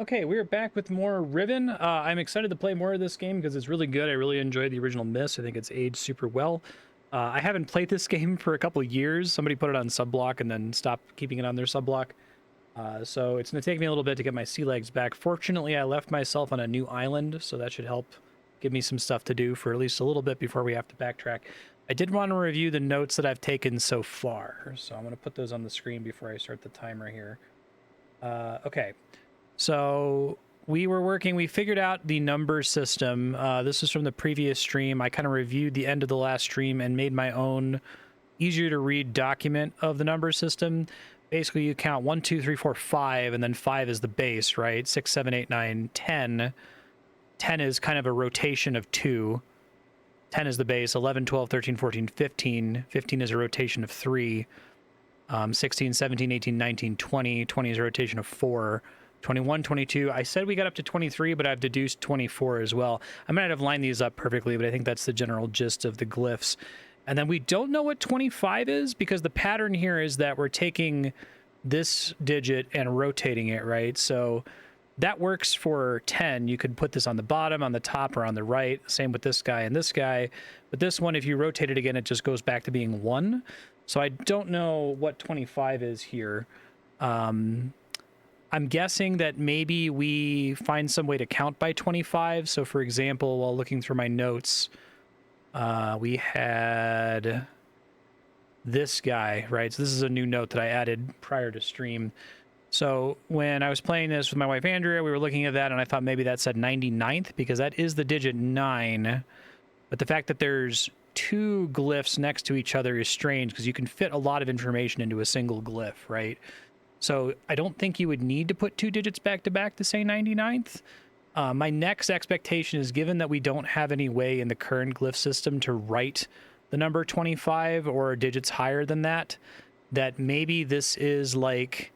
Okay, we're back with more Riven. I'm excited to play more of this game because it's really good. I really enjoyed the original Myst. I think it's aged super well. I haven't played this game for a couple of years. Somebody put it on subblock and then stopped keeping it on their subblock. So it's going to take me a little bit to get my sea legs back. Fortunately, I left myself on a new island, so that should help give me some stuff to do for at least a little bit before we have to backtrack. I did want to review the notes that I've taken so far, so I'm going to put those on the screen before I start the timer here. Okay. So we figured out the number system. This is from the previous stream. I kind of reviewed the end of the last stream and made my own easier to read document of the number system. Basically, you count 1, 2, 3, 4, 5, and then 5 is the base, right? 6, 7, 8, 9, 10. 10 is kind of a rotation of 2. 10 is the base. 11, 12, 13, 14, 15. 15 is a rotation of 3. 16, 17, 18, 19, 20. 20 is a rotation of 4. 21, 22. I said we got up to 23, but I've deduced 24 as well. I might not have lined these up perfectly, but I think that's the general gist of the glyphs. And then we don't know what 25 is because the pattern here is that we're taking this digit and rotating it, right? So that works for 10. You could put this on the bottom, on the top, or on the right. Same with this guy and this guy. But this one, if you rotate it again, it just goes back to being 1. So I don't know what 25 is here. I'm guessing that maybe we find some way to count by 25. So for example, while looking through my notes, we had this guy, right? So this is a new note that I added prior to stream. So when I was playing this with my wife, Andrea, we were looking at that and I thought maybe that said 99th because that is the digit 9. But the fact that there's 2 glyphs next to each other is strange because you can fit a lot of information into a single glyph, right? So I don't think you would need to put 2 digits back to back to say 99th. My next expectation is, given that we don't have any way in the current glyph system to write the number 25 or digits higher than that, that maybe this is like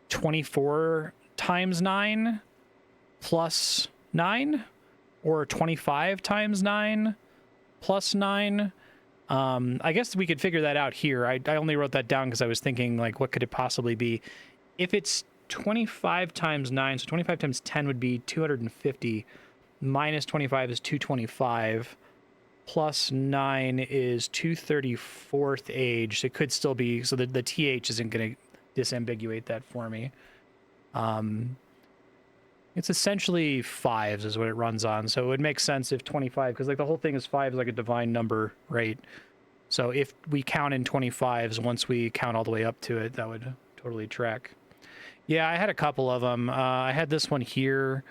24 times 9 plus 9, or 25 times 9 plus 9. I guess we could figure that out here. I only wrote that down because I was thinking, like, what could it possibly be? If it's 25 times 9, so 25 times 10 would be 250, minus 25 is 225, plus 9 is 234th age. So it could still be, so the TH isn't going to disambiguate that for me. It's essentially 5s is what it runs on. So it would make sense if 25, because like the whole thing is 5 is like a divine number, right? So if we count in 25s, once we count all the way up to it, that would totally track. Yeah, I had a couple of them. I had this one here,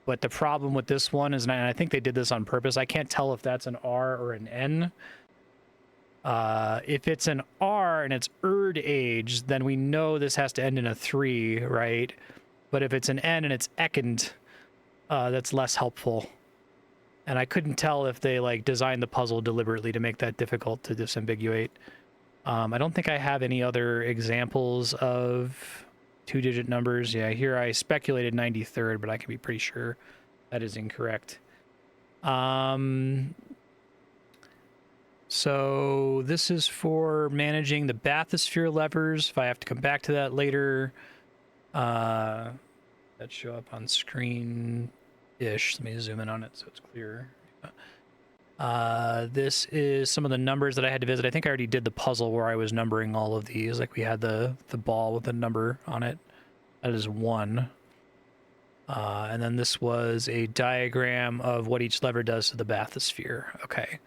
but the problem with this one is, and I think they did this on purpose, I can't tell if that's an R or an N. If it's an R and it's Erd age, then we know this has to end in a 3, right? But if it's an N and it's Ekand, that's less helpful. And I couldn't tell if they like designed the puzzle deliberately to make that difficult to disambiguate. I don't think I have any other examples of 2-digit numbers. Yeah, here I speculated 93rd, but I can be pretty sure that is incorrect. So this is for managing the bathysphere levers. If I have to come back to that later, that show up on screen-ish. Let me zoom in on it so it's clearer. This is some of the numbers that I had to visit. I think I already did the puzzle where I was numbering all of these. Like we had the ball with a number on it. That is 1. And then this was a diagram of what each lever does to the bathysphere. Okay.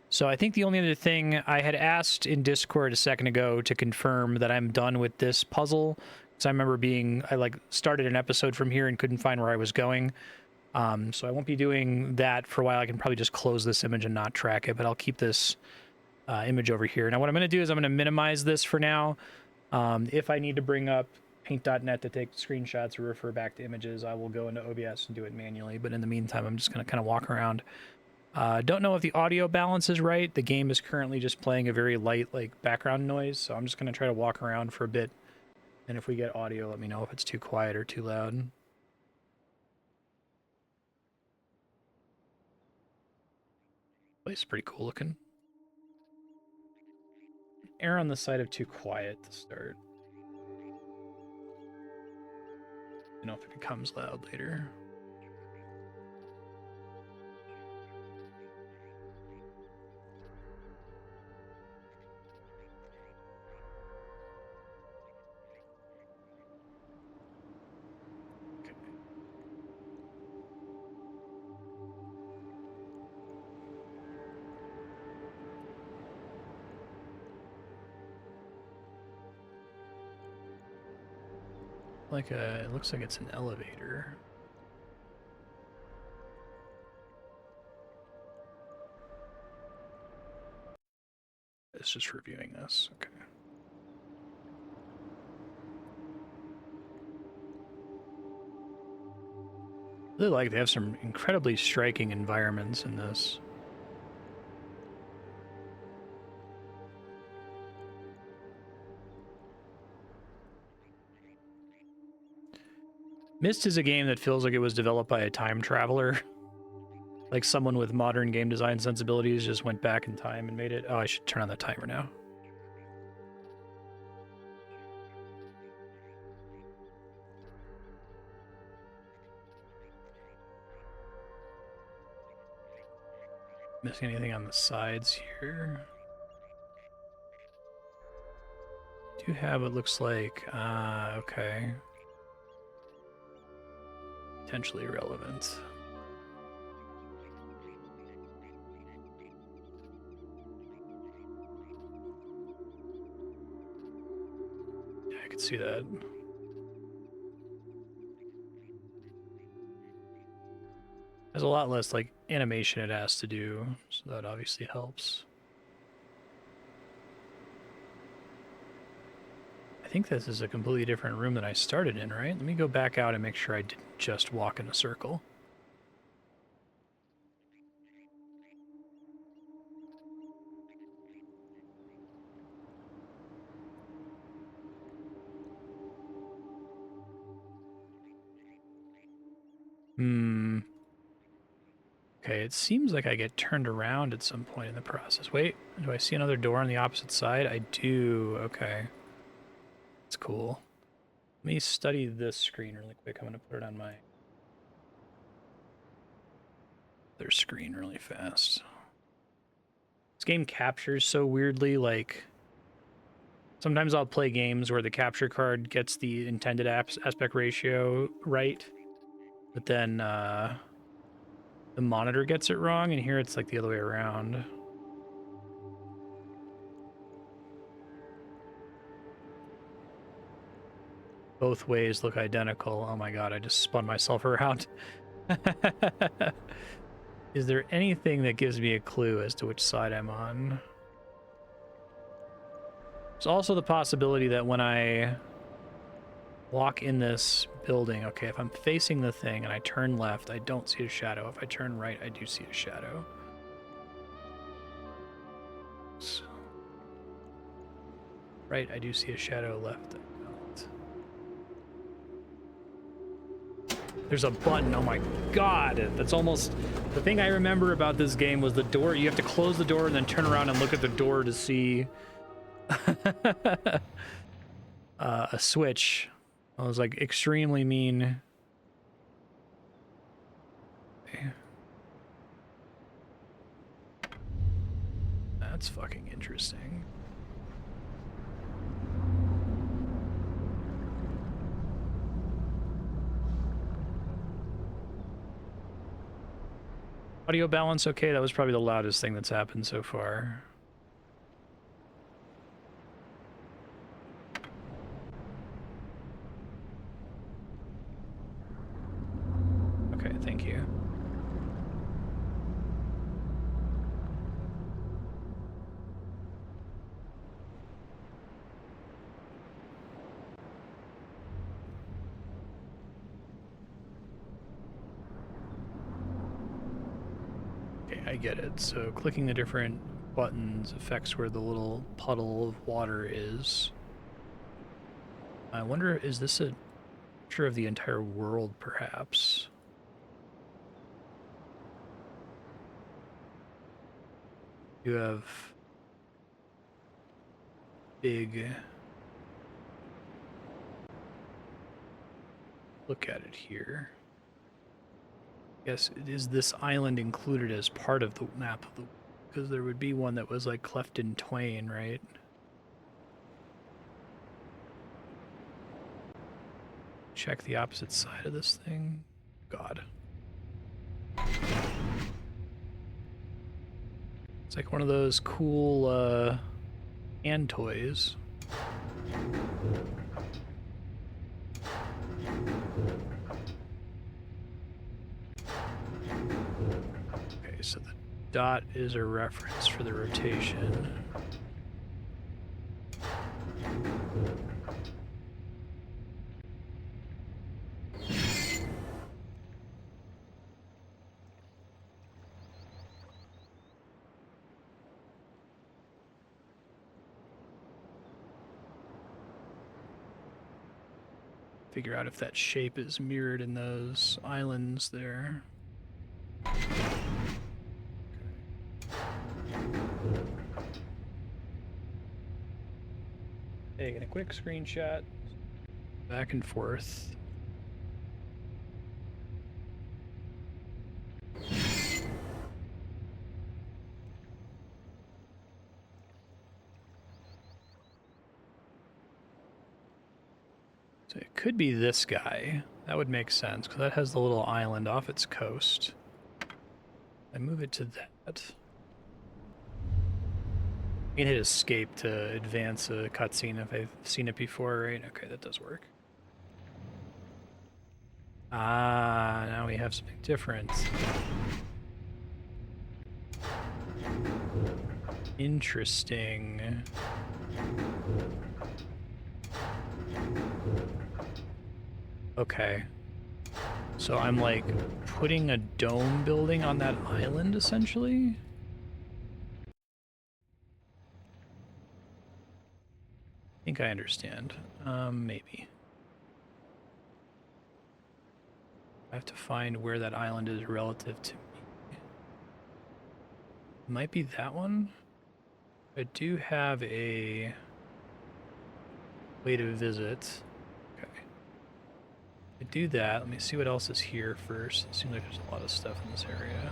So I think the only other thing I had asked in Discord a second ago to confirm that I'm done with this puzzle. So I remember I like started an episode from here and couldn't find where I was going. So I won't be doing that for a while. I can probably just close this image and not track it, but I'll keep this image over here. Now what I'm going to do is I'm going to minimize this for now. If I need to bring up paint.net to take screenshots or refer back to images, I will go into OBS and do it manually. But in the meantime, I'm just going to kind of walk around. Don't know if the audio balance is right. The game is currently just playing a very light like background noise, so I'm just going to try to walk around for a bit. And if we get audio, let me know if it's too quiet or too loud. Place is pretty cool looking. Err on the side of too quiet to start. You know, if it becomes loud later. It looks like it's an elevator. It's just reviewing this. Okay. I really like they have some incredibly striking environments in this. Myst is a game that feels like it was developed by a time traveler. Like someone with modern game design sensibilities just went back in time and made it. Oh, I should turn on the timer now. Missing anything on the sides here? Do have what looks like, okay. Potentially relevant. Yeah, I could see that. There's a lot less like animation it has to do, so that obviously helps. I think this is a completely different room than I started in, right? Let me go back out and make sure I didn't just walk in a circle. Okay, it seems like I get turned around at some point in the process. Wait, do I see another door on the opposite side? I do. Okay. That's cool. Let me study this screen really quick. I'm going to put it on my other screen really fast. This game captures so weirdly, like sometimes I'll play games where the capture card gets the intended aspect ratio right, but then the monitor gets it wrong, and here it's like the other way around. Both ways look identical. Oh my god, I just spun myself around. Is there anything that gives me a clue as to which side I'm on? There's also the possibility that when I walk in this building, okay, if I'm facing the thing and I turn left, I don't see a shadow. If I turn right, I do see a shadow. So, right, I do see a shadow. Left, I don't. There's a button. Oh my god. That's almost... The thing I remember about this game was the door. You have to close the door and then turn around and look at the door to see a switch. I was like extremely mean. Okay. That's fucking interesting. Audio balance okay? That was probably the loudest thing that's happened so far. Okay, thank you. I get it. So clicking the different buttons affects where the little puddle of water is. I wonder, is this a picture of the entire world, perhaps? You have big look at it here. Yes, is this island included as part of the map of the... Because there would be one that was like cleft in twain, right? Check the opposite side of this thing. God. It's like one of those cool hand toys. Okay, so the dot is a reference for the rotation. Figure out if that shape is mirrored in those islands there. Taking a quick screenshot. Back and forth. So it could be this guy. That would make sense, because that has the little island off its coast. I move it to that. You can hit escape to advance a cutscene if I've seen it before, right? Okay, that does work. Ah, now we have something different. Interesting. Okay. So I'm like putting a dome building on that island, essentially? I think I understand. Maybe. I have to find where that island is relative to me. Might be that one. I do have a way to visit. Okay. I do that. Let me see what else is here first. It seems like there's a lot of stuff in this area.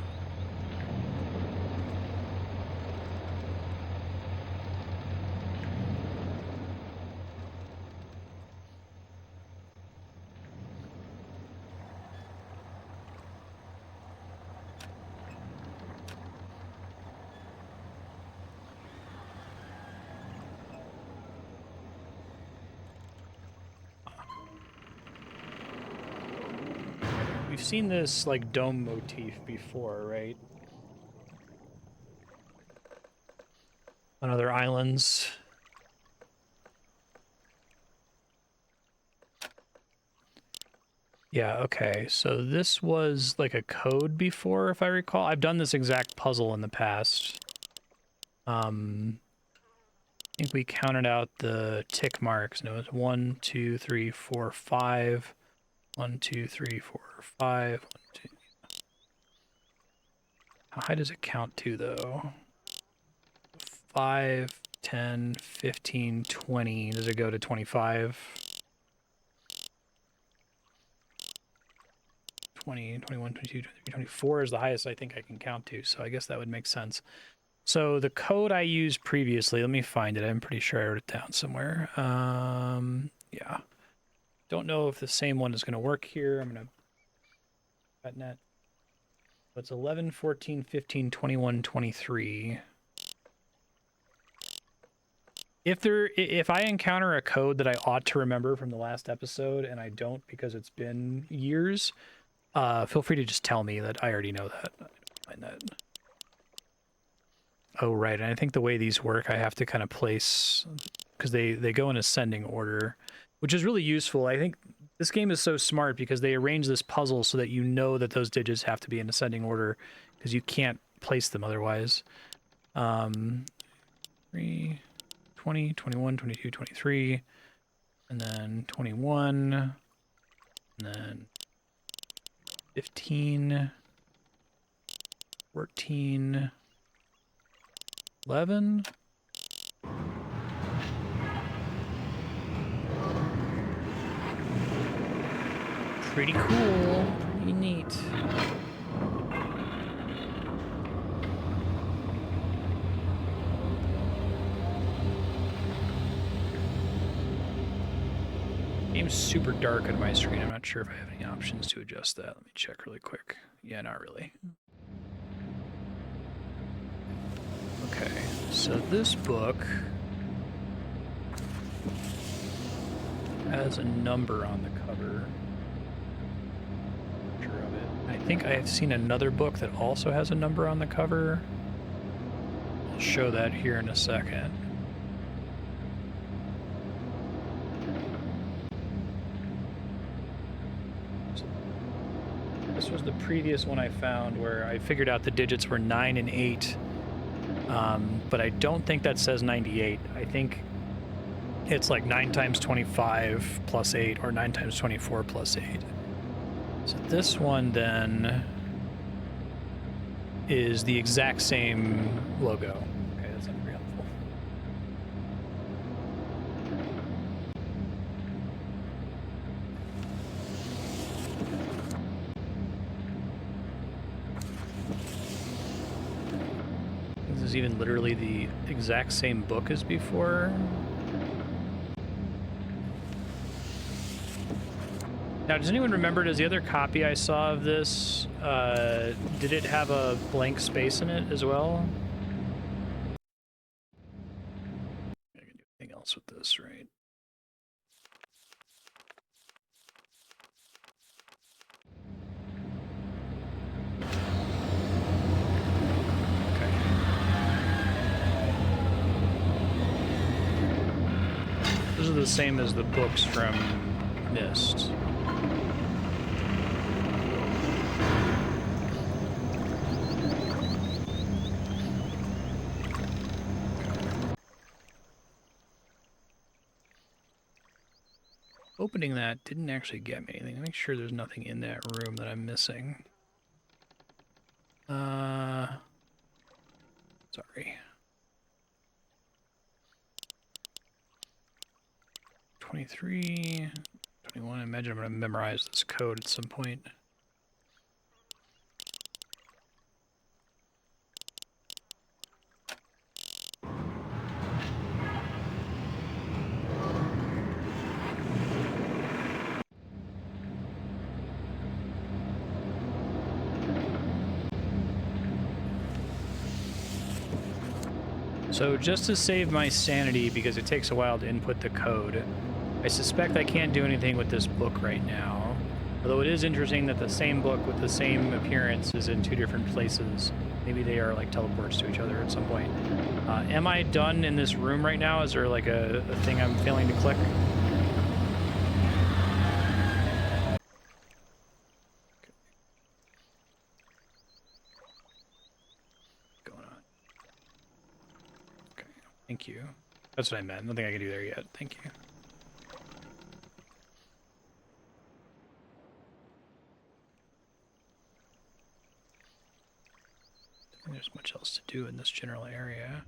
We've seen this like dome motif before, right? On other islands. Yeah, okay. So this was like a code before, if I recall. I've done this exact puzzle in the past. I think we counted out the tick marks, and it was 1, 2, 3, 4, 5. 1, 2, 3, 4, 5. 1, 2. How high does it count to, though? 5, 10, 15, 20. Does it go to 25? 20, 21, 22, 23, 24 is the highest I think I can count to, so I guess that would make sense. So the code I used previously, let me find it. I'm pretty sure I wrote it down somewhere. Yeah. Don't know if the same one is going to work here. I'm going to... .NET. So it's 11, 14, 15, 21, 23. If I encounter a code that I ought to remember from the last episode and I don't because it's been years, feel free to just tell me that I already know that. I don't find that. Oh, right. And I think the way these work, I have to kind of place, because they go in ascending order, which is really useful. I think this game is so smart because they arrange this puzzle so that you know that those digits have to be in ascending order because you can't place them otherwise. 3, 20, 21, 22, 23, and then 21, and then 15, 14, 11. Pretty cool. Pretty neat. Game's super dark on my screen. I'm not sure if I have any options to adjust that. Let me check really quick. Yeah, not really. Okay, so this book has a number on the cover. Picture of it. I think I have seen another book that also has a number on the cover. I'll show that here in a second. This was the previous one I found where I figured out the digits were 9 and 8, but I don't think that says 98. I think it's like 9 times 25 plus 8 or 9 times 24 plus 8. So this one then is the exact same logo. Okay, that's not very helpful. This is even literally the exact same book as before. Now, does anyone remember, does the other copy I saw of this, did it have a blank space in it as well? I can do anything else with this, right? Okay. Those are the same as the books from Myst. Opening that didn't actually get me anything. Make sure there's nothing in that room that I'm missing. Sorry. 23, 21. I imagine I'm going to memorize this code at some point. So just to save my sanity, because it takes a while to input the code, I suspect I can't do anything with this book right now. Although it is interesting that the same book with the same appearance is in 2 different places. Maybe they are like teleports to each other at some point. Am I done in this room right now? Is there like a thing I'm failing to click? Thank you. That's what I meant. Nothing I can do there yet. Thank you. I don't think there's much else to do in this general area.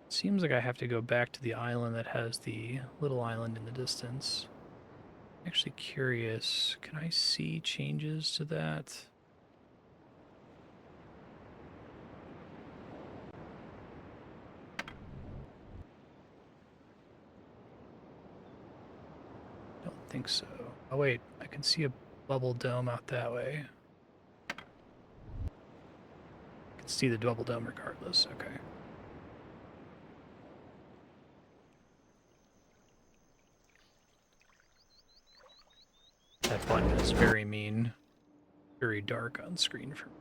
Seems like I have to go back to the island that has the little island in the distance. Actually curious, can I see changes to that? Don't think so. Oh wait, I can see a bubble dome out that way. I can see the bubble dome regardless, okay. That button is very mean. Very dark on screen for me.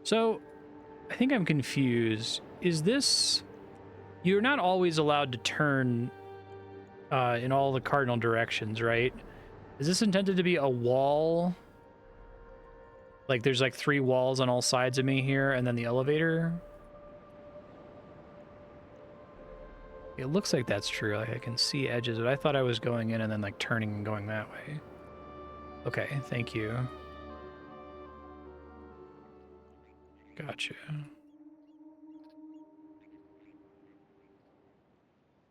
So, I think I'm confused. Is this... You're not always allowed to turn in all the cardinal directions, right? Is this intended to be a wall? Like, there's like 3 walls on all sides of me here, and then the elevator? It looks like that's true. Like I can see edges, but I thought I was going in and then like turning and going that way. Okay, thank you. Gotcha.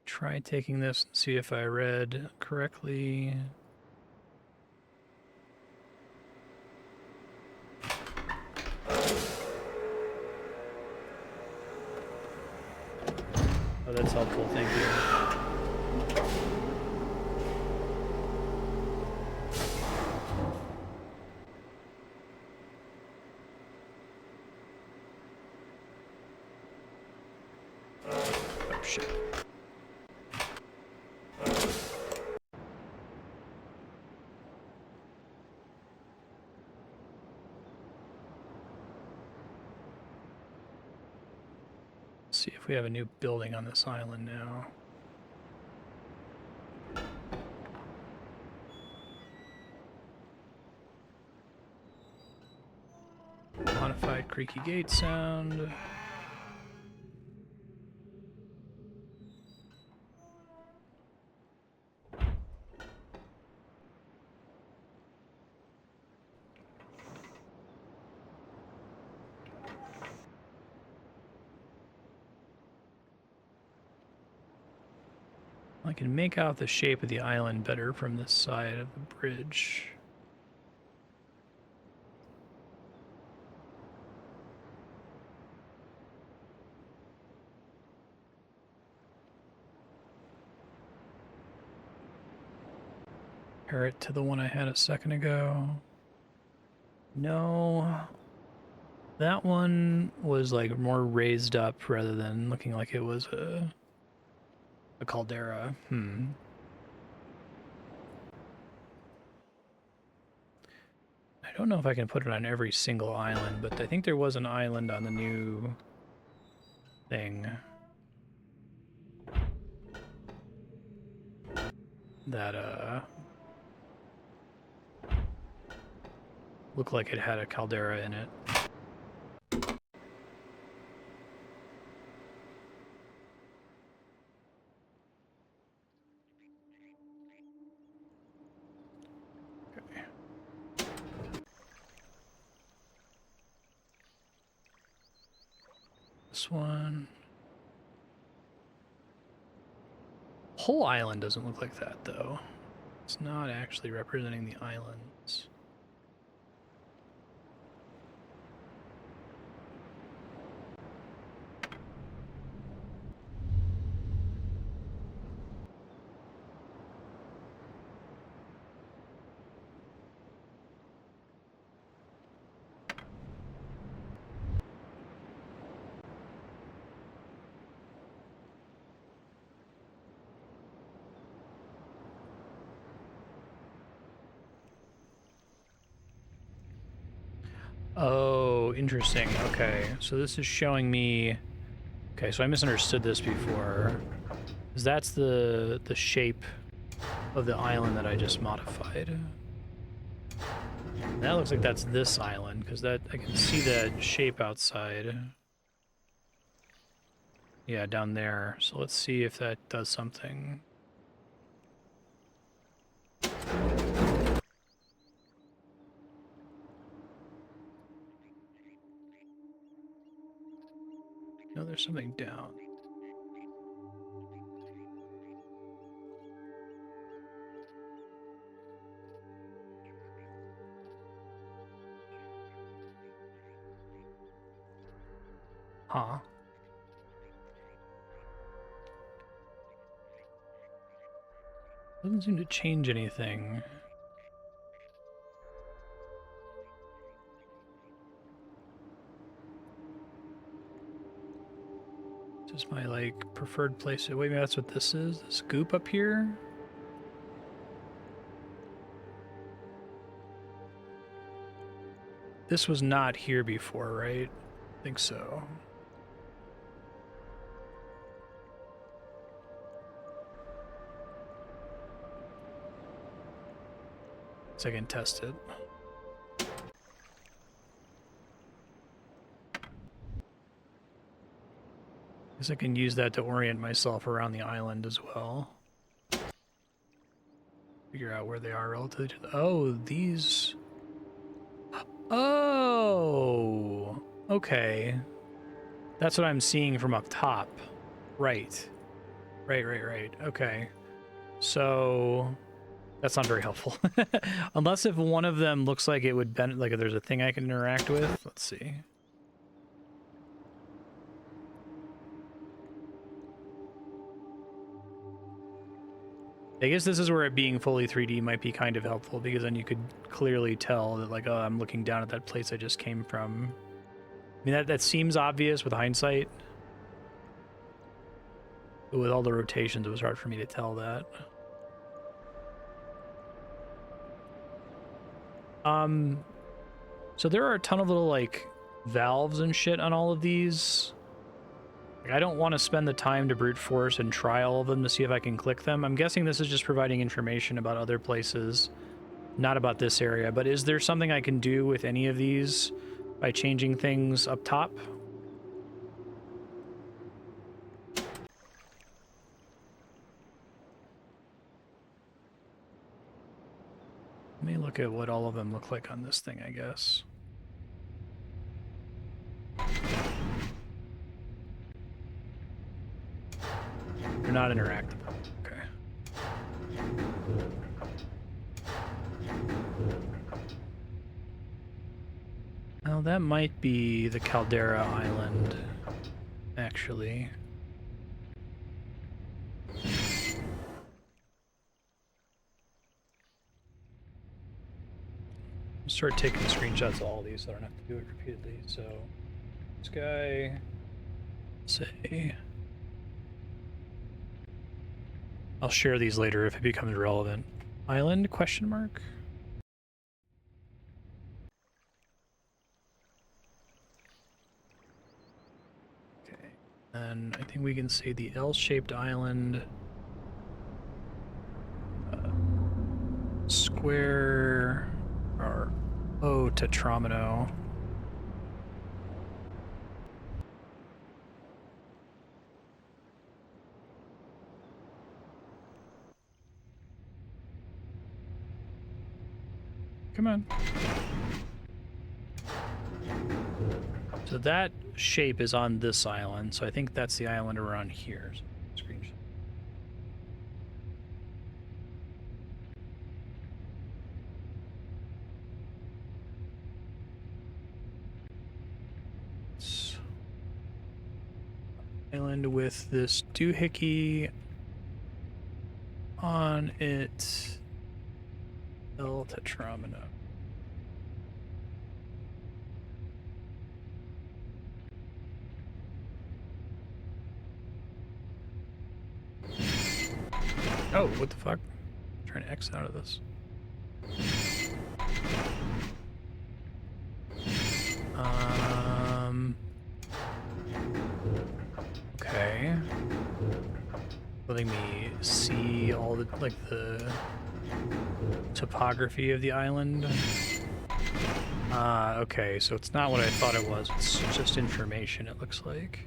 Try taking this and see if I read correctly. Oh, that's helpful, thank you. Oh, shit. See if we have a new building on this island now. Modified creaky gate sound. I can make out the shape of the island better from this side of the bridge. Compare it to the one I had a second ago. No, that one was like more raised up rather than looking like it was a caldera. I don't know if I can put it on every single island, but I think there was an island on the new thing that looked like it had a caldera in it. This one. Whole island doesn't look like that, though. It's not actually representing the islands. Oh, interesting. Okay, so this is showing me... Okay, so I misunderstood this before. Because that's the shape of the island that I just modified. That looks like that's this island, because that I can see that shape outside. Yeah, down there. So let's see if that does something. No, there's something down. Huh. Doesn't seem to change anything. This is my, like, preferred place. Wait, maybe that's what this is? This goop up here? This was not here before, right? I think so. So I can test it. Guess I can use that to orient myself around the island as well. Figure out where they are relative to the... Oh, these... Oh! Okay. That's what I'm seeing from up top. Right. Right. Okay. So that's not very helpful. Unless if one of them looks like it would bend, like if there's a thing I can interact with. Let's see. I guess this is where it being fully 3D might be kind of helpful, because then you could clearly tell that, like, oh, I'm looking down at that place I just came from. I mean, that seems obvious with hindsight. But with all the rotations, it was hard for me to tell that. So there are a ton of little, like, valves and shit on all of these. Like, I don't want to spend the time to brute force and try all of them to see if I can click them. I'm guessing this is just providing information about other places, not about this area. But is there something I can do with any of these by changing things up top? Let me look at what all of them look like on this thing, I guess. They're not interactive. Okay. Well, that might be the Caldera Island, actually. Start taking screenshots of all these so I don't have to do it repeatedly. So this guy, say, I'll share these later if it becomes relevant. Island, question mark? Okay, and I think we can say the L-shaped island, square, or O Tetramino. Come on. So that shape is on this island, so I think that's the island around here. Screenshot. Island with this doohickey on it. El Tetramino. Oh, what the fuck? I'm trying to exit out of this. Okay. Letting me see all the, like, the topography of the island. Okay, so it's not what I thought it was. It's just information, it looks like.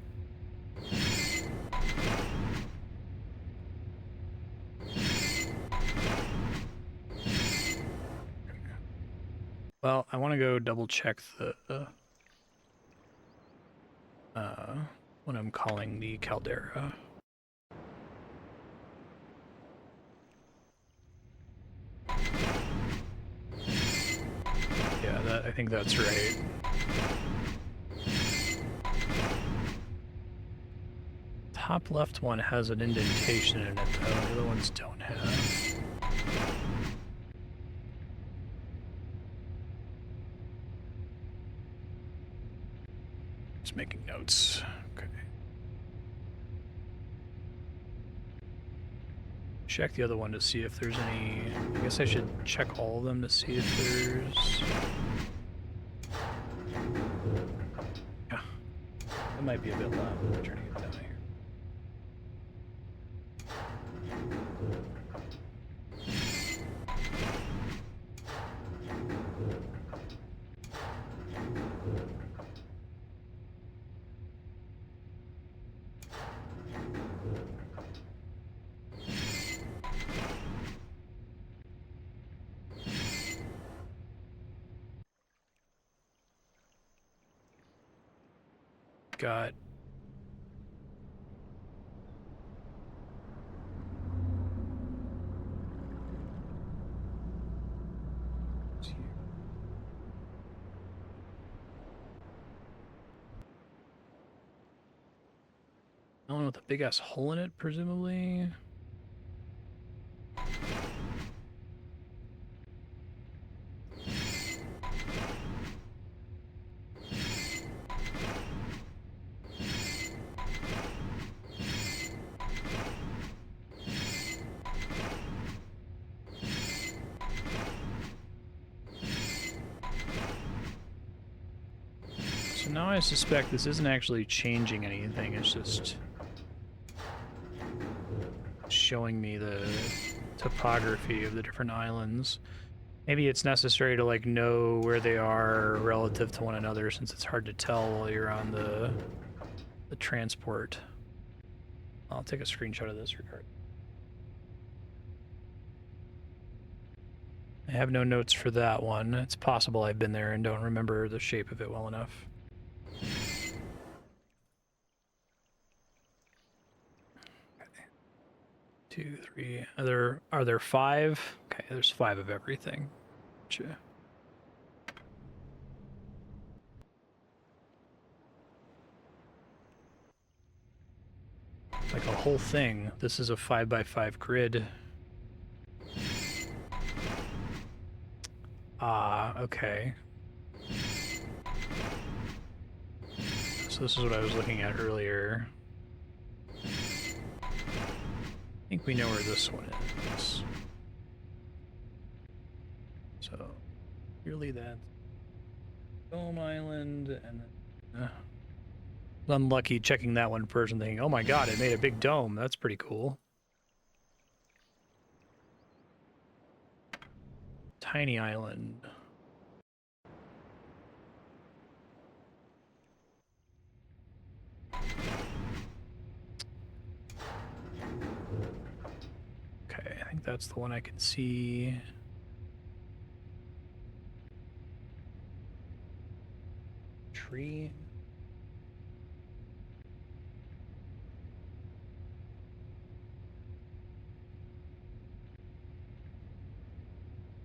Well, I want to go double check the what I'm calling the caldera. Yeah, I think that's right. Top left one has an indentation in it, though. The other ones don't have. Just making notes. Okay. Check the other one to see if there's any. I guess I should check all of them to see if there's. Yeah. That might be a bit loud. I'm trying to get down here. got... I don't know, with a big ass hole in it, presumably. So now I suspect this isn't actually changing anything, it's just showing me the topography of the different islands. Maybe it's necessary to like know where they are relative to one another, since it's hard to tell while you're on the transport. I'll take a screenshot of this regard. I have no notes for that one. It's possible I've been there and don't remember the shape of it well enough. Okay. 2, 3. Are there 5? Okay, there's 5 of everything. Gotcha. Like a whole thing. This is a 5x5 grid. Ah, okay. So this is what I was looking at earlier. I think we know where this one is. So, clearly that Dome Island, and then unlucky checking that one first and thinking, oh my god, it made a big dome. That's pretty cool. Tiny island. Okay, I think that's the one I can see. Tree.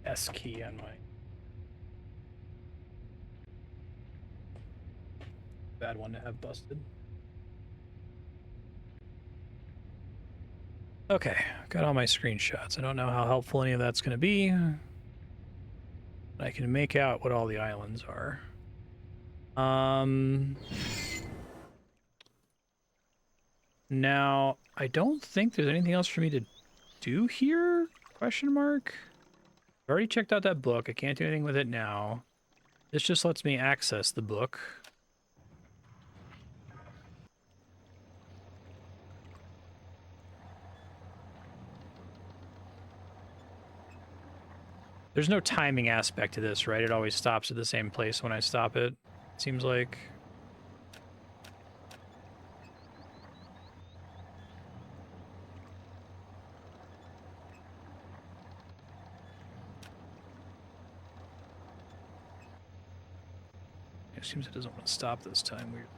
S key on my bad one to have busted. Okay, got all my screenshots. I don't know how helpful any of that's going to be, but I can make out what all the islands are. Now, I don't think there's anything else for me to do here? Question mark? I've already checked out that book. I can't do anything with it now. This just lets me access the book. There's no timing aspect to this, right? It always stops at the same place when I stop it, seems like. It seems it doesn't want to stop this time. Weird.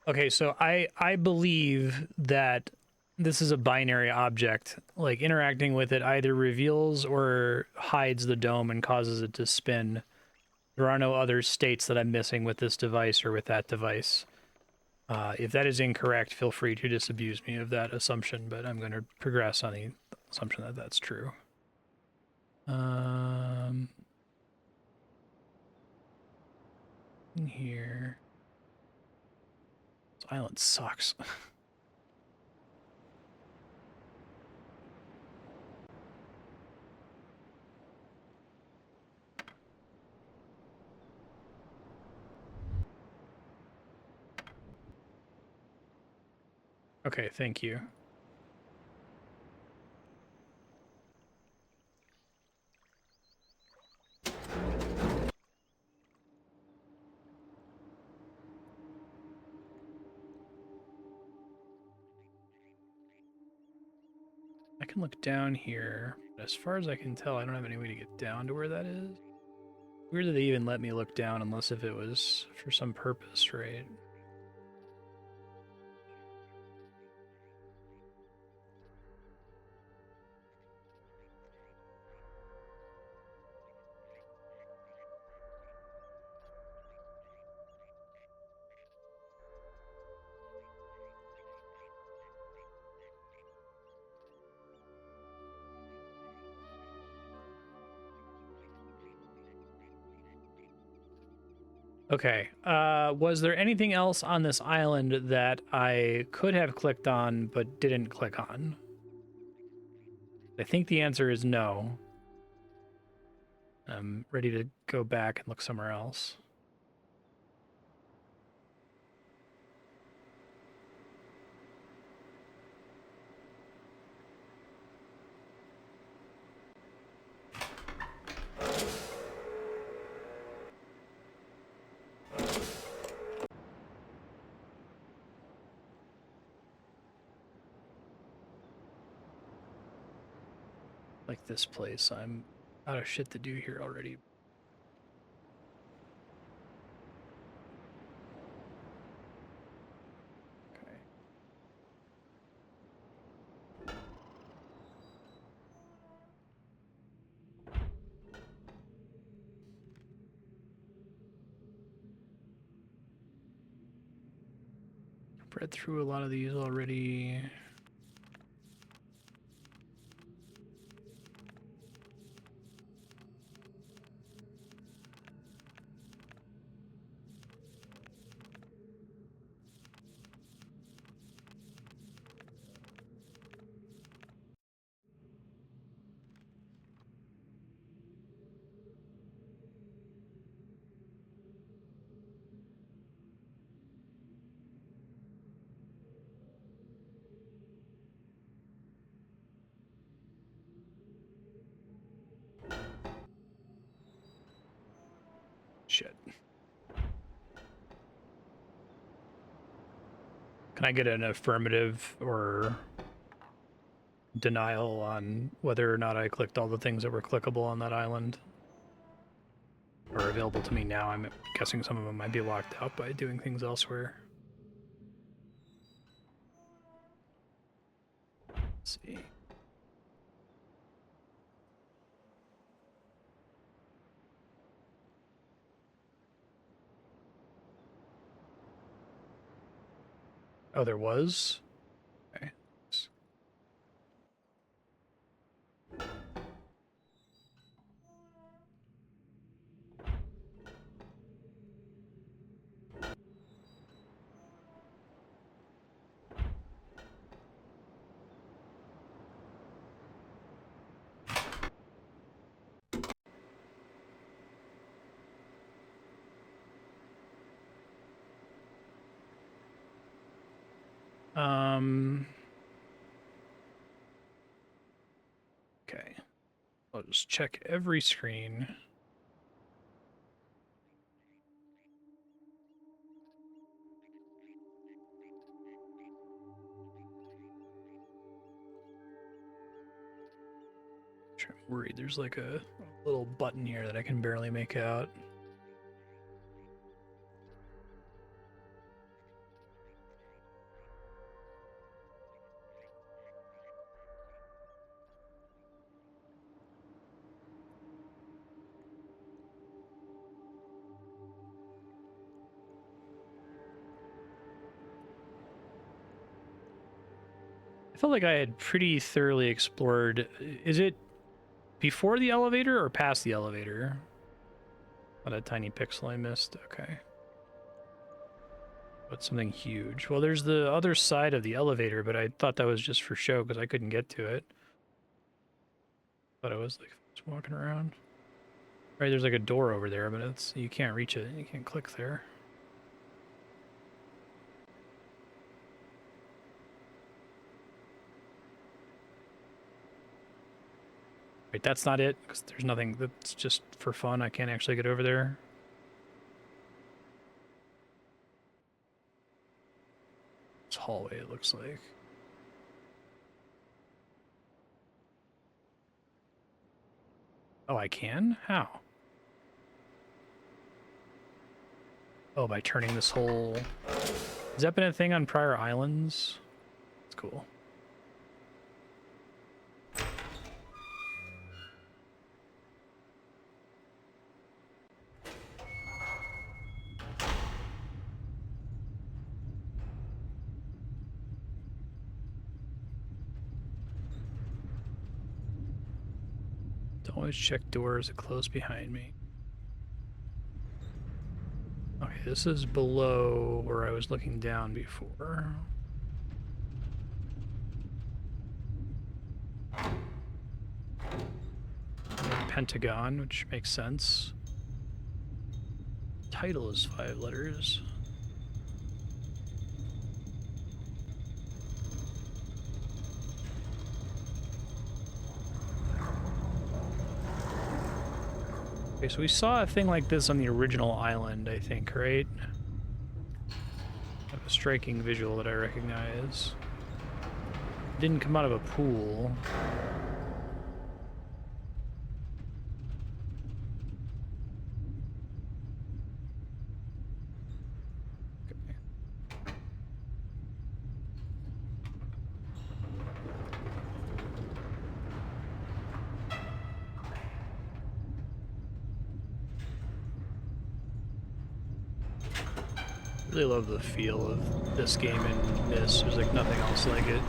Okay, so I believe that this is a binary object. Like, interacting with it either reveals or hides the dome and causes it to spin. There are no other states that I'm missing with this device or with that device. If that is incorrect, feel free to disabuse me of that assumption, but I'm going to progress on the assumption that that's true. In here. This island sucks. Okay, thank you. can look down here. But as far as I can tell, I don't have any way to get down to where that is. Weird that they even let me look down unless if it was for some purpose, right? Okay. Was there anything else on this island that I could have clicked on but didn't click on? I think the answer is no. I'm ready to go back and look somewhere else. Like this place, I'm out of shit to do here already. Okay. I've read through a lot of these already. Shit. Can I get an affirmative or denial on whether or not I clicked all the things that were clickable on that island? Or available to me now? I'm guessing some of them might be locked out by doing things elsewhere. Let's see. Oh, there was? Okay. Okay. I'll just check every screen. I'm worried there's like a little button here that I can barely make out. I felt like I had pretty thoroughly explored. Is it before the elevator or past the elevator? What a tiny pixel I missed. Okay. But something huge. Well, there's the other side of the elevator, but I thought that was just for show because I couldn't get to it. But I was like just walking around. Right, there's like a door over there, but it's you can't reach it. You can't click there. Wait, that's not it, because there's nothing that's just for fun. I can't actually get over there. This hallway, it looks like. Oh, I can? How? Oh, by turning this whole... Has that been a thing on prior islands? That's cool. Always check doors that close behind me. Okay, this is below where I was looking down before. Pentagon, which makes sense. Title is 5 letters. Okay, so we saw a thing like this on the original island, I think, right? I have a striking visual that I recognize. It didn't come out of a pool. I really love the feel of this game in Myst. There's like nothing else like it.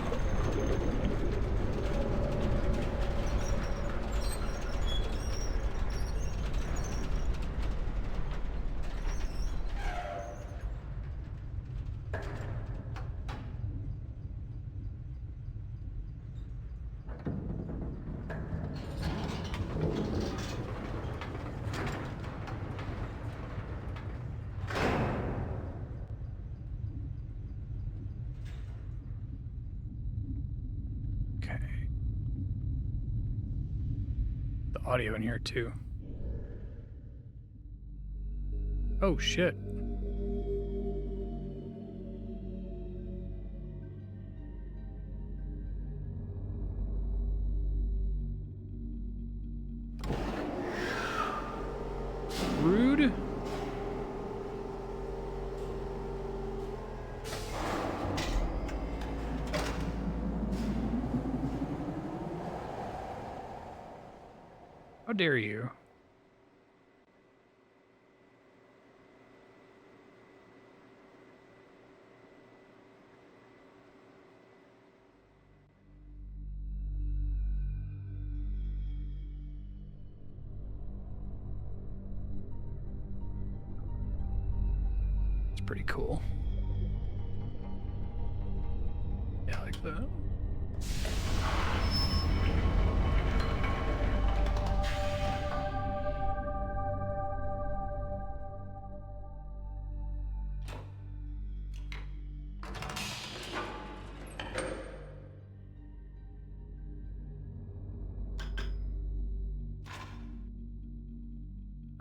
Audio in here too. Oh shit. Rude. How dare you? It's pretty cool. Yeah, I like that.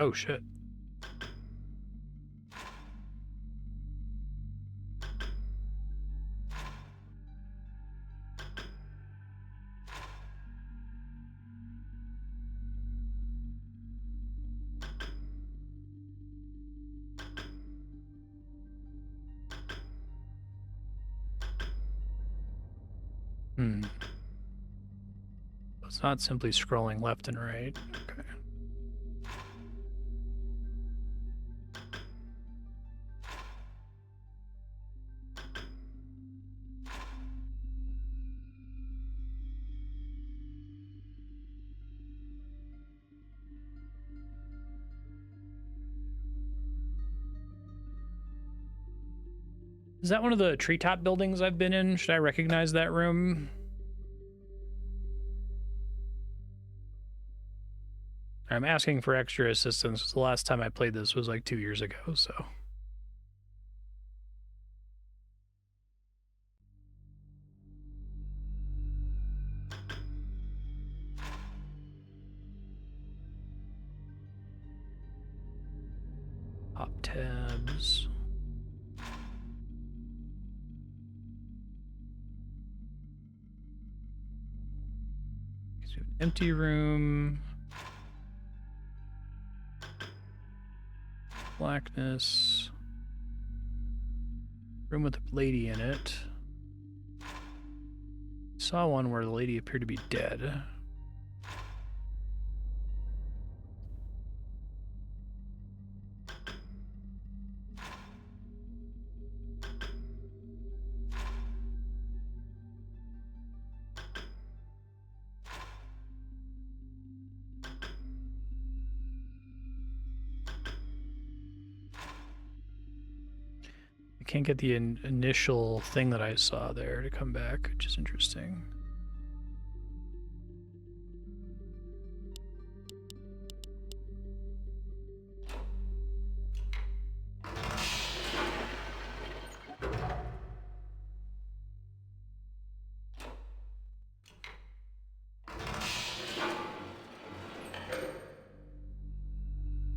Oh shit. It's not simply scrolling left and right. Okay. Is that one of the treetop buildings I've been in? Should I recognize that room? I'm asking for extra assistance. The last time I played this was like 2 years ago, so. Pop tabs. Empty room. Blackness. Room with a lady in it. Saw one where the lady appeared to be dead. Can't get the initial thing that I saw there to come back, which is interesting.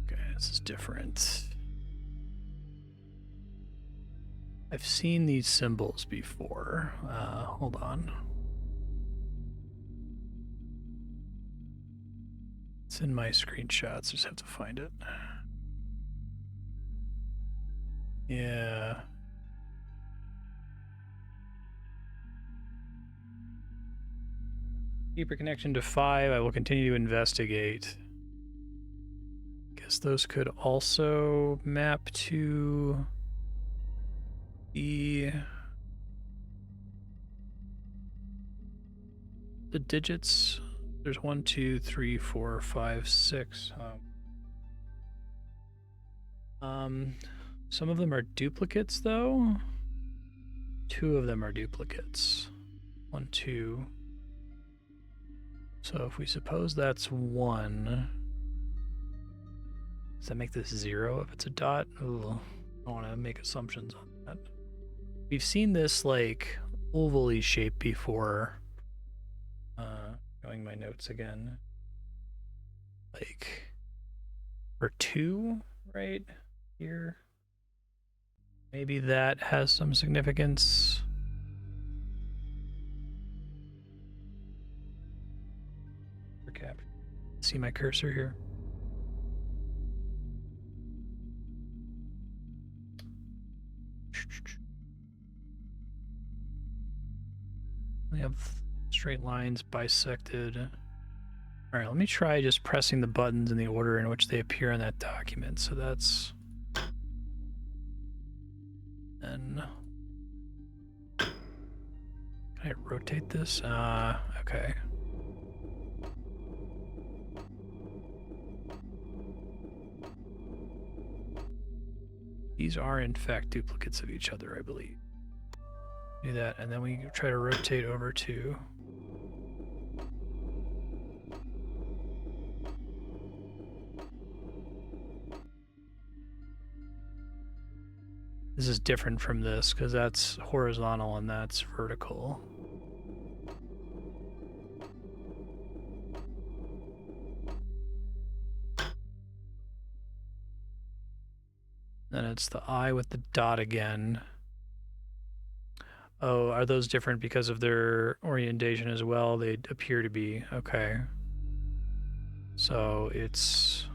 Okay, this is different. I've seen these symbols before. Hold on. It's in my screenshots. Just have to find it. Yeah. Deeper connection to 5. I will continue to investigate. Guess those could also map to the digits. There's 1, 2, 3, 4, 5, 6. Some of them are duplicates though. 2 of them are duplicates. 1, 2. So if we suppose that's 1, does that make this 0 if it's a dot? Ooh, I don't want to make assumptions on that. We've seen this like ovally shape before. Going my notes again. Like for 2 right here. Maybe that has some significance. Recap. See my cursor here. We have straight lines bisected. All right, let me try just pressing the buttons in the order in which they appear in that document. So that's... And... Can I rotate this? Okay. These are in fact duplicates of each other, I believe. Do that, and then we try to rotate over to... This is different from this because that's horizontal and that's vertical. Then it's the eye with the dot again. Oh, are those different because of their orientation as well? They appear to be. Okay. So it's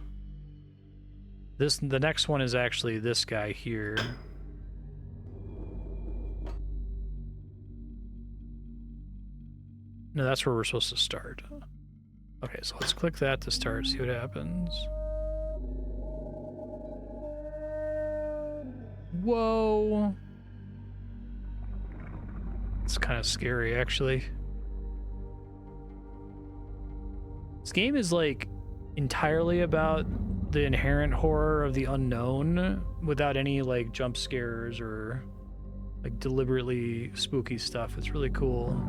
this. The next one is actually this guy here. No, that's where we're supposed to start. Okay, so let's click that to start, see what happens. Whoa. It's kind of scary, actually. This game is like entirely about the inherent horror of the unknown without any like jump scares or like deliberately spooky stuff. It's really cool.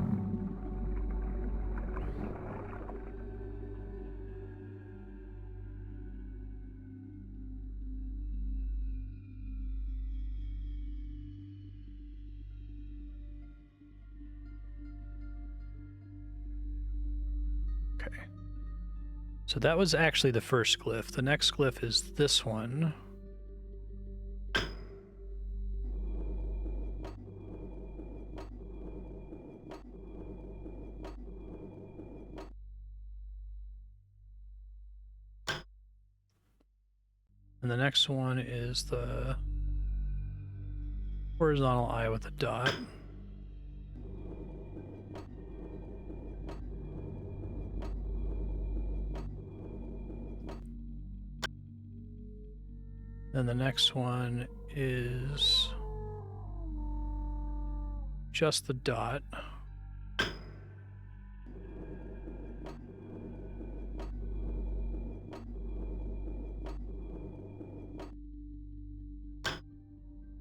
So that was actually the first glyph. The next glyph is this one. And And the next one is the horizontal eye with a dot. And the next one is just the dot.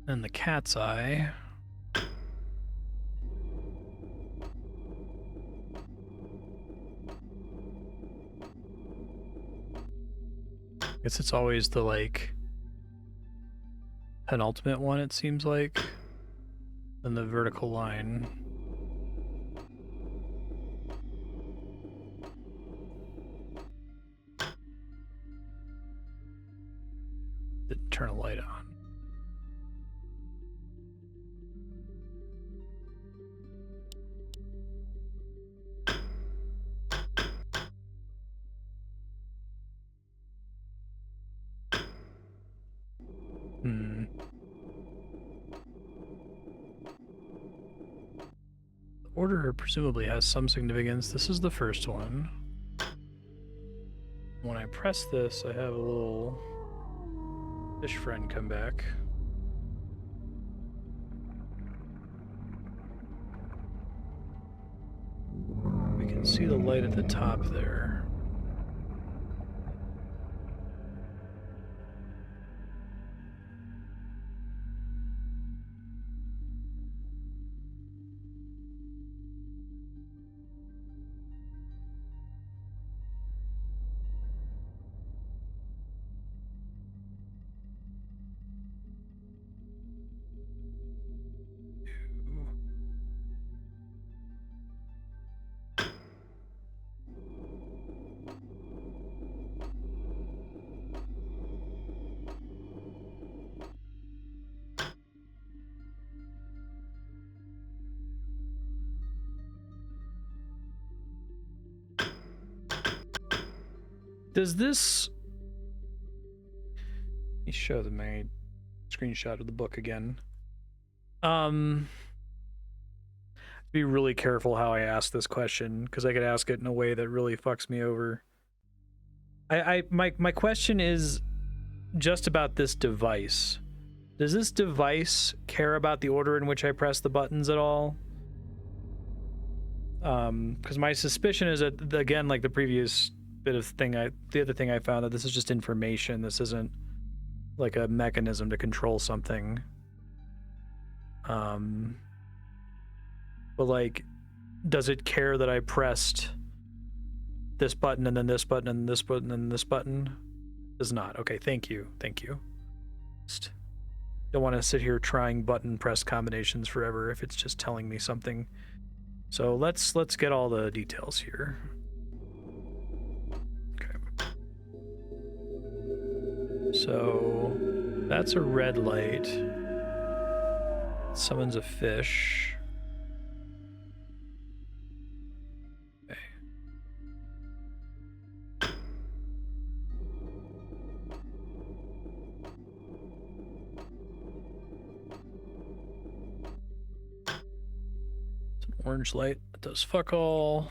And the cat's eye. I guess it's always the, like, penultimate one, it seems like. Then the vertical line. Didn't turn a light on. The order presumably has some significance. This is the first one. When I press this, I have a little fish friend come back. We can see the light at the top there. Does this... Let me show them my screenshot of the book again. Be really careful how I ask this question, because I could ask it in a way that really fucks me over. My question is just about this device. Does this device care about the order in which I press the buttons at all? Because my suspicion is that, again, like the previous bit of thing, the other thing I found, that this is just information. This isn't like a mechanism to control something. But like, does it care that I pressed this button and then this button and this button and this button? Does not. Okay, thank you. Thank you. Just don't want to sit here trying button press combinations forever if it's just telling me something. So let's get all the details here. Okay. So that's a red light. Summons a fish. Okay. It's an orange light that does fuck all.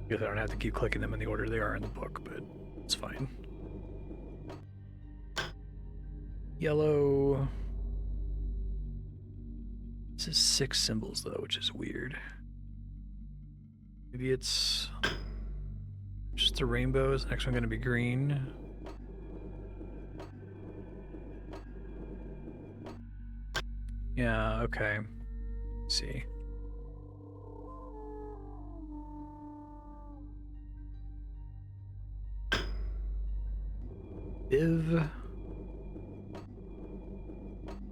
I guess I don't have to keep clicking them in the order they are in the book, but it's fine. Yellow. This is 6 symbols though, which is weird. Maybe it's just the rainbows. Next one gonna be green. Yeah, okay. Let's see. I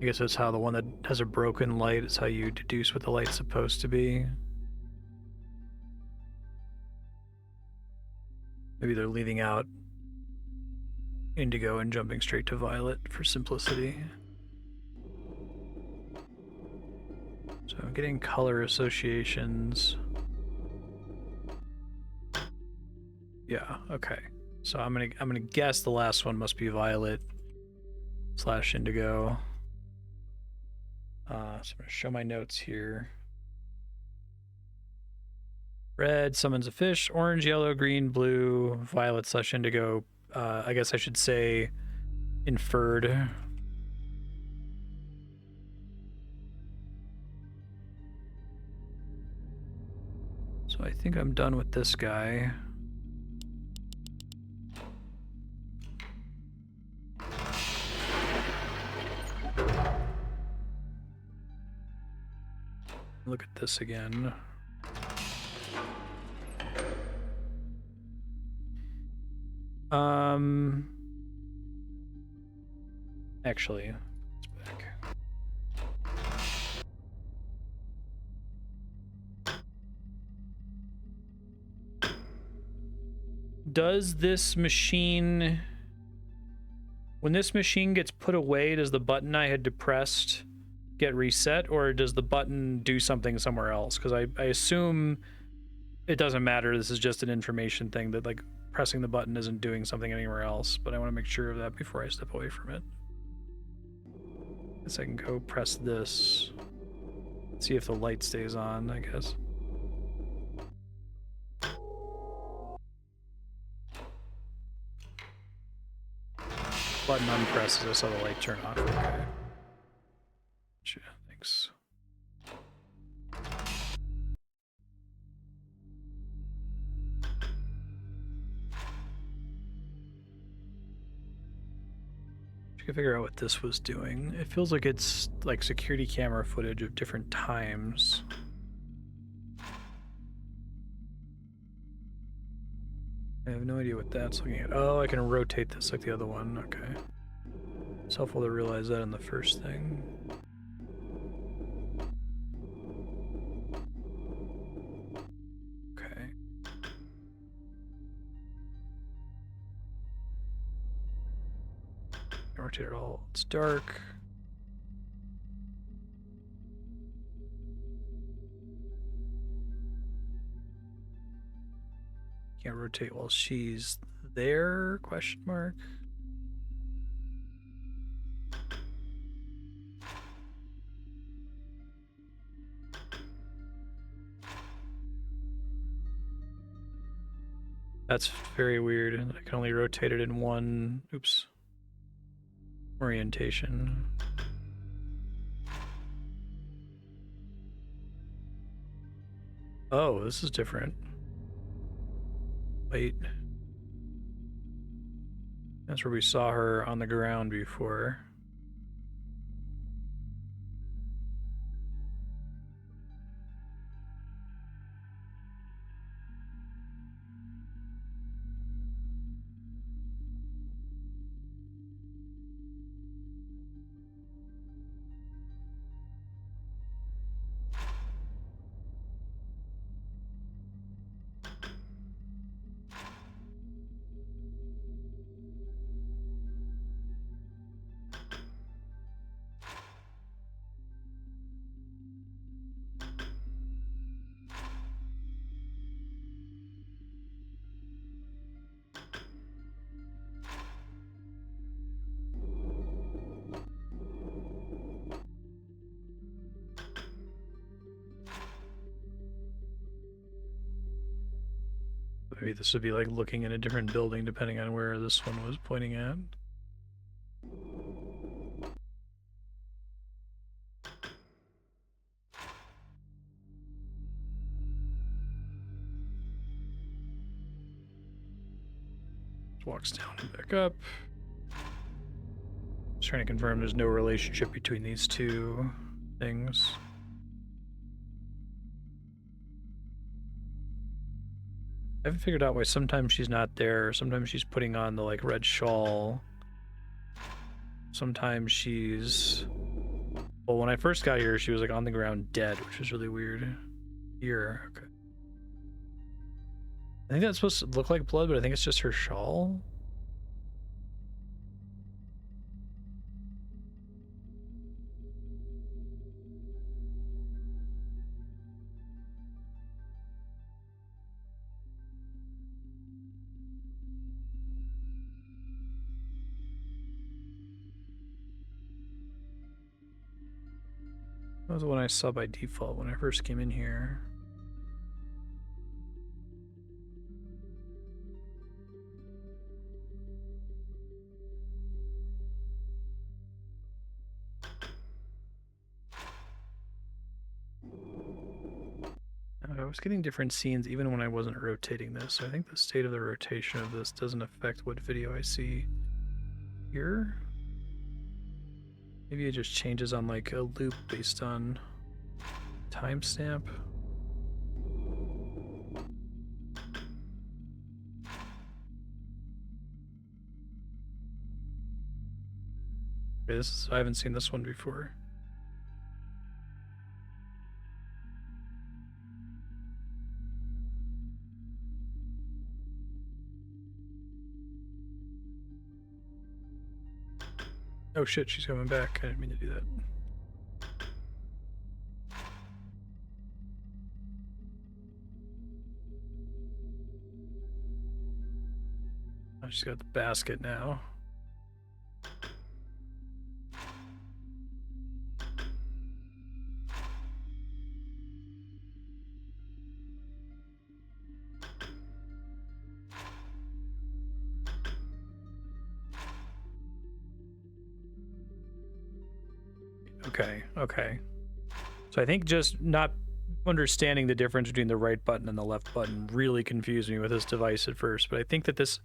guess that's how the one that has a broken light, it's how you deduce what the light's supposed to be. Maybe they're leaving out indigo and jumping straight to violet for simplicity. I'm getting color associations. Yeah, okay. So I'm gonna guess the last one must be violet / indigo. So I'm gonna show my notes here. Red summons a fish, orange, yellow, green, blue, violet / indigo. I guess I should say inferred. So I think I'm done with this guy. Look at this again. Actually, it's back. Does this machine, when this machine gets put away, does the button I had depressed get reset, or does the button do something somewhere else? Because I assume it doesn't matter. This is just an information thing that, like, pressing the button isn't doing something anywhere else, but I want to make sure of that before I step away from it. I guess I can go press this. See if the light stays on, I guess. Button unpresses, I saw the light turn off. Okay. Gotcha, thanks. I can figure out what this was doing. It feels like it's like security camera footage of different times. I have no idea what that's looking at. Oh, I can rotate this like the other one. Okay. It's helpful to realize that in the first thing. Okay. Rotate it all. It's dark. Can't rotate while she's there? Question mark. That's very weird. I can only rotate it in one. Oops. Orientation. Oh, this is different. Wait. That's where we saw her on the ground before. Maybe this would be like looking in a different building depending on where this one was pointing at. Walks down and back up. Just trying to confirm there's no relationship between these two things. I haven't figured out why sometimes she's not there. Sometimes she's putting on the like red shawl. Sometimes she's... Well, when I first got here, she was like on the ground dead, which was really weird. Here, okay. I think that's supposed to look like blood, but I think it's just her shawl. That was the one I saw by default when I first came in here. I was getting different scenes even when I wasn't rotating this, so I think the state of the rotation of this doesn't affect what video I see here. Maybe it just changes on like a loop based on timestamp. I haven't seen this one before. Oh shit, she's coming back. I didn't mean to do that. Oh, she's got the basket now. Okay. So I think just not understanding the difference between the right button and the left button really confused me with this device at first. But I think that this,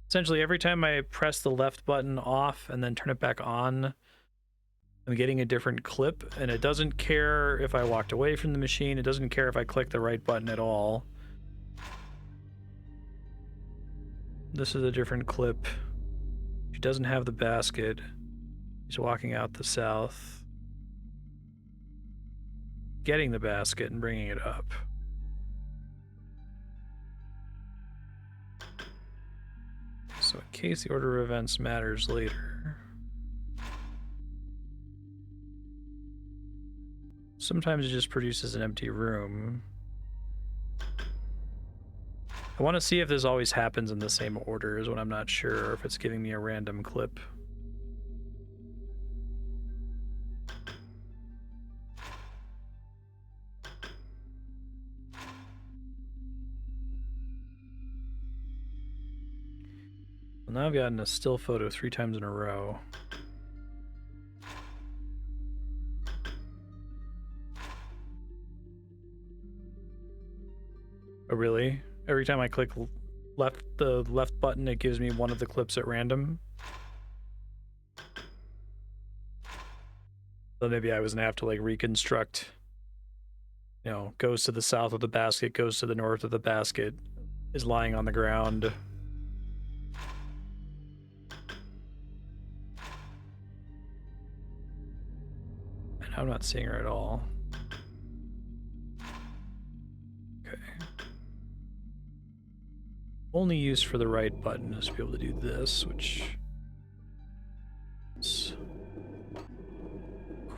essentially every time I press the left button off and then turn it back on, I'm getting a different clip, and it doesn't care if I walked away from the machine. It doesn't care if I click the right button at all. This is a different clip. She doesn't have the basket. She's walking out the south, getting the basket and bringing it up. So in case the order of events matters later, sometimes it just produces an empty room. I want to see if this always happens in the same order is what I'm not sure, or if it's giving me a random clip. Well, now I've gotten a still photo 3 times in a row. Oh, really? Every time I click the left button, it gives me one of the clips at random? So maybe I was gonna have to like reconstruct, you know, goes to the south of the basket, goes to the north of the basket, is lying on the ground. And I'm not seeing her at all. Okay. Only use for the right button is to be able to do this, which is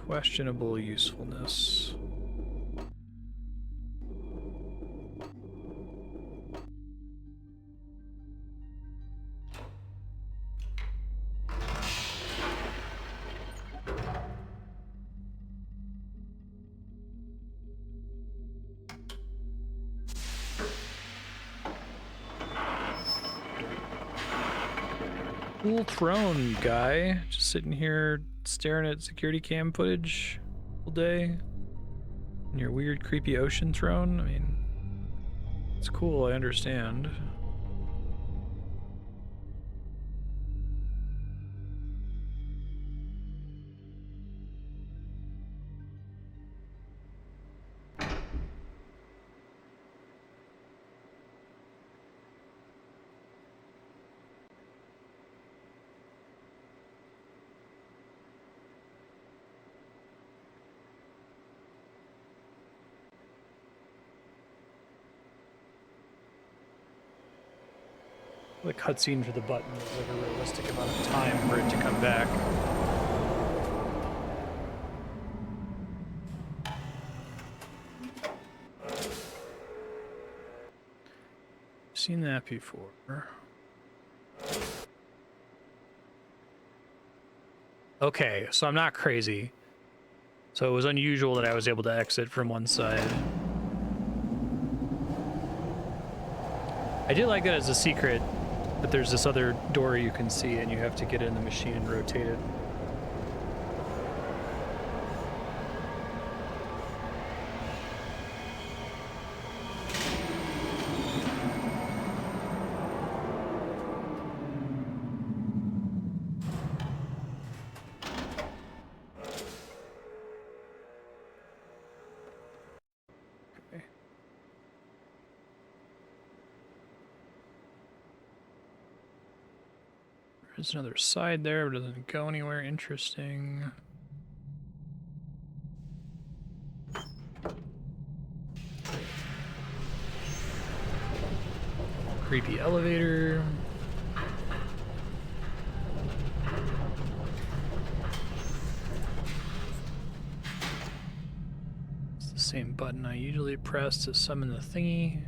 questionable usefulness. Cool throne, guy. Just sitting here staring at security cam footage all day. In your weird, creepy ocean throne. I mean, it's cool, I understand. The cutscene for the button is like a realistic amount of time for it to come back. Seen that before. Okay, so I'm not crazy. So it was unusual that I was able to exit from one side. I did like that as a secret, but there's this other door you can see and you have to get in the machine and rotate it. There's another side there, but it doesn't go anywhere interesting. Creepy elevator. It's the same button I usually press to summon the thingy.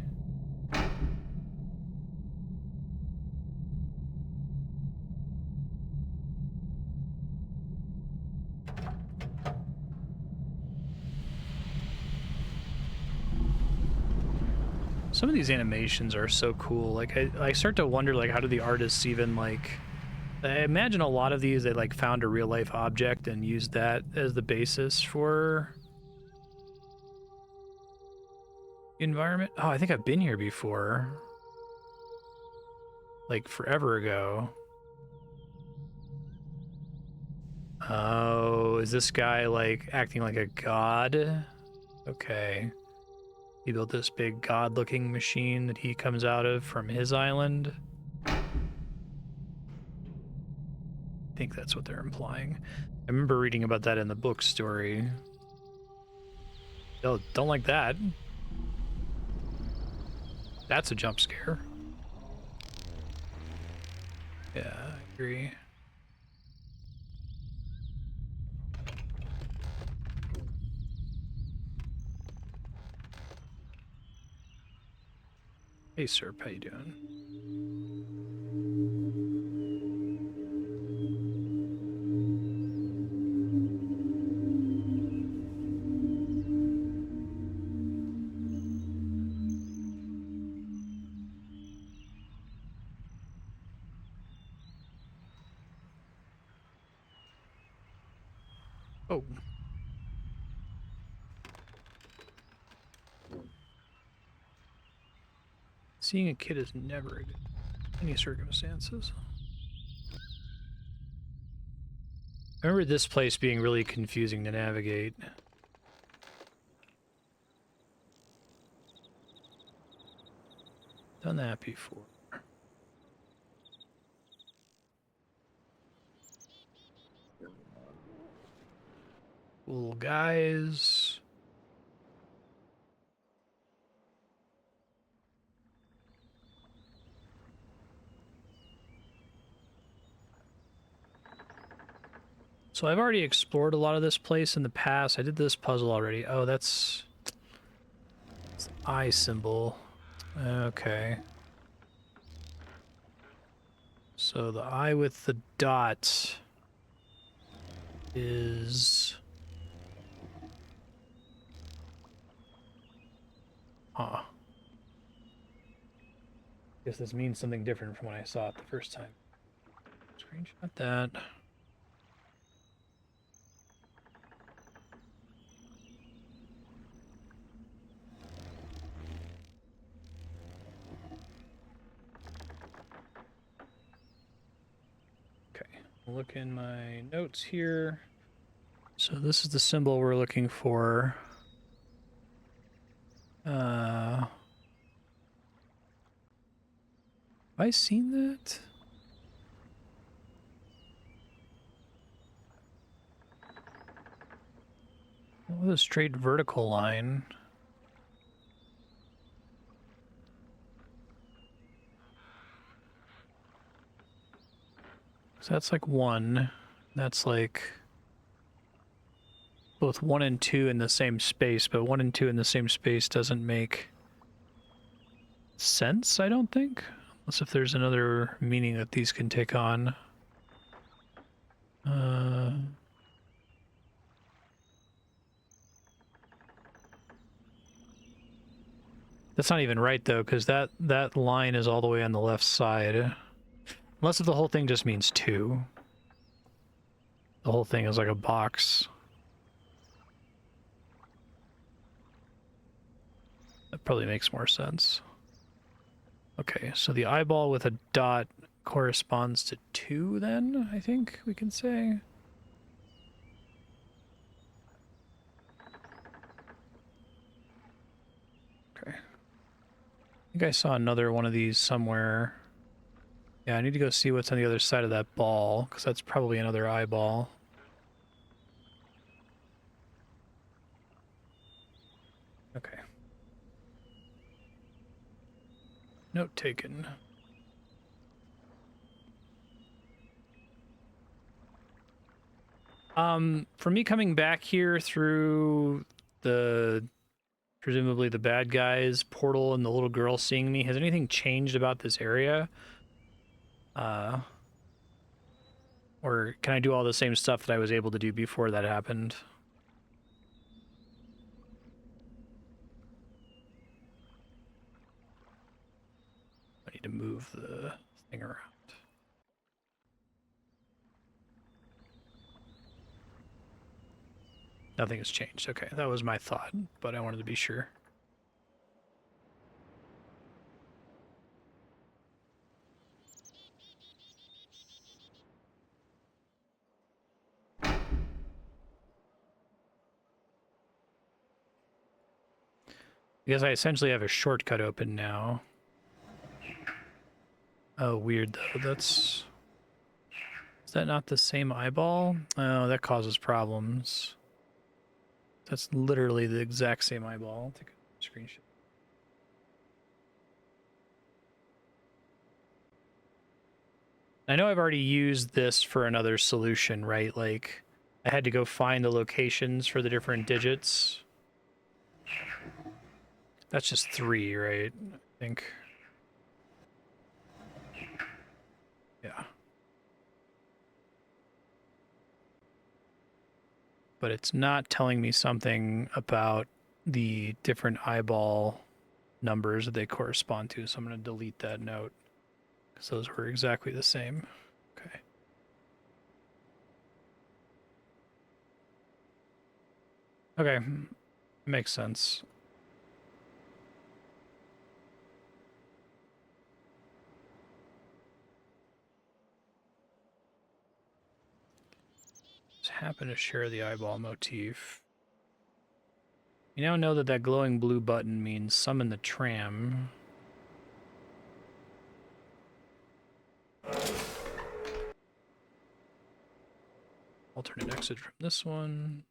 Some of these animations are so cool. Like I start to wonder, like, how do the artists even, like, I imagine a lot of these they like found a real life object and used that as the basis for environment. Oh, I think I've been here before. Like forever ago. Oh, is this guy like acting like a god? Okay. He built this big god-looking machine that he comes out of from his island. I think that's what they're implying. I remember reading about that in the book story. Oh, don't like that. That's a jump scare. Yeah, I agree. Hey, sir, how you doing? Oh. Seeing a kid is never good in any circumstances. I remember this place being really confusing to navigate. Done that before. Cool guys. So I've already explored a lot of this place in the past. I did this puzzle already. Oh, that's the eye symbol. Okay. So the eye with the dot is... Huh. Guess this means something different from when I saw it the first time. Screenshot that. Look in my notes here. So this is the symbol we're looking for. Have I seen that? What was a straight vertical line? So that's like 1. That's like both 1 and 2 in the same space, but 1 and 2 in the same space doesn't make sense, I don't think. Unless if there's another meaning that these can take on. That's not even right though, because that line is all the way on the left side. Unless if the whole thing just means 2. The whole thing is like a box. That probably makes more sense. Okay, so the eyeball with a dot corresponds to 2 then, I think we can say. Okay. I think I saw another one of these somewhere. Yeah, I need to go see what's on the other side of that ball, because that's probably another eyeball. Okay. Note taken. For me coming back here through the presumably the bad guys portal and the little girl seeing me, has anything changed about this area? Or can I do all the same stuff that I was able to do before that happened? I need to move the thing around. Nothing has changed. Okay, that was my thought, but I wanted to be sure. Because I essentially have a shortcut open now. Oh, weird though. That's... Is that not the same eyeball? Oh, that causes problems. That's literally the exact same eyeball. I'll take a screenshot. I know I've already used this for another solution, right? Like, I had to go find the locations for the different digits. That's just 3, right? I think. Yeah. But it's not telling me something about the different eyeball numbers that they correspond to, so I'm going to delete that note, because those were exactly the same. Okay. Okay, makes sense. Just happen to share the eyeball motif. You now know that that glowing blue button means summon the tram. Alternate exit from this one.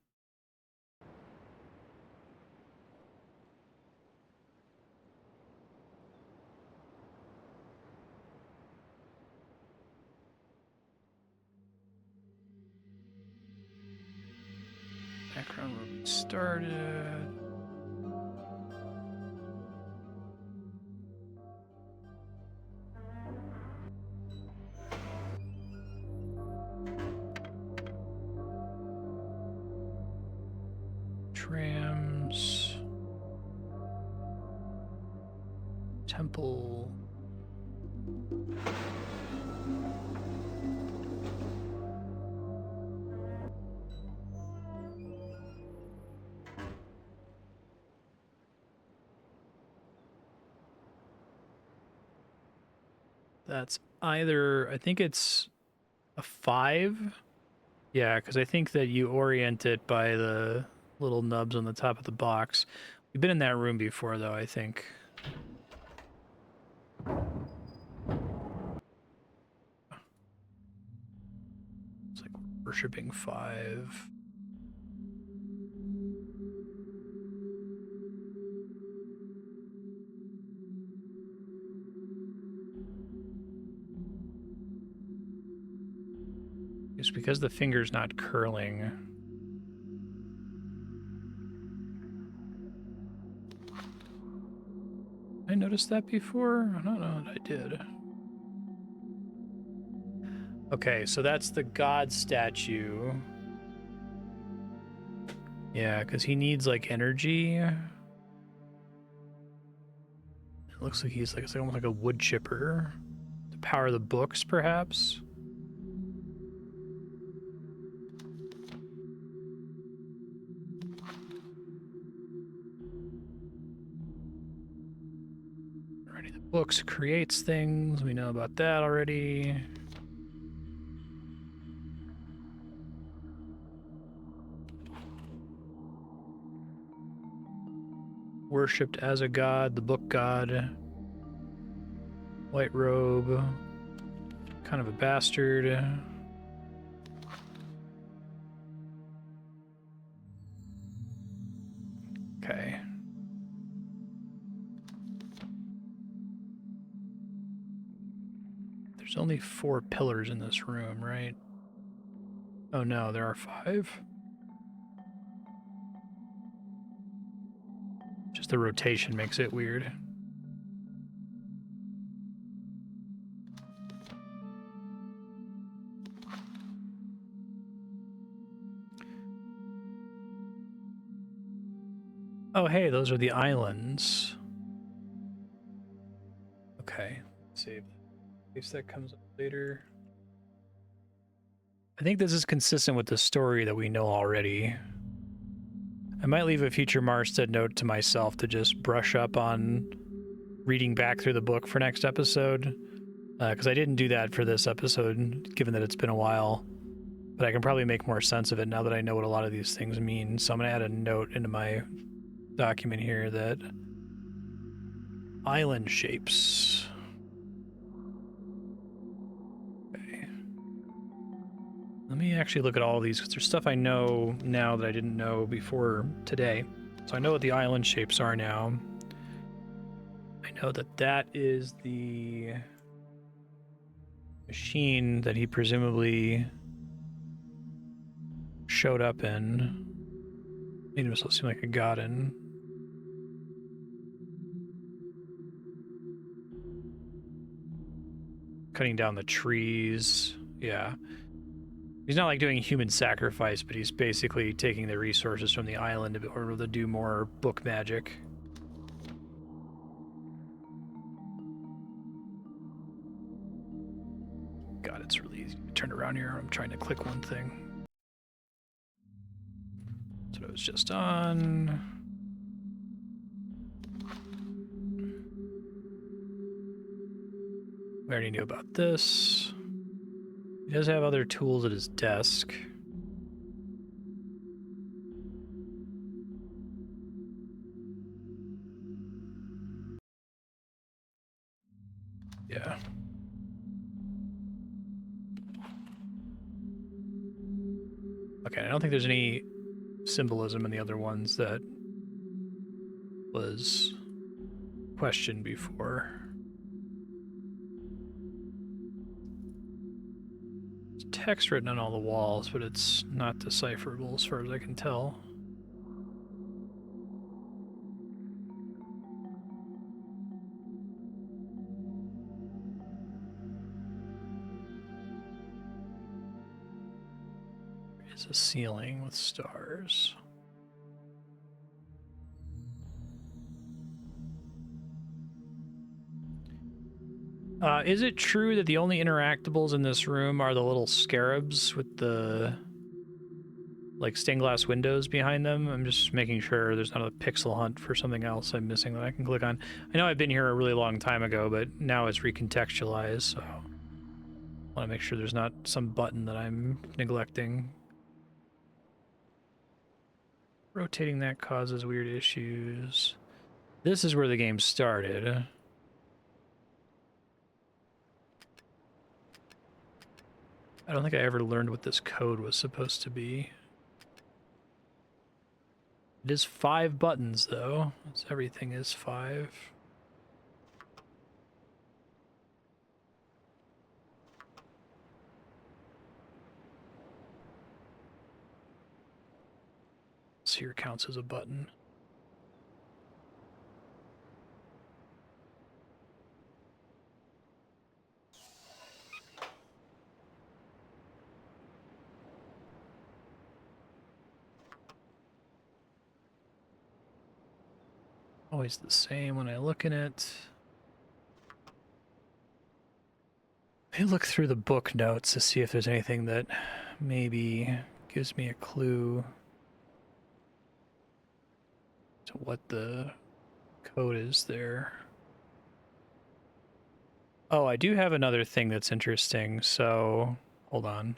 Background where we started. Trams. Temple. That's either, I think it's a 5. Yeah, because I think that you orient it by the little nubs on the top of the box. We've been in that room before, though, I think. It's like worshipping 5. It's because the finger's not curling. I noticed that before? I don't know that I did. Okay, so that's the god statue. Yeah, because he needs, like, energy. It looks like he's like, it's almost like a wood chipper. To power the books, perhaps? Alrighty, the books creates things. We know about that already. Worshipped as a god, the book god. White robe. Kind of a bastard. Okay. There's only 4 pillars in this room, right? Oh no, there are 5? Just the rotation makes it weird. Oh hey, those are the islands. Okay, let's see. In case that comes up later. I think this is consistent with the story that we know already. I might leave a future Marstead note to myself to just brush up on reading back through the book for next episode, because I didn't do that for this episode, given that it's been a while. But I can probably make more sense of it now that I know what a lot of these things mean. So I'm going to add a note into my document here that island shapes. Okay. Let me actually look at all of these, because there's stuff I know now that I didn't know before today. So I know what the island shapes are now. I know that that is the machine that he presumably showed up in. Made himself seem like a god in. Cutting down the trees. Yeah. He's not like doing human sacrifice, but he's basically taking the resources from the island in order to do more book magic. God, it's really easy to turn around here. I'm trying to click one thing. That's what I was just on. We already knew about this. He does have other tools at his desk. Yeah. Okay, I don't think there's any symbolism in the other ones that was questioned before. There's text written on all the walls, but it's not decipherable as far as I can tell. There's a ceiling with stars. Is it true that the only interactables in this room are the little scarabs with the like stained glass windows behind them? I'm just making sure there's not a pixel hunt for something else I'm missing that I can click on. I know I've been here a really long time ago, but now it's recontextualized, so I want to make sure there's not some button that I'm neglecting. Rotating that causes weird issues. This is where the game started. I don't think I ever learned what this code was supposed to be. It is 5 buttons, though. So everything is 5. So here counts as a button. Always the same when I look in it. me look through the book notes to see if there's anything that maybe gives me a clue to what the code is there. Oh, I do have another thing that's interesting, so hold on.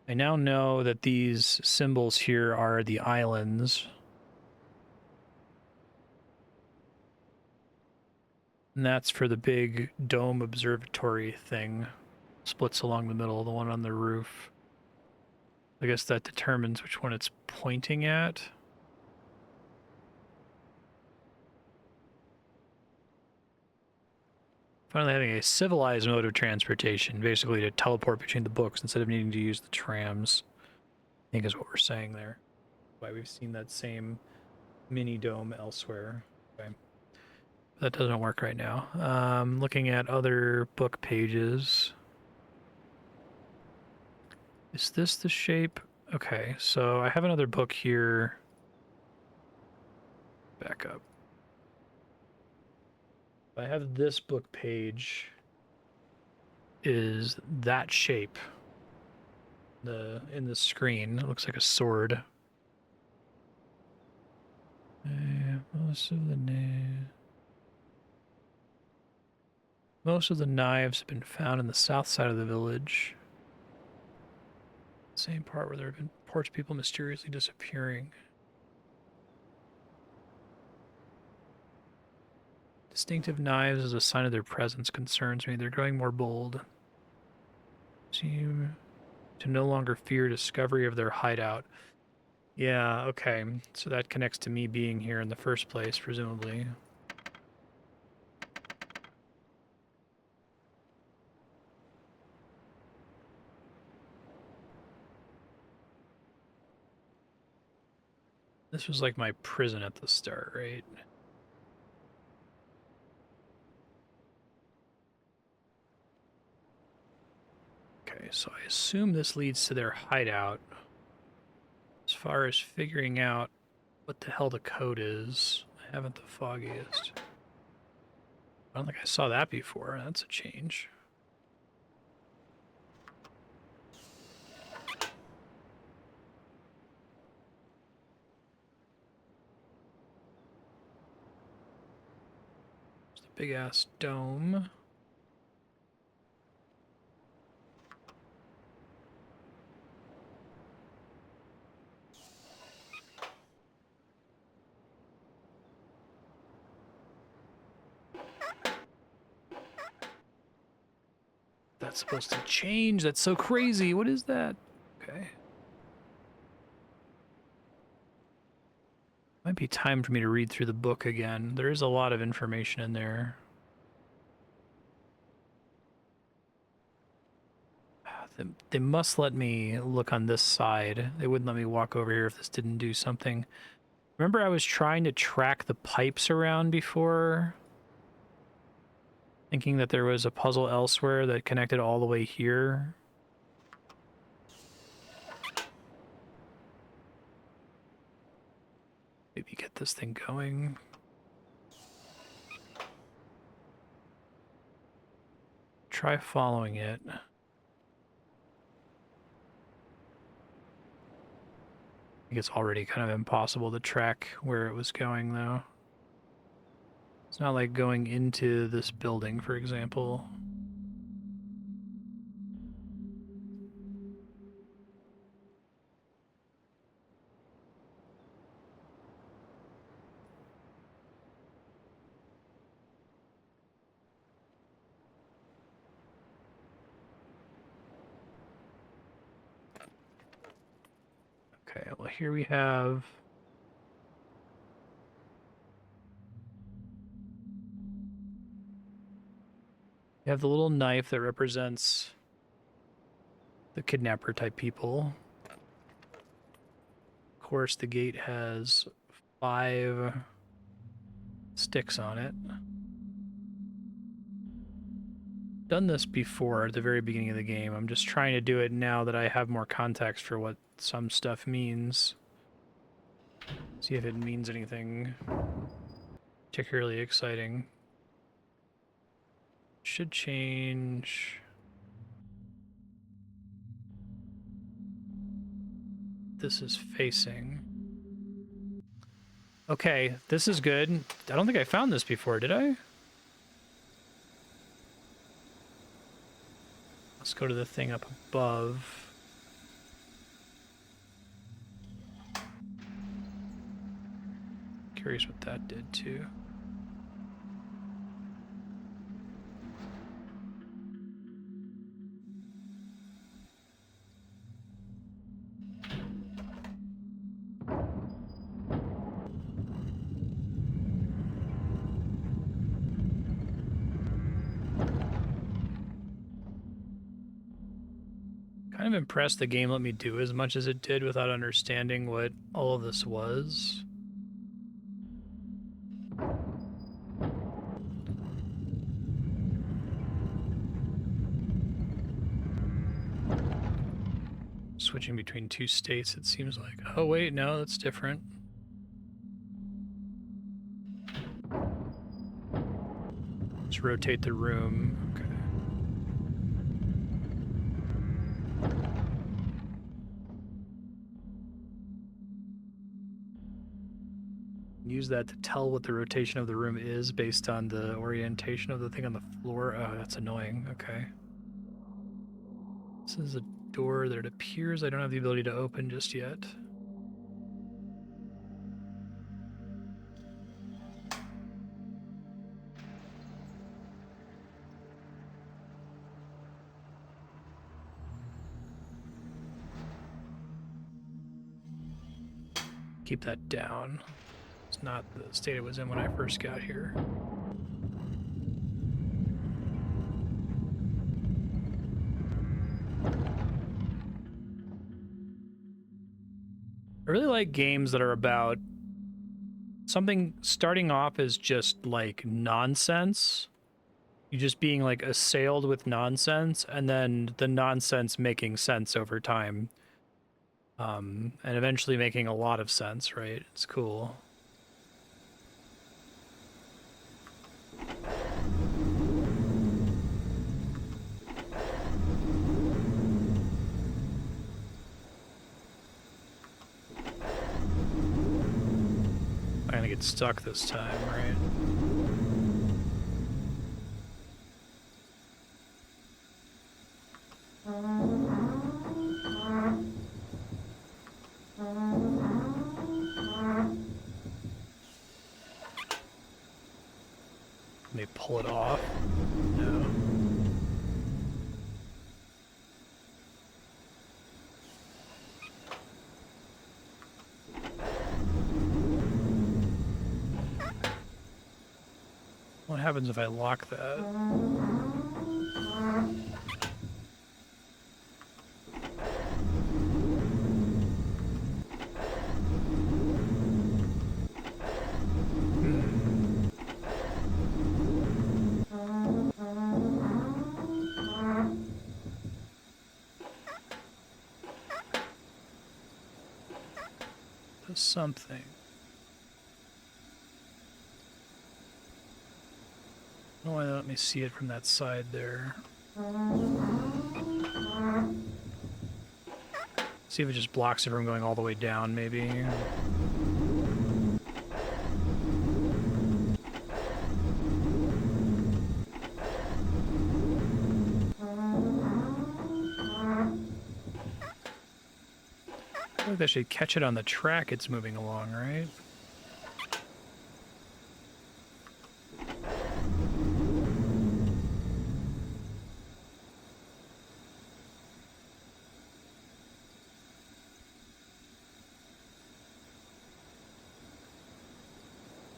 I now know that these symbols here are the islands. And that's for the big dome observatory thing. Splits along the middle, the one on the roof. I guess that determines which one it's pointing at. Finally having a civilized mode of transportation, basically to teleport between the books instead of needing to use the trams, I think is what we're saying there. Why we've seen that same mini dome elsewhere. Okay. That doesn't work right now. Looking at other book pages. Is this the shape? Okay, so I have another book here. Back up. I have this book page is that shape. In the screen, it looks like a sword. Most of the knives have been found in the south side of the village. Same part where there have been porch people mysteriously disappearing. Distinctive knives as a sign of their presence concerns me. They're growing more bold. Seem to no longer fear discovery of their hideout. Yeah, okay. So that connects to me being here in the first place, presumably. This was like my prison at the start, right? Okay, so I assume this leads to their hideout. As far as figuring out what the hell the code is, I haven't the foggiest. I don't think I saw that before. That's a change. There's the big-ass dome. That's supposed to change. That's so crazy. What is that? Okay. Might be time for me to read through the book again. There is a lot of information in there. They must let me look on this side. They wouldn't let me walk over here if this didn't do something. Remember I was trying to track the pipes around before? Thinking that there was a puzzle elsewhere that connected all the way here. Maybe get this thing going. Try following it. I think it's already kind of impossible to track where it was going, though. It's not like going into this building, for example. Okay, well, here we have... You have the little knife that represents the kidnapper type people. Of course, the gate has 5 sticks on it. Done this before at the very beginning of the game. I'm just trying to do it now that I have more context for what some stuff means. See if it means anything particularly exciting. Should change. This is facing. Okay, this is good. I don't think I found this before, did I? Let's go to the thing up above. Curious what that did too. Kind of impressed the game let me do as much as it did without understanding what all of this was. Switching between two states, it seems like. Oh wait, no, that's different. Let's rotate the room. Okay. Use that to tell what the rotation of the room is based on the orientation of the thing on the floor. Oh, that's annoying. Okay. This is a door that it appears I don't have the ability to open just yet. Keep that down. It's not the state it was in when I first got here. I really like games that are about something starting off as just like nonsense. You just being like assailed with nonsense, and then the nonsense making sense over time. And eventually making a lot of sense, right? It's cool. I'm gonna get stuck this time, right? Let me pull it off. No. What happens if I lock that? Something. I don't want to let me see it from that side there. See if it just blocks it from going all the way down, maybe. I think that should catch it on the track it's moving along, right?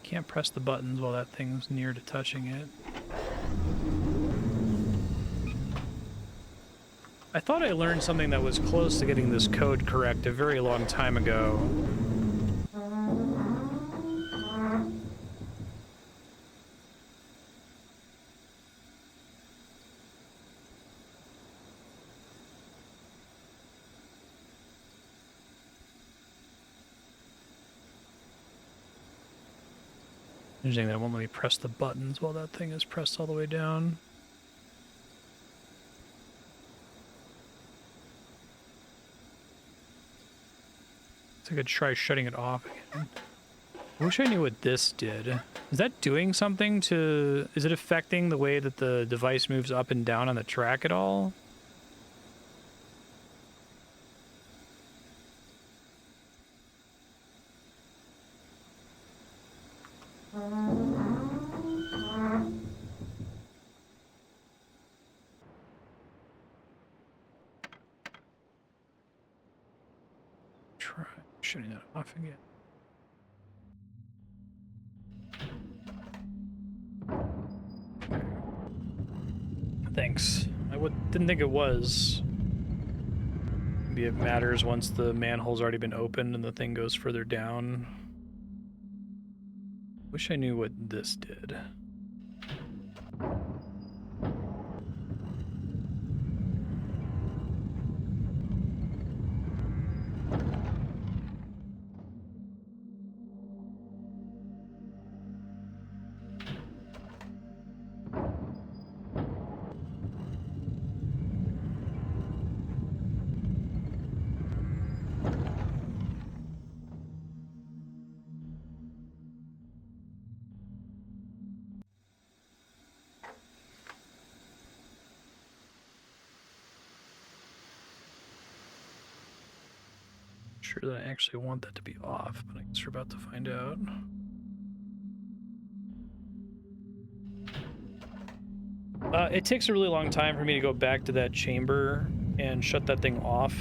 Can't press the buttons while that thing's near to touching it. I thought I learned something that was close to getting this code correct a very long time ago. Interesting that it won't let me press the buttons while that thing is pressed all the way down. I could try shutting it off again. I wish I knew what this did. Is that doing something to... Is it affecting the way that the device moves up and down on the track at all? Try shutting that off again. Thanks. I didn't think it was. Maybe it matters once the manhole's already been opened and the thing goes further down. Wish I knew what this did. Sure that I actually want that to be off, but I guess we're about to find out. It takes a really long time for me to go back to that chamber and shut that thing off.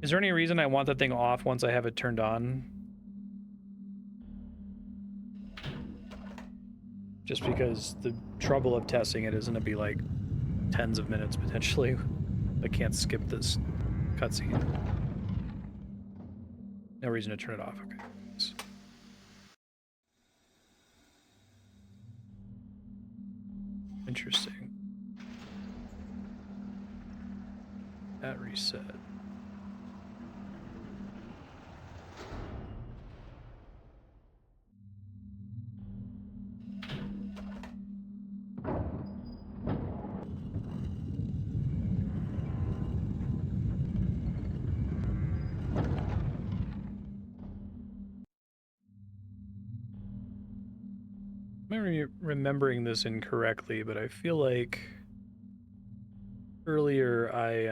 Is there any reason I want that thing off once I have it turned on? Just because the trouble of testing it is going to be like tens of minutes potentially. I can't skip this cutscene. No reason to turn it off. Okay. Interesting. That reset. I'm remembering this incorrectly, but I feel like earlier I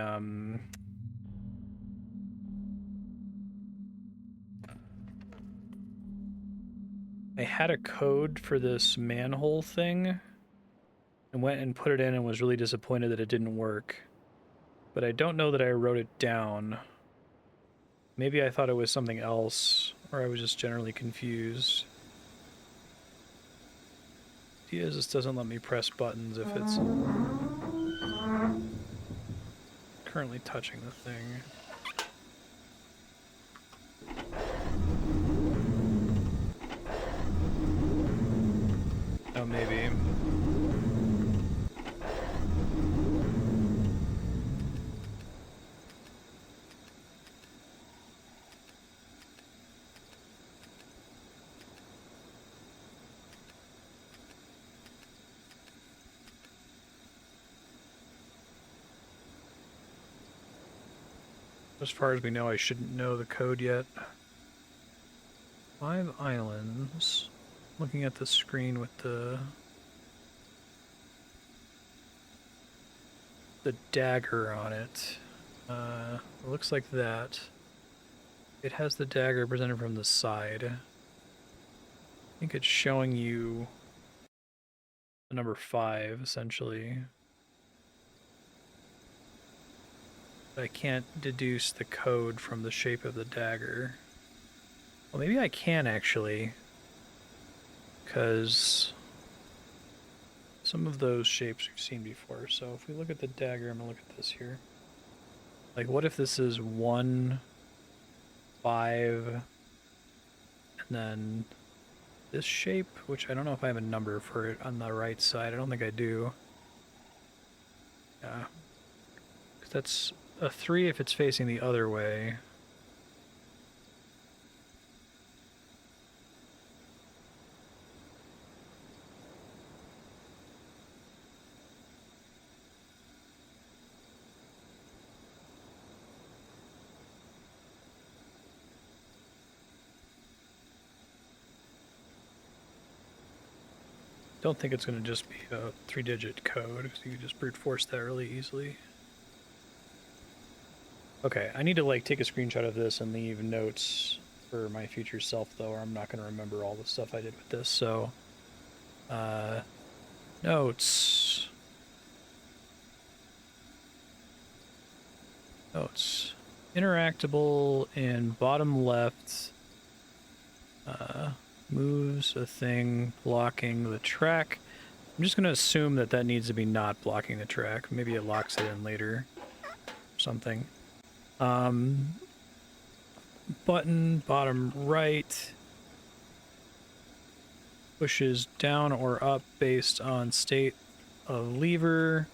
had a code for this manhole thing and went and put it in and was really disappointed that it didn't work. But I don't know that I wrote it down. Maybe I thought it was something else, or I was just generally confused. The idea is this doesn't let me press buttons if it's currently touching the thing. Oh, maybe. As far as we know, I shouldn't know the code yet. 5 islands. Looking at the screen with the dagger on it. It looks like that. It has the dagger presented from the side. I think it's showing you the number 5, essentially. I can't deduce the code from the shape of the dagger. Well, maybe I can actually, because some of those shapes we've seen before. So if we look at the dagger, I'm gonna look at this here. Like, what if this is 1, 5, and then this shape, which I don't know if I have a number for it on the right side. I don't think I do. Yeah, because that's a 3 if it's facing the other way. Don't think it's going to just be a 3-digit code, because you can just brute force that really easily. Okay, I need to like take a screenshot of this and leave notes for my future self, though, or I'm not going to remember all the stuff I did with this. So, notes. Notes. Interactable in bottom left. Moves a thing blocking the track. I'm just going to assume that that needs to be not blocking the track. Maybe it locks it in later or something. Button, bottom right. Pushes down or up based on state of lever.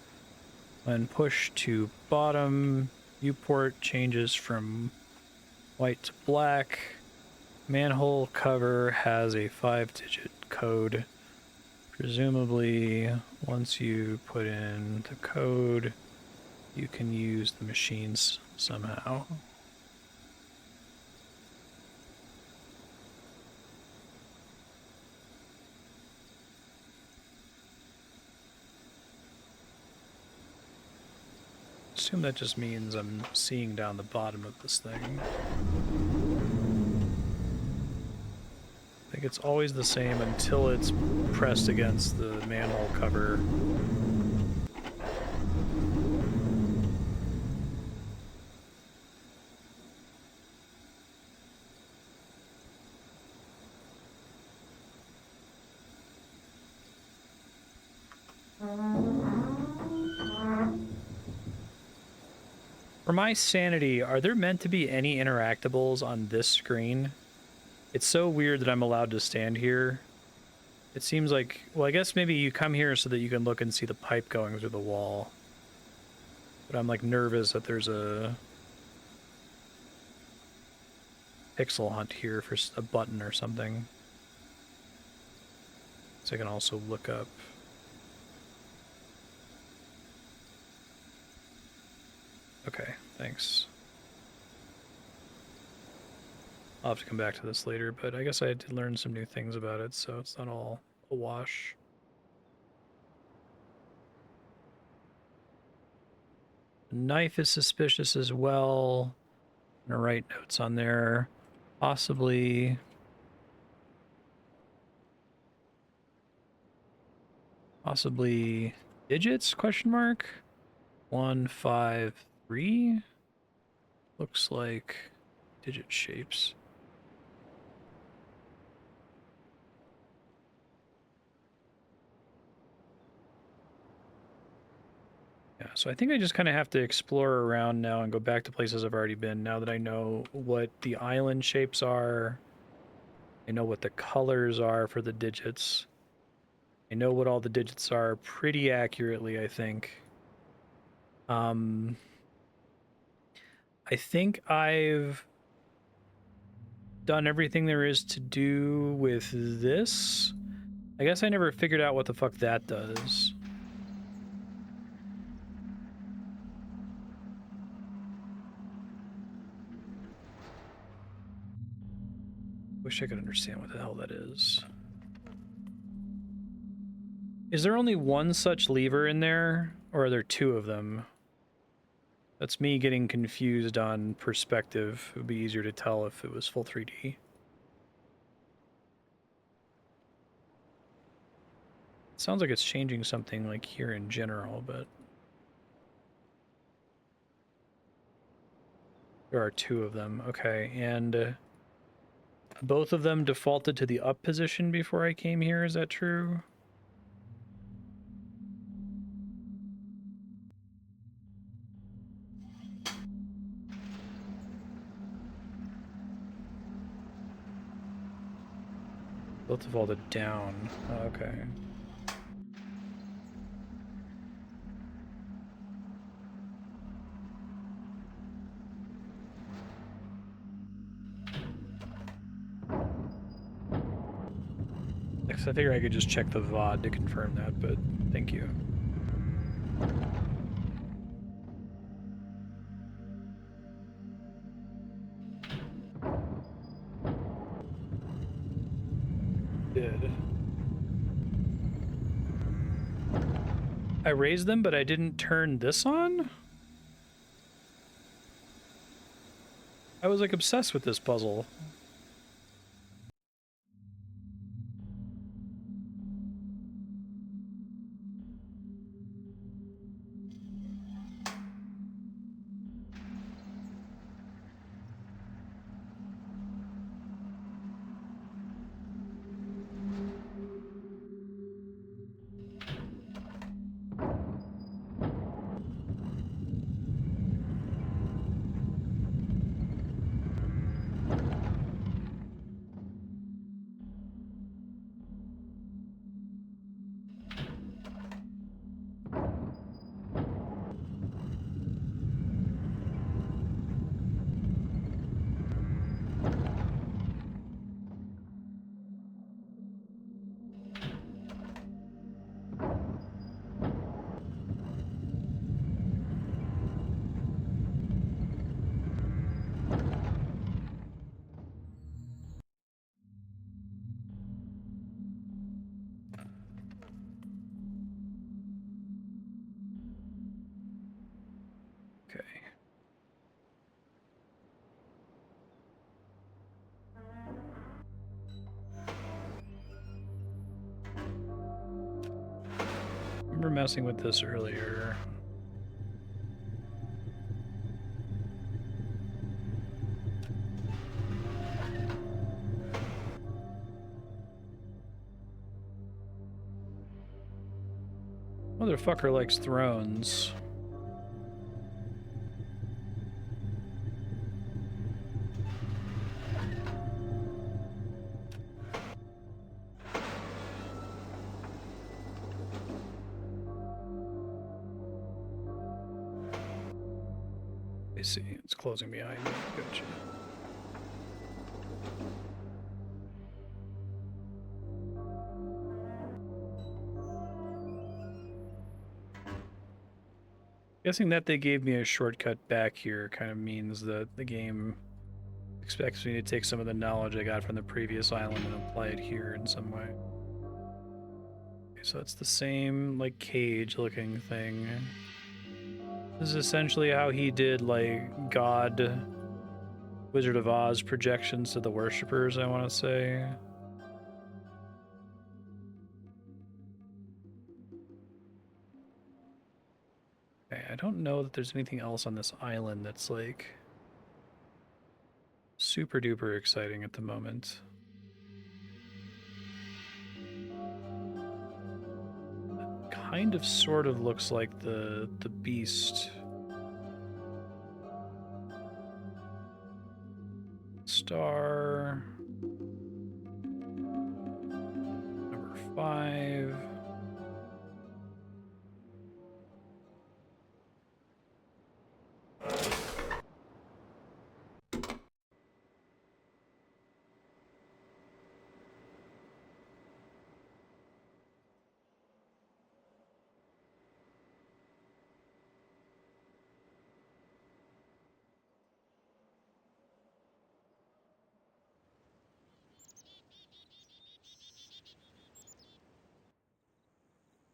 When pushed to bottom, viewport changes from white to black. Manhole cover has a 5-digit code. Presumably, once you put in the code, you can use the machines somehow. Assume that just means I'm seeing down the bottom of this thing. I think it's always the same until it's pressed against the manhole cover. For my sanity, are there meant to be any interactables on this screen? It's so weird that I'm allowed to stand here. It seems like, well, I guess maybe you come here so that you can look and see the pipe going through the wall. But I'm like nervous that there's a pixel hunt here for a button or something. So I can also look up. Okay, thanks. I'll have to come back to this later, but I guess I did learn some new things about it, so it's not all a wash. The knife is suspicious as well. I'm gonna write notes on there. Possibly digits, question mark? 1, 5, 3? Looks like digit shapes. Yeah, so I think I just kind of have to explore around now and go back to places I've already been now that I know what the island shapes are. I know what the colors are for the digits. I know what all the digits are pretty accurately, I think. I think I've done everything there is to do with this. I guess I never figured out what the fuck that does. Wish I could understand what the hell that is. Is there only one such lever in there, or are there two of them? That's me getting confused on perspective. It would be easier to tell if it was full 3D. It sounds like it's changing something like here in general, but there are two of them. Okay, and both of them defaulted to the up position before I came here, is that true? Both defaulted down. Oh, okay. I figure I could just check the VOD to confirm that, but thank you. Did. I raised them, but I didn't turn this on? I was like obsessed with this puzzle. Okay. I remember messing with this earlier. Motherfucker likes thrones. I see, it's closing behind me. Gotcha. Guessing that they gave me a shortcut back here kind of means that the game expects me to take some of the knowledge I got from the previous island and apply it here in some way. Okay, so it's the same, like, cage-looking thing. This is essentially how he did, like, God, Wizard of Oz projections to the worshippers, I want to say. Okay, I don't know that there's anything else on this island that's, like, super duper exciting at the moment. That kind of sort of looks like the beast. Star. Number 5.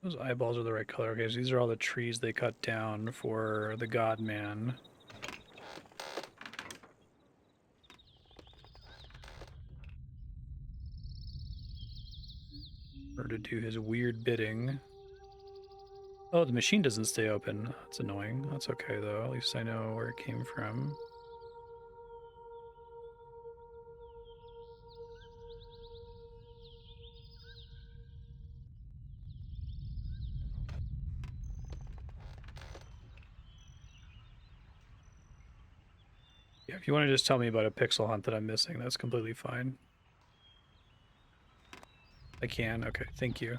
Those eyeballs are the right color. Okay, so these are all the trees they cut down for the God Man. Or to do his weird bidding. Oh, the machine doesn't stay open. That's annoying. That's okay, though. At least I know where it came from. Yeah, if you want to just tell me about a pixel hunt that I'm missing, that's completely fine. I can? Okay, thank you.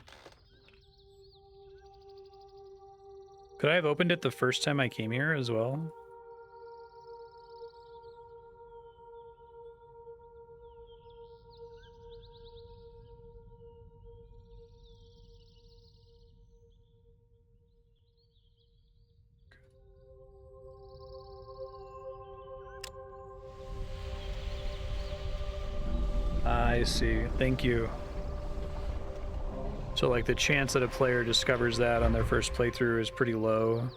Could I have opened it the first time I came here as well? I see. Thank you. So like the chance that a player discovers that on their first playthrough is pretty low.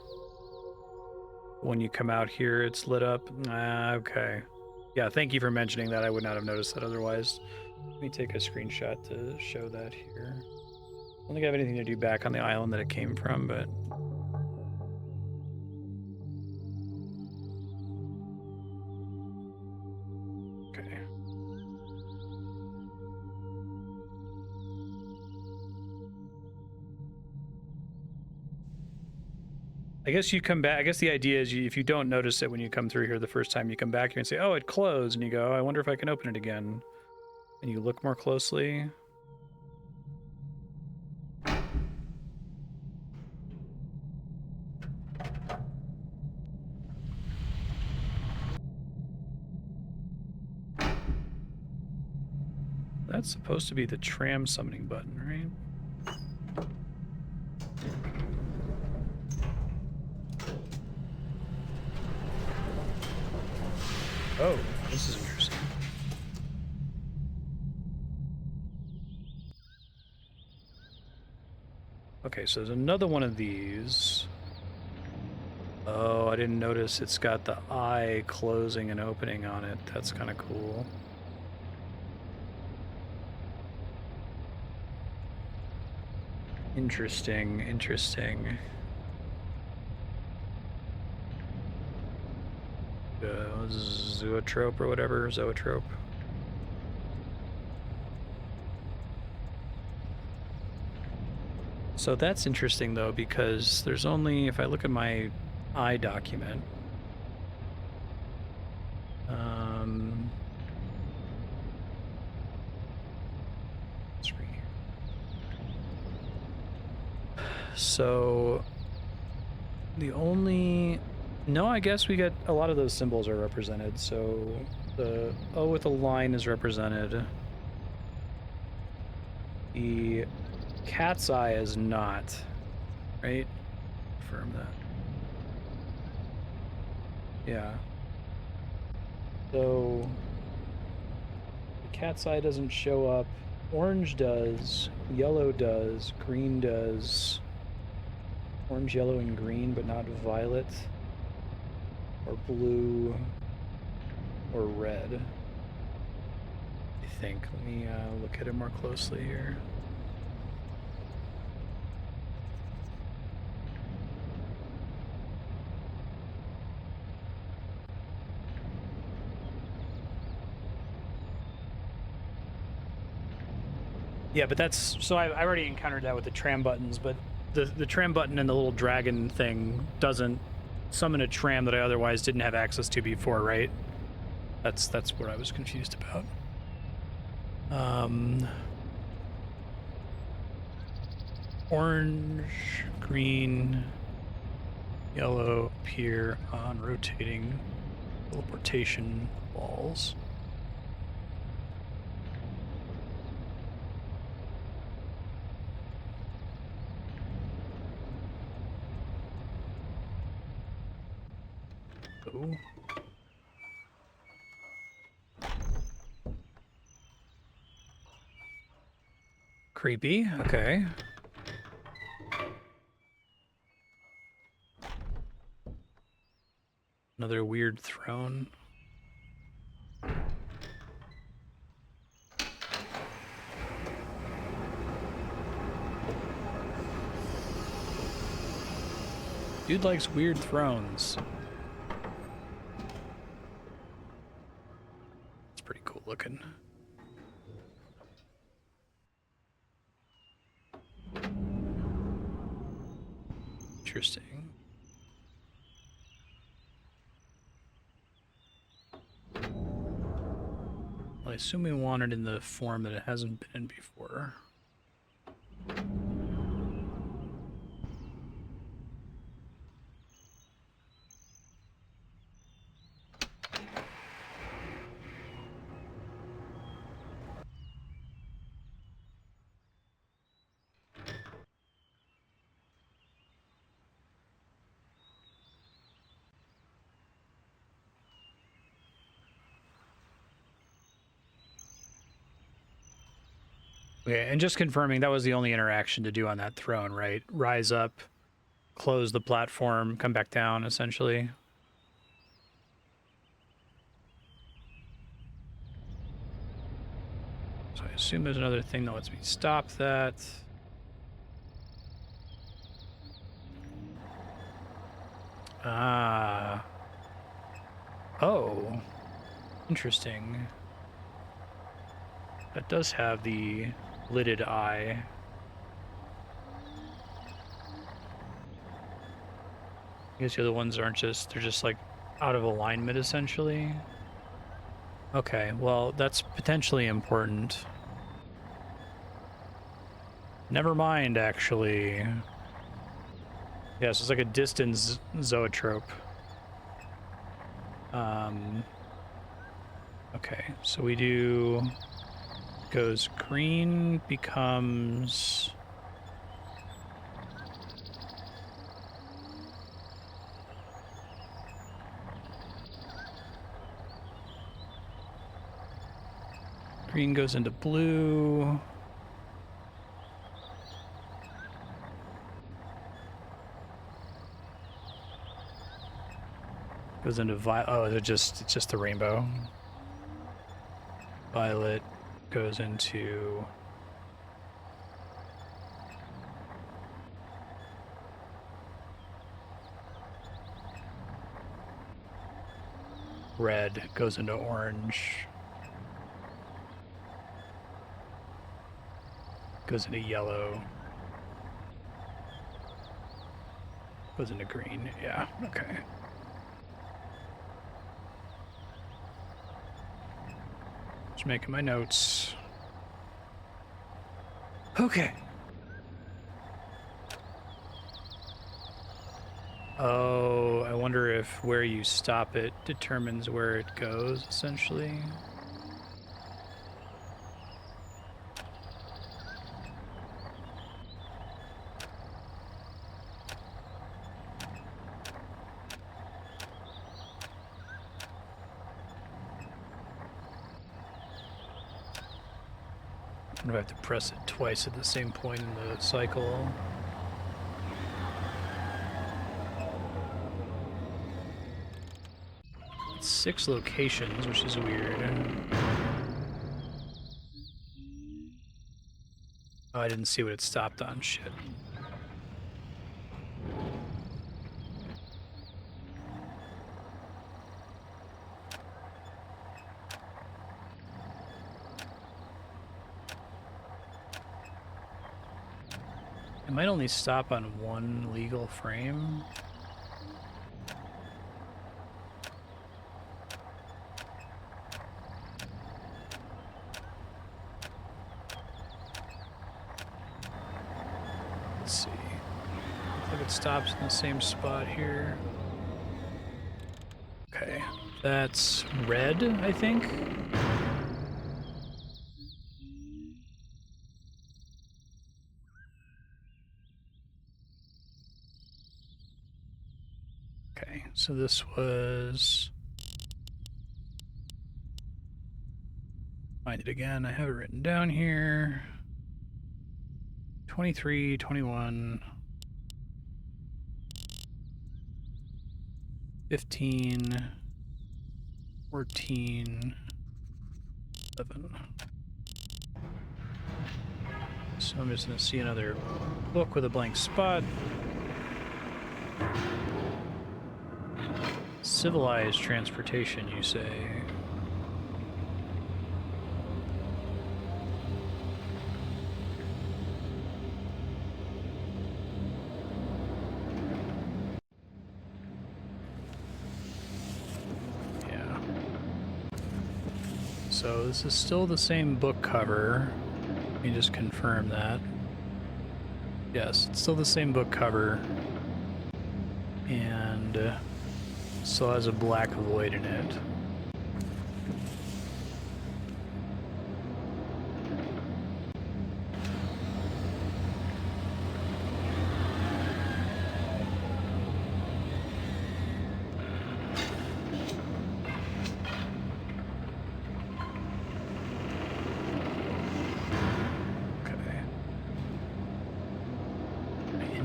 When you come out here, it's lit up. Okay. Yeah, thank you for mentioning that. I would not have noticed that otherwise. Let me take a screenshot to show that here. I don't think I have anything to do back on the island that it came from, but... Okay. I guess you come back. I guess the idea is if you don't notice it when you come through here the first time, you come back here and say, oh, it closed. And you go, I wonder if I can open it again. And you look more closely. That's supposed to be the tram summoning button, right? Oh, this is interesting. Okay, so there's another one of these. Oh, I didn't notice it's got the eye closing and opening on it. That's kind of cool. Interesting, interesting. Zootrope or whatever, zoetrope. So that's interesting though, because there's only, if I look at my I document, let's read here. So the only, no, I guess we get a lot of those symbols are represented. So the O with a line is represented. The cat's eye is not, right? Confirm that. Yeah. So the cat's eye doesn't show up. Orange does, yellow does, green does. Orange, yellow, and green, but not violet, or blue, or red. I think. Let me look at it more closely here. Yeah, but that's, so I already encountered that with the tram buttons, but the tram button and the little dragon thing doesn't summon a tram that I otherwise didn't have access to before, right? That's what I was confused about. Orange, green, yellow appear on rotating teleportation balls. Oh. Creepy, okay. Another weird throne. Dude likes weird thrones. It's pretty cool looking. Interesting. Well, I assume we want it in the form that it hasn't been in before. Okay, and just confirming, that was the only interaction to do on that throne, right? Rise up, close the platform, come back down, essentially. So I assume there's another thing that lets me stop that. Ah. Oh. Interesting. That does have the lidded eye. I guess the other ones aren't just, they're just like out of alignment essentially. Okay, well, that's potentially important. Never mind, actually. Yeah, so it's like a distance zoetrope. Okay, so we do, goes green, becomes, green goes into blue. Goes into violet. Oh, it's just the rainbow. Violet goes into red, goes into orange, goes into yellow, goes into green. Yeah, okay. Just making my notes. Okay. Oh, I wonder if where you stop it determines where it goes, essentially. I wonder if I have to press it twice at the same point in the cycle. It's 6 locations, which is weird. Oh, I didn't see what it stopped on. Shit. It might only stop on one legal frame. Let's see. Looks like it stops in the same spot here. Okay, that's red, I think. Okay, so this was... Find it again, I have it written down here. 23, 21, 15, 14, 11. So I'm just going to see another book with a blank spot. Civilized transportation, you say? Yeah. So this is still the same book cover. Let me just confirm that. Yes, it's still the same book cover. And still has a black void in it.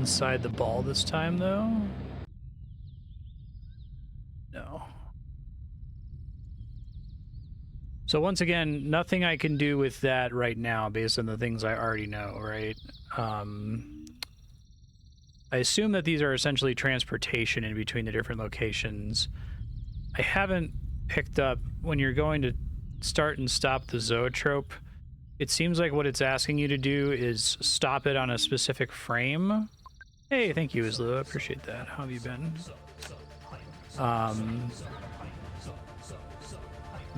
inside the ball this time, though? No. So once again, nothing I can do with that right now based on the things I already know, right? I assume that these are essentially transportation in between the different locations. I haven't picked up when you're going to start and stop the zoetrope. It seems like what it's asking you to do is stop it on a specific frame. Hey, thank you, Islu. I appreciate that. How have you been?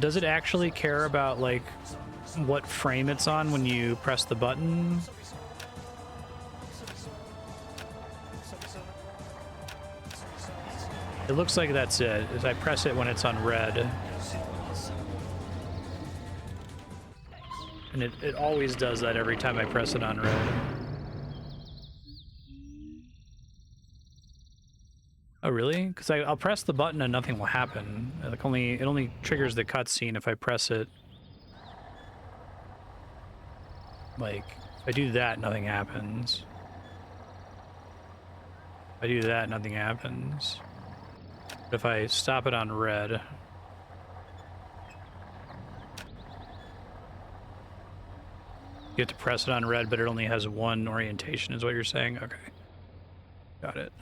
Does it actually care about, like, what frame it's on when you press the button? It looks like that's it. As I press it when it's on red. And it always does that every time I press it on red. Oh, really? Because I'll press the button and nothing will happen. Like it only triggers the cutscene if I press it. Like, if I do that, nothing happens. If I do that, nothing happens. But if I stop it on red... You have to press it on red, but it only has one orientation, is what you're saying? Okay. Got it.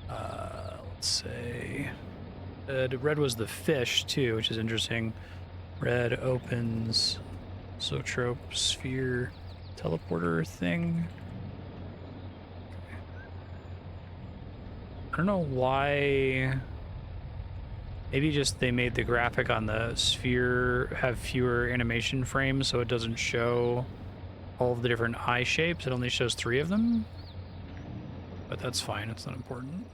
Let's say... red was the fish, too, which is interesting. Red opens... Zoetrope, sphere, teleporter thing. Okay. I don't know why... Maybe just they made the graphic on the sphere have fewer animation frames, so it doesn't show all of the different eye shapes. It only shows 3 of them. But that's fine, it's not important.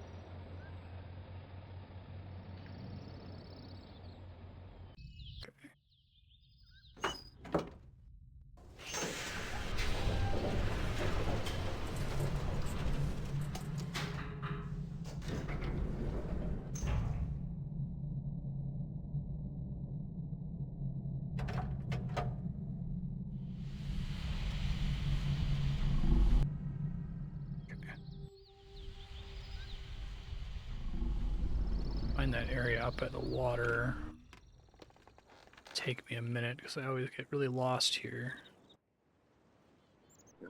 Find that area up by the water. Take me a minute because I always get really lost here. It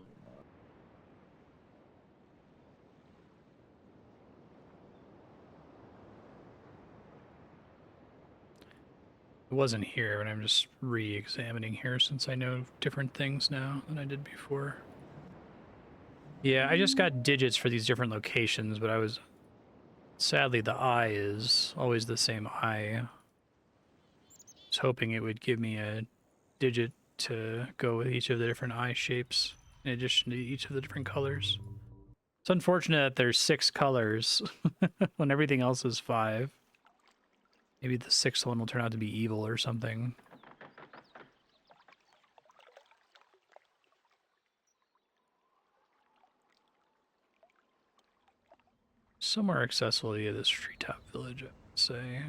wasn't here, but I'm just re-examining here since I know different things now than I did before. Yeah, I just got digits for these different locations, but I was... Sadly, the eye is always the same eye. I was hoping it would give me a digit to go with each of the different eye shapes, in addition to each of the different colors. It's unfortunate that there's 6 colors when everything else is 5. Maybe the 6th one will turn out to be evil or something. Somewhere accessible via this treetop village, I would say.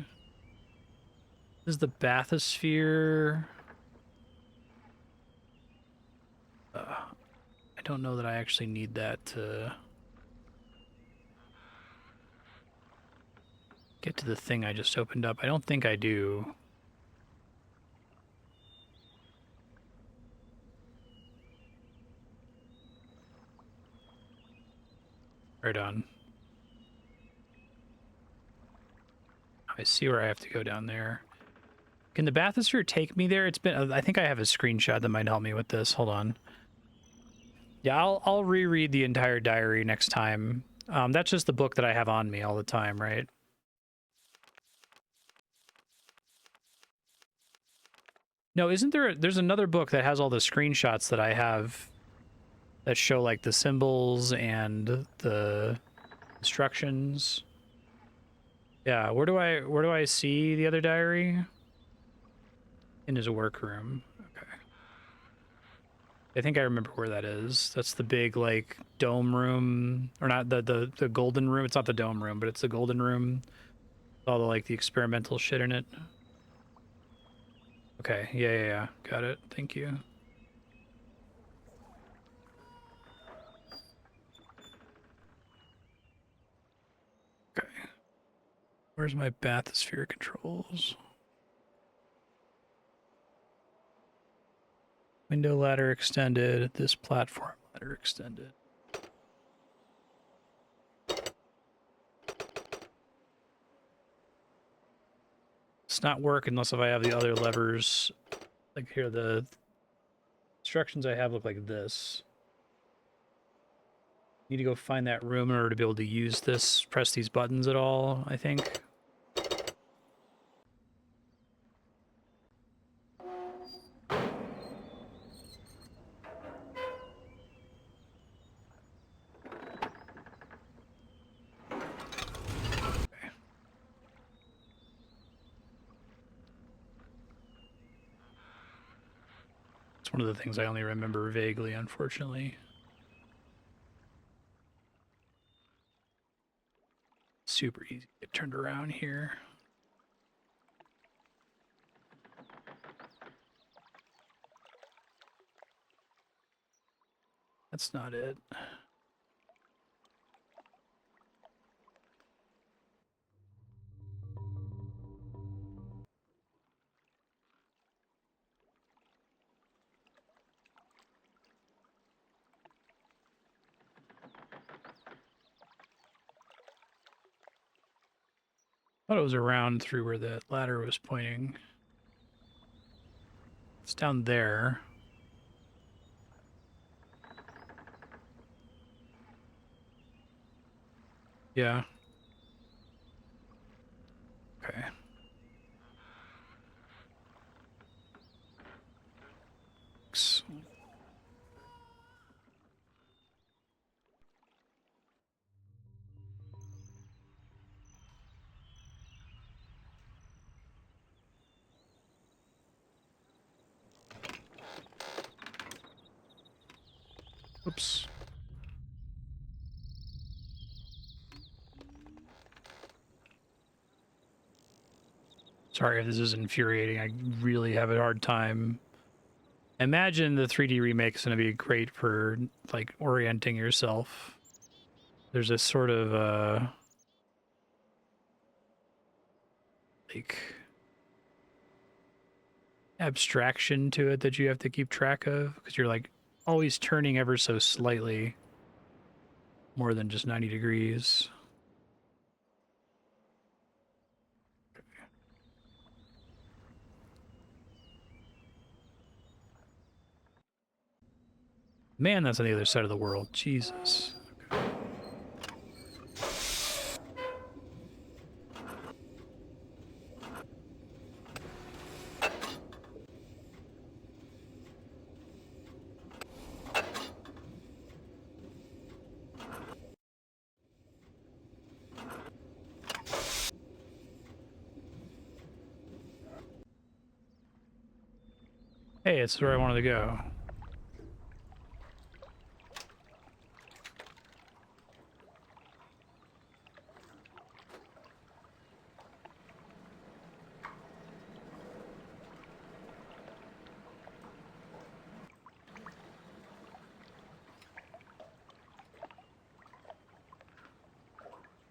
This is the bathysphere. I don't know that I actually need that to get to the thing I just opened up. I don't think I do. Right on. I see where I have to go down there. Can the bathysphere take me there? It's been... I think I have a screenshot that might help me with this. Hold on. Yeah, I'll reread the entire diary next time. That's just the book that I have on me all the time, right? No, isn't there... There's another book that has all the screenshots that I have that show, like, the symbols and the instructions. Yeah, where do I see the other diary? In his workroom. Okay. I think I remember where that is. That's the big, like, dome room, or not the golden room. It's not the dome room, but it's the golden room. All the, like, the experimental shit in it. Okay, yeah. Got it. Thank you. Where's my bathysphere controls? Window ladder extended, this platform ladder extended. It's not work unless if I have the other levers. Like here, the instructions I have look like this. Need to go find that room in order to be able to use this, press these buttons at all, I think. It's one of the things I only remember vaguely, unfortunately. Super easy to get turned around here. That's not it. Thought it was around through where that ladder was pointing. It's down there. Yeah. Okay. Oops. Sorry if this is infuriating. I really have a hard time. Imagine the 3D remake is going to be great for, like, orienting yourself. There's a sort of, like, abstraction to it that you have to keep track of, because you're, like, always turning ever so slightly more than just 90 degrees. Man, that's on the other side of the world. Jesus. Okay. Hey, it's where I wanted to go.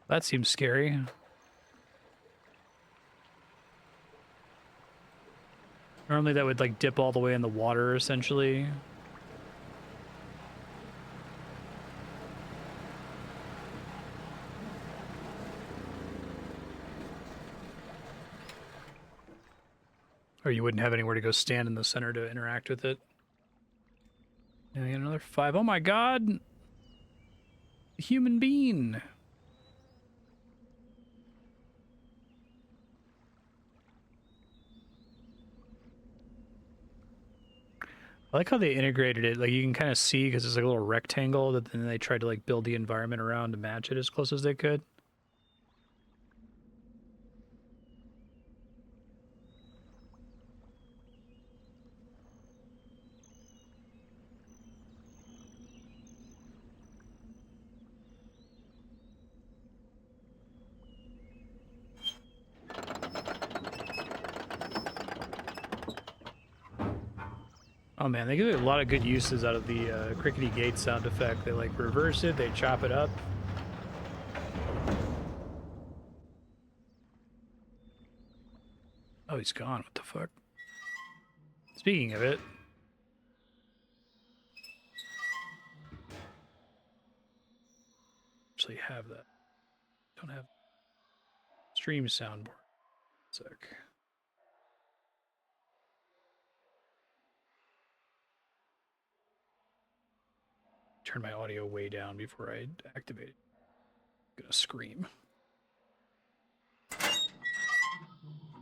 That seems scary. Normally that would like dip all the way in the water, essentially. Or you wouldn't have anywhere to go stand in the center to interact with it. And get another 5. Oh my god! Human being! I like how they integrated it. Like, you can kind of see, because it's like a little rectangle, that then they tried to like build the environment around to match it as close as they could. Oh man, they get a lot of good uses out of the crickety gate sound effect. They like reverse it, they chop it up. Oh, he's gone. What the fuck? Speaking of it. Actually have that. Don't have stream soundboard. Sec. Turn my audio way down before I activate it. I'm gonna scream.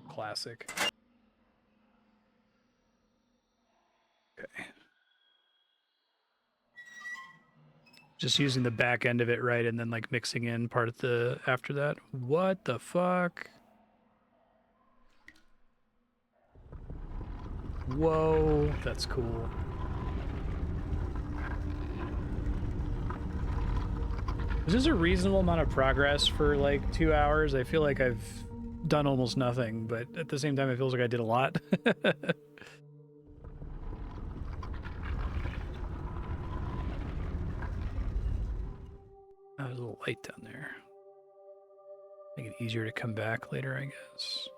Classic. Okay. Just using the back end of it, right, and then like mixing in part of the after that. What the fuck? Whoa, that's cool. Is this a reasonable amount of progress for like 2 hours? I feel like I've done almost nothing, but at the same time it feels like I did a lot. There's a little light down there. Make it easier to come back later, I guess.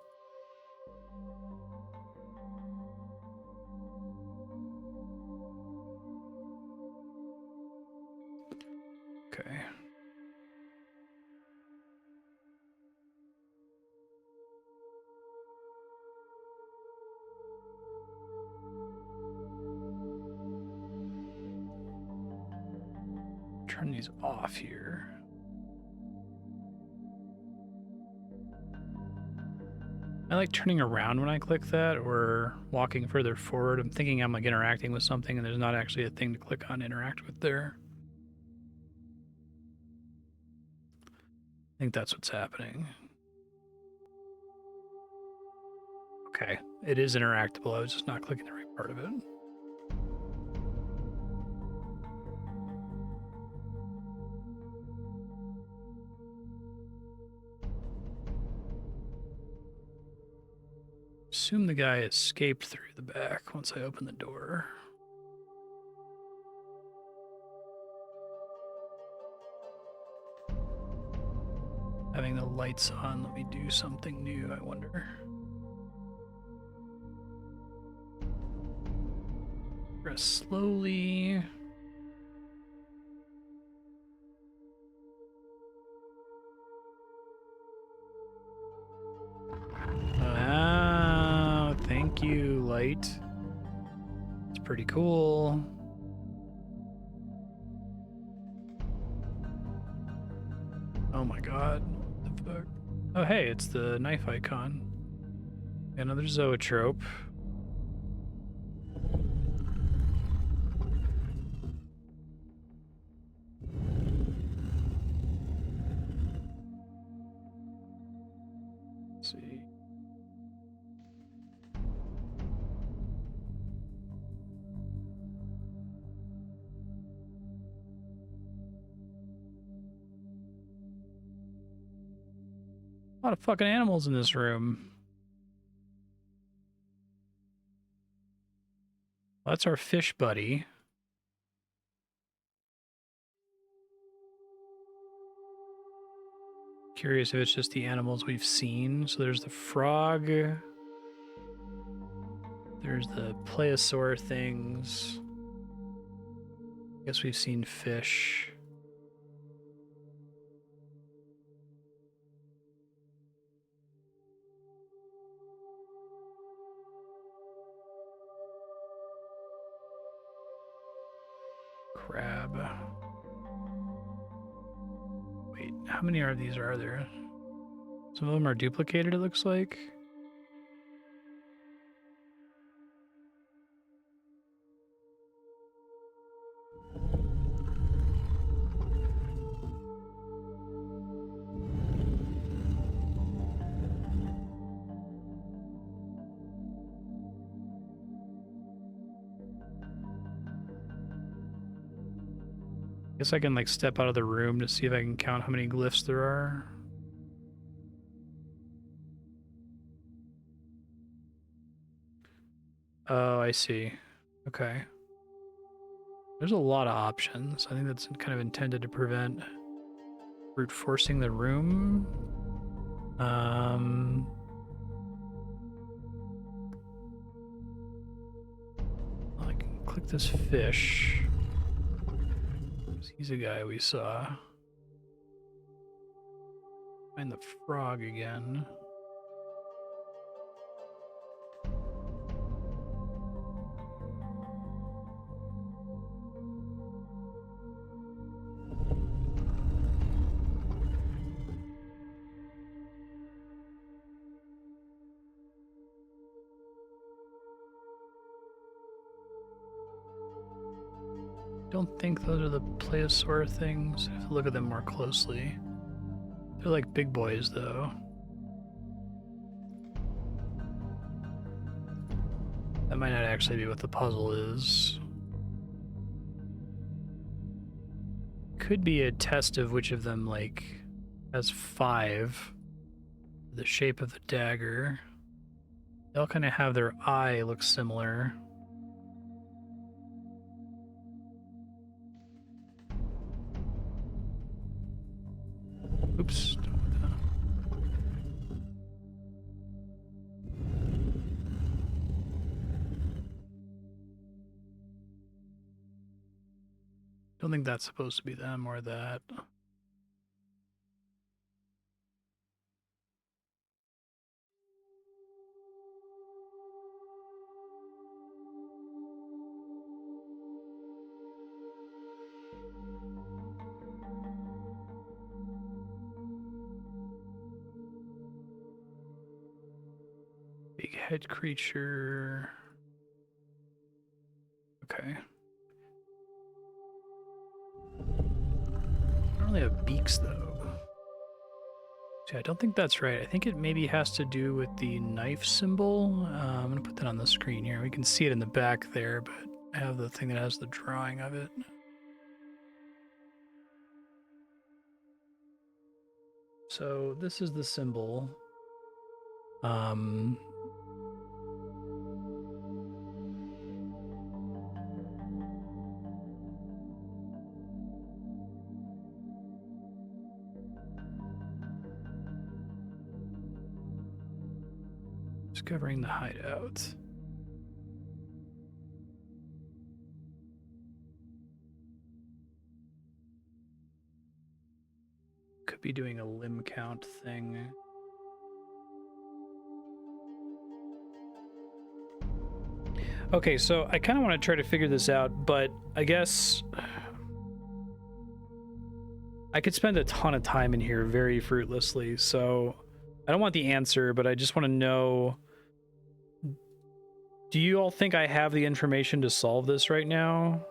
Okay. Turn these off here. I like turning around when I click that or walking further forward. I'm thinking I'm like interacting with something and there's not actually a thing to click on interact with there. I think that's what's happening. Okay, it is interactable. I was just not clicking the right part of it. Assume the guy escaped through the back once I open the door. Having the lights on, let me do something new, I wonder. Press slowly. Ah, thank you, light. It's pretty cool. Oh my god. What the fuck? Oh hey, it's the knife icon. Another zoetrope. Let's see. A lot of fucking animals in this room. Well, that's our fish buddy. Curious if it's just the animals we've seen. So there's the frog. There's the plesiosaur things. I guess we've seen fish. Crab. Wait, how many of these are there? Some of them are duplicated, it looks like. Guess I can like step out of the room to see if I can count how many glyphs there are. Oh, I see. Okay. There's a lot of options. I think that's kind of intended to prevent brute forcing the room. click this fish. He's a guy we saw. Find the frog again. Don't think those are the plesiosaur things. I have to look at them more closely. They're like big boys, though. That might not actually be what the puzzle is. Could be a test of which of them, like, has 5. The shape of the dagger. They all kind of have their eye look similar. Oops. Don't think that's supposed to be them or that. Big head creature. Okay. I don't really have beaks, though. See, I don't think that's right. I think it maybe has to do with the knife symbol. I'm going to put that on the screen here. We can see it in the back there, but I have the thing that has the drawing of it. So this is the symbol. Discovering the hideout. Could be doing a limb count thing. Okay, so I kind of want to try to figure this out, but I guess I could spend a ton of time in here very fruitlessly, so I don't want the answer, but I just want to know, do you all think I have the information to solve this right now?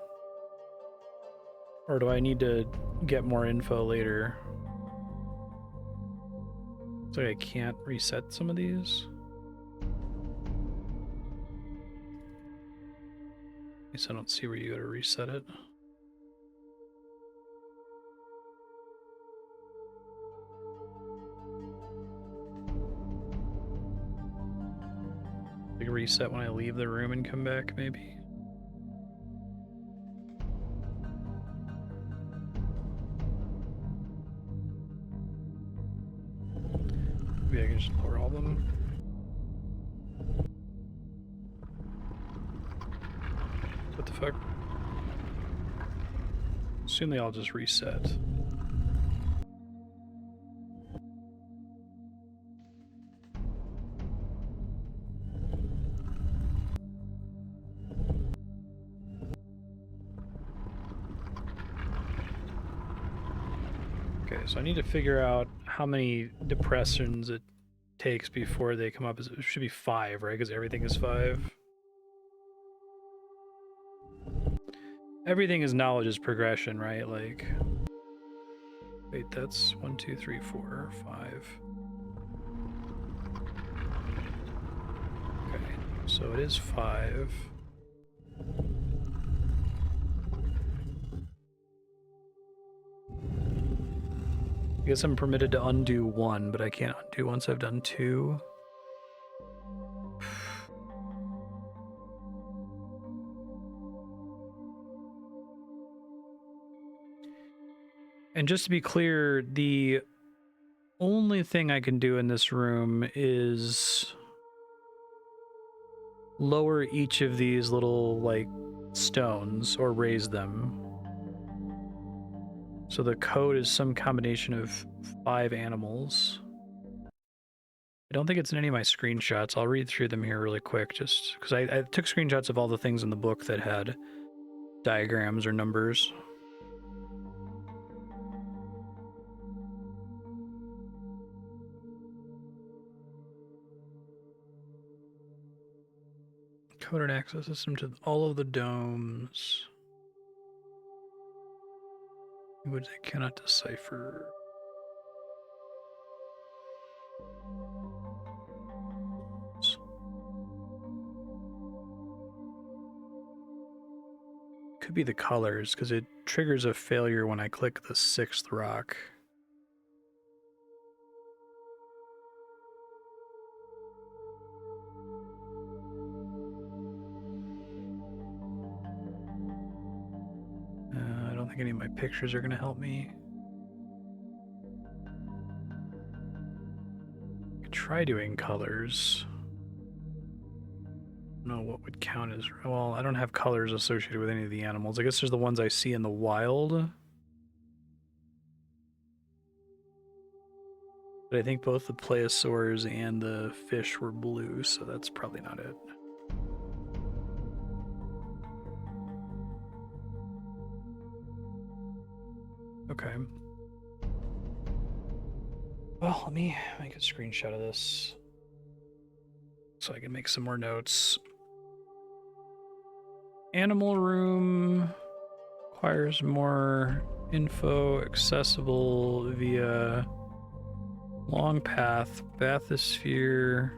Or do I need to get more info later? So I can't reset some of these? I guess I don't see where you go to reset it. I can reset when I leave the room and come back, maybe. Maybe I can just lower all of them. What the fuck? Assume they all just reset. Okay, so I need to figure out how many depressions it takes before they come up. It should be 5, right? Because everything is 5. Everything is knowledge is progression, right? Like, wait, that's 1, 2, 3, 4, 5. Okay, so it is 5. I guess I'm permitted to undo 1, but I can't undo once I've done 2. And just to be clear, the only thing I can do in this room is lower each of these little like stones or raise them. So the code is some combination of 5 animals. I don't think it's in any of my screenshots. I'll read through them here really quick just because I took screenshots of all the things in the book that had diagrams or numbers. Coded access system to all of the domes, which I cannot decipher. Could be the colors, because it triggers a failure when I click the 6th rock. I don't think any of my pictures are going to help me. I could try doing colors. I don't know what would count as... Well, I don't have colors associated with any of the animals. I guess there's the ones I see in the wild. But I think both the plesiosaurs and the fish were blue, so that's probably not it. Okay. Well, let me make a screenshot of this so I can make some more notes. Animal room requires more info accessible via long path, bathysphere,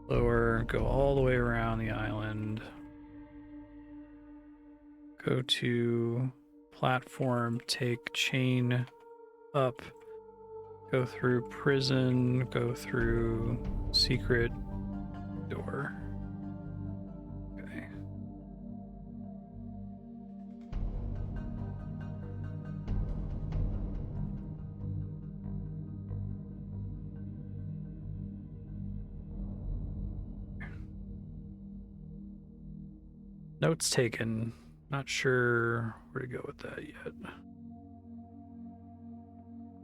lower, go all the way around the island. Go to platform, take chain up, go through prison, go through secret door. Okay. Notes taken. Not sure where to go with that yet.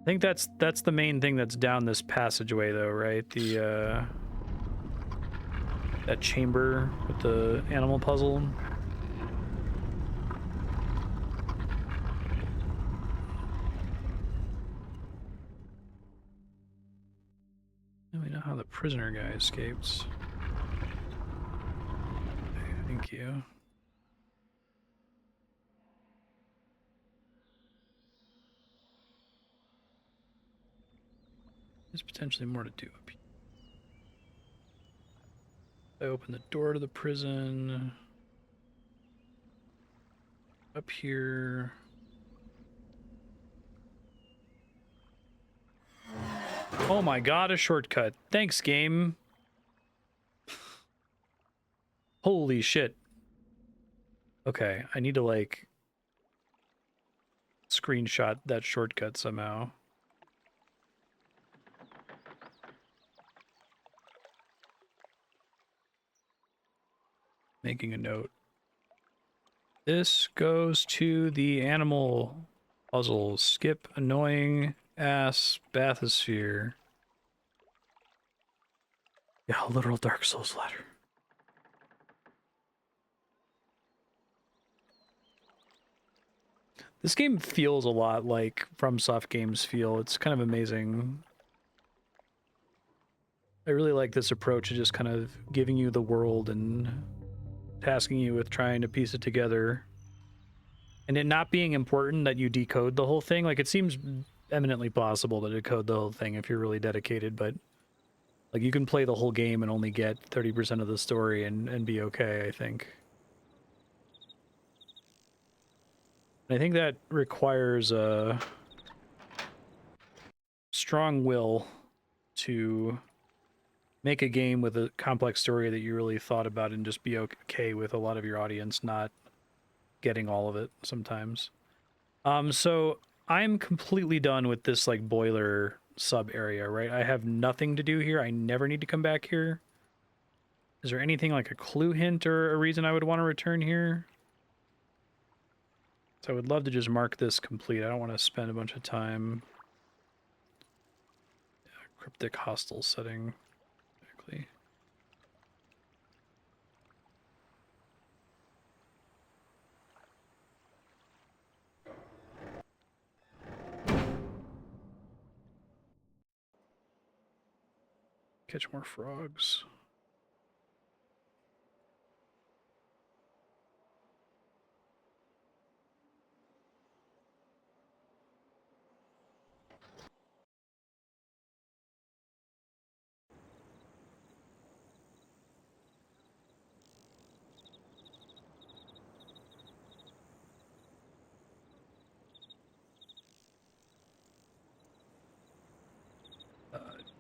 I think that's the main thing that's down this passageway though, right? The that chamber with the animal puzzle. Now we know how the prisoner guy escapes. Okay, thank you. There's potentially more to do up here. I open the door to the prison. Up here. Oh my god, a shortcut. Thanks, game. Holy shit. Okay, I need to like screenshot that shortcut somehow. Making a note. This goes to the animal puzzle. Skip annoying ass bathysphere. Yeah, literal Dark Souls ladder. This game feels a lot like FromSoft games feel. It's kind of amazing. I really like this approach of just kind of giving you the world and tasking you with trying to piece it together. And it not being important that you decode the whole thing. Like, it seems eminently possible to decode the whole thing if you're really dedicated, but like, you can play the whole game and only get 30% of the story and be okay, I think. I think that requires a strong will to make a game with a complex story that you really thought about and just be okay with a lot of your audience not getting all of it sometimes. So I'm completely done with this like boiler sub area, right? I have nothing to do here. I never need to come back here. Is there anything like a clue hint or a reason I would want to return here? So I would love to just mark this complete. I don't want to spend a bunch of time. Yeah, cryptic hostile setting. Exactly. Catch more frogs.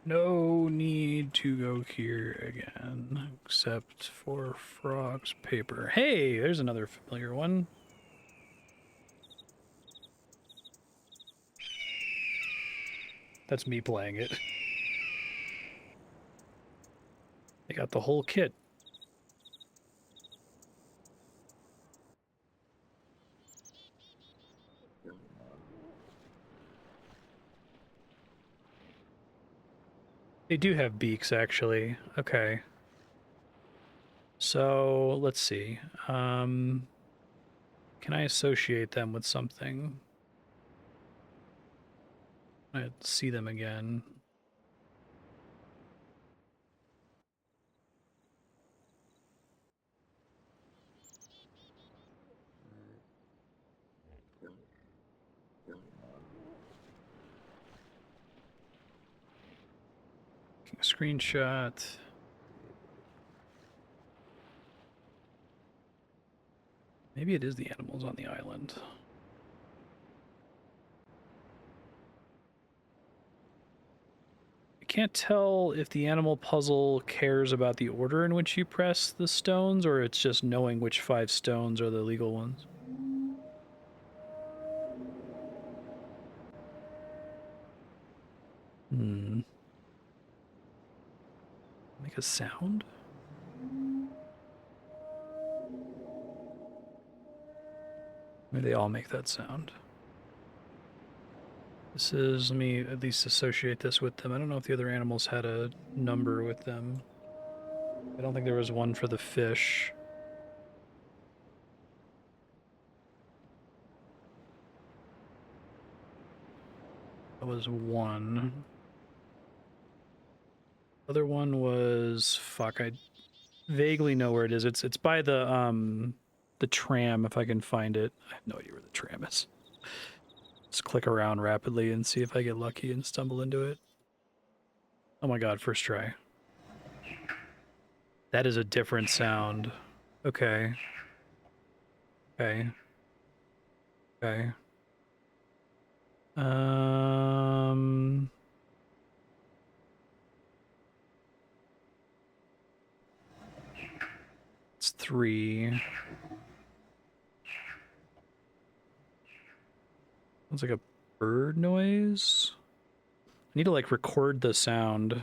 No need to go here again, except for frogs paper. Hey, there's another familiar one. That's me playing it. They got the whole kit. They do have beaks, actually. Okay. So, let's see. Can I associate them with something? I see them again. Taking a screenshot. Maybe it is the animals on the island. I can't tell if the animal puzzle cares about the order in which you press the stones, or it's just knowing which 5 stones are the legal ones. Make a sound? Maybe they all make that sound. This is, let me at least associate this with them. I don't know if the other animals had a number with them. I don't think there was one for the fish. That was 1. Other one was, fuck, I vaguely know where it is. It's by the tram, if I can find it. I have no idea where the tram is. Let's click around rapidly and see if I get lucky and stumble into it. Oh my god, first try. That is a different sound. Okay. Okay. Okay. It's 3. Sounds like a bird noise. I need to like record the sound.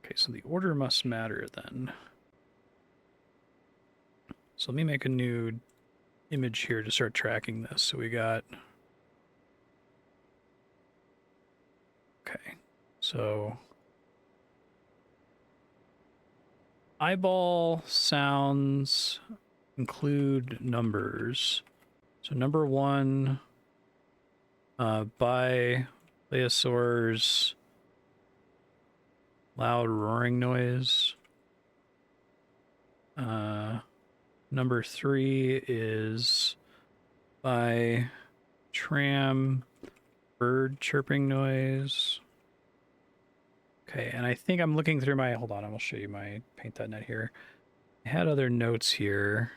Okay, so the order must matter then. So let me make a new image here to start tracking this. So we got... Okay, so... Eyeball sounds include numbers. So number 1, by plesiosaurs, loud roaring noise. Number 3 is by tram, bird chirping noise. Okay, and I think I'm looking through my, hold on, I will show you my paint.net here. I had other notes here.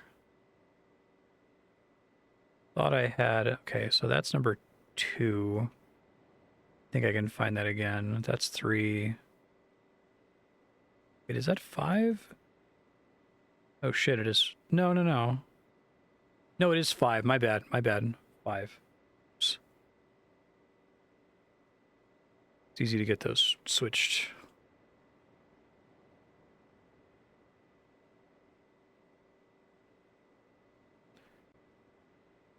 Thought I had, okay, so that's number 2. I think I can find that again. That's 3. Wait, is that 5? Oh shit, it is, no. No, it is 5, my bad, 5. Oops. It's easy to get those switched.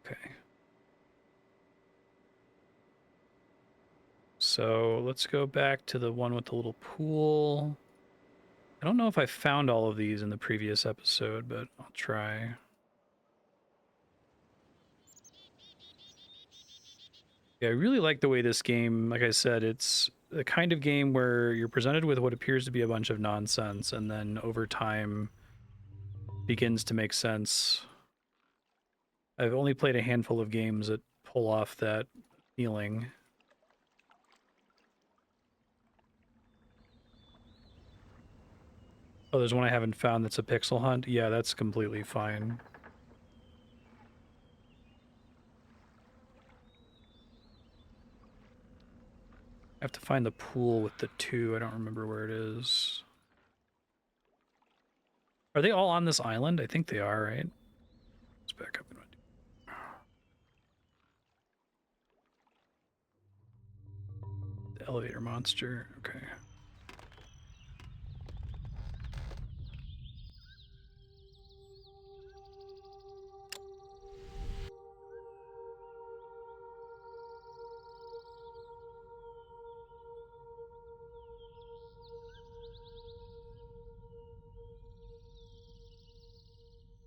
Okay. So let's go back to the one with the little pool. I don't know if I found all of these in the previous episode, but I'll try. Yeah, I really like the way this game, like I said, it's the kind of game where you're presented with what appears to be a bunch of nonsense, and then over time begins to make sense. I've only played a handful of games that pull off that feeling. Oh, there's one I haven't found that's a pixel hunt. Yeah, that's completely fine. I have to find the pool with the 2. I don't remember where it is. Are they all on this island? I think they are, right? Let's back up. The elevator monster. Okay.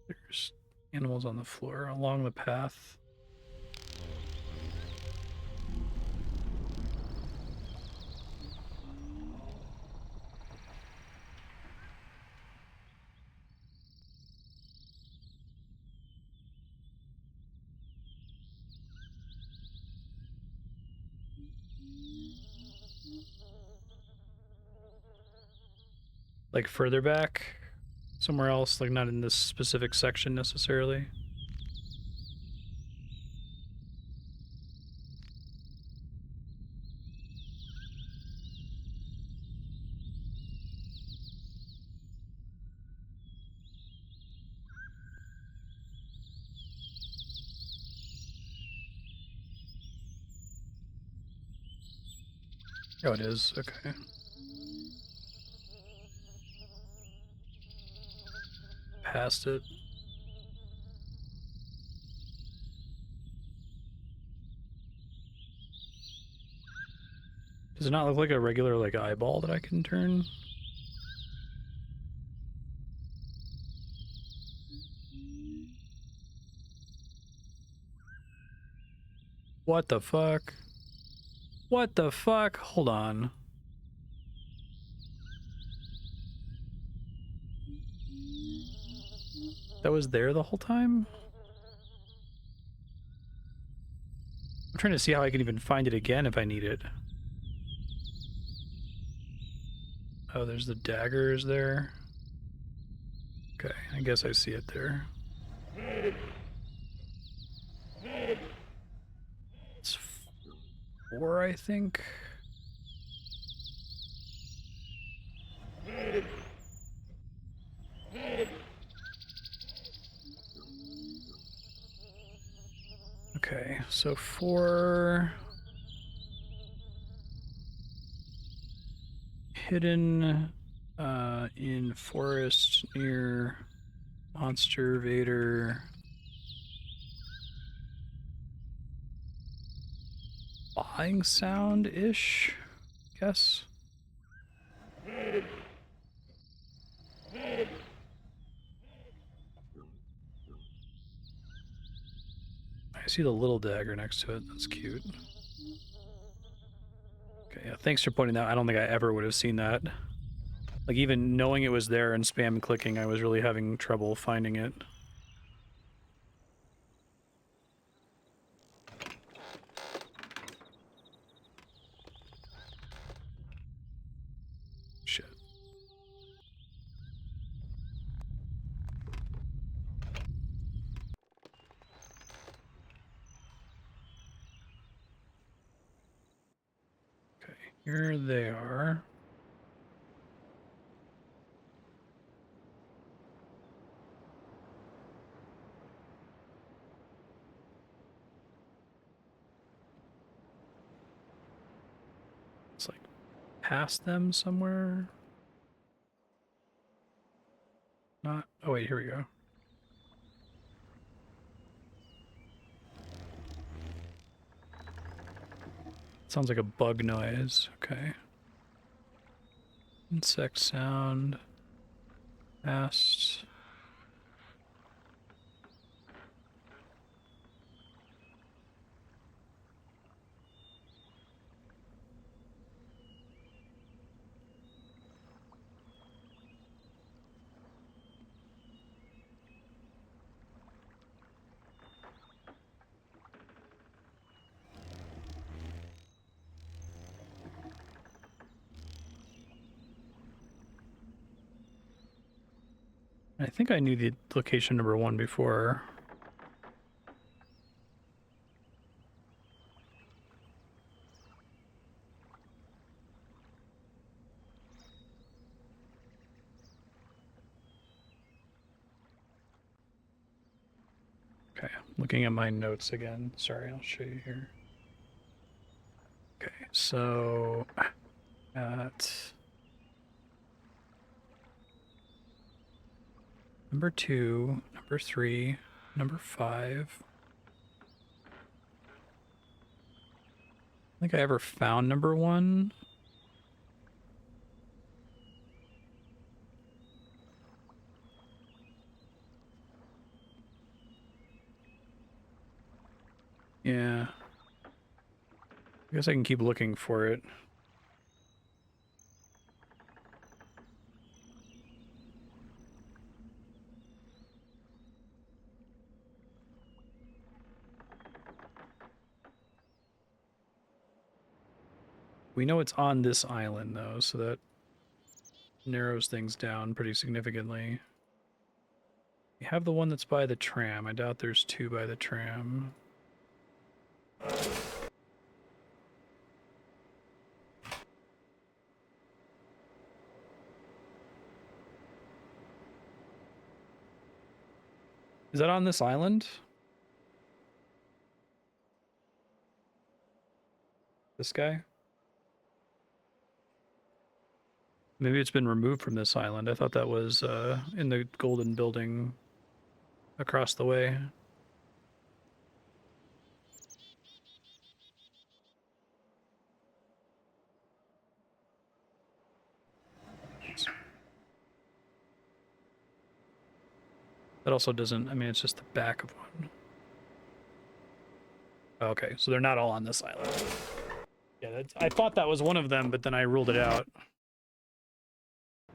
There's animals on the floor along the path. Like further back? Somewhere else, like not in this specific section necessarily. Oh, it is. Okay. Past it. Does it not look like a regular like eyeball that I can turn? What the fuck? What the fuck? Hold on. That was there the whole time? I'm trying to see how I can even find it again if I need it. Oh, there's the daggers there. Okay, I guess I see it there. It's 4, I think. Okay, so 4... hidden in forest near monster vader. Flying sound-ish, guess. I see the little dagger next to it. That's cute. Okay, yeah, thanks for pointing that out. I don't think I ever would have seen that. Like, even knowing it was there and spam clicking, I was really having trouble finding it. Shit. Okay, here they are. It's like past them somewhere? Not. Oh, wait, here we go. Sounds like a bug noise. Okay. Insect sound. Past. I think I knew the location number 1 before. Okay, looking at my notes again. Sorry, I'll show you here. Okay, so at number 2, number 3, number 5. I think I ever found number 1. Yeah. I guess I can keep looking for it. We know it's on this island, though, so that narrows things down pretty significantly. We have the one that's by the tram. I doubt there's 2 by the tram. Is that on this island? This guy? Maybe it's been removed from this island. I thought that was in the golden building across the way. That also doesn't, I mean, it's just the back of one. Okay, so they're not all on this island. Yeah, I thought that was one of them, but then I ruled it out.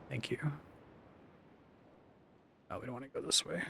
Thank you. Oh, we don't want to go this way.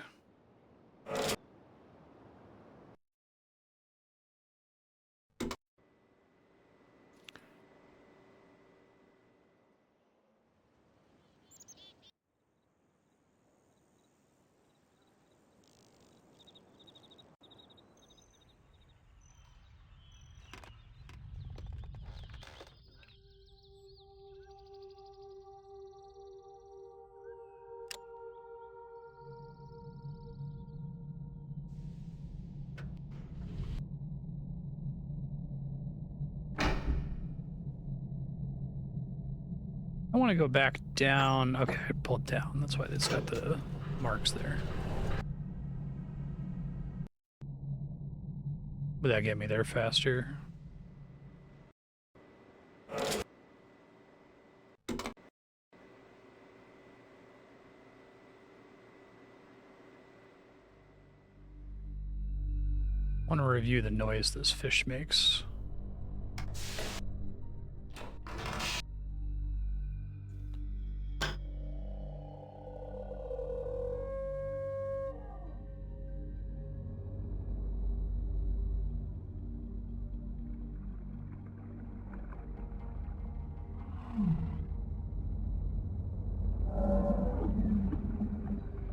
I want to go back down. Okay, I pulled down. That's why it's got the marks there. Would that get me there faster? I want to review the noise this fish makes.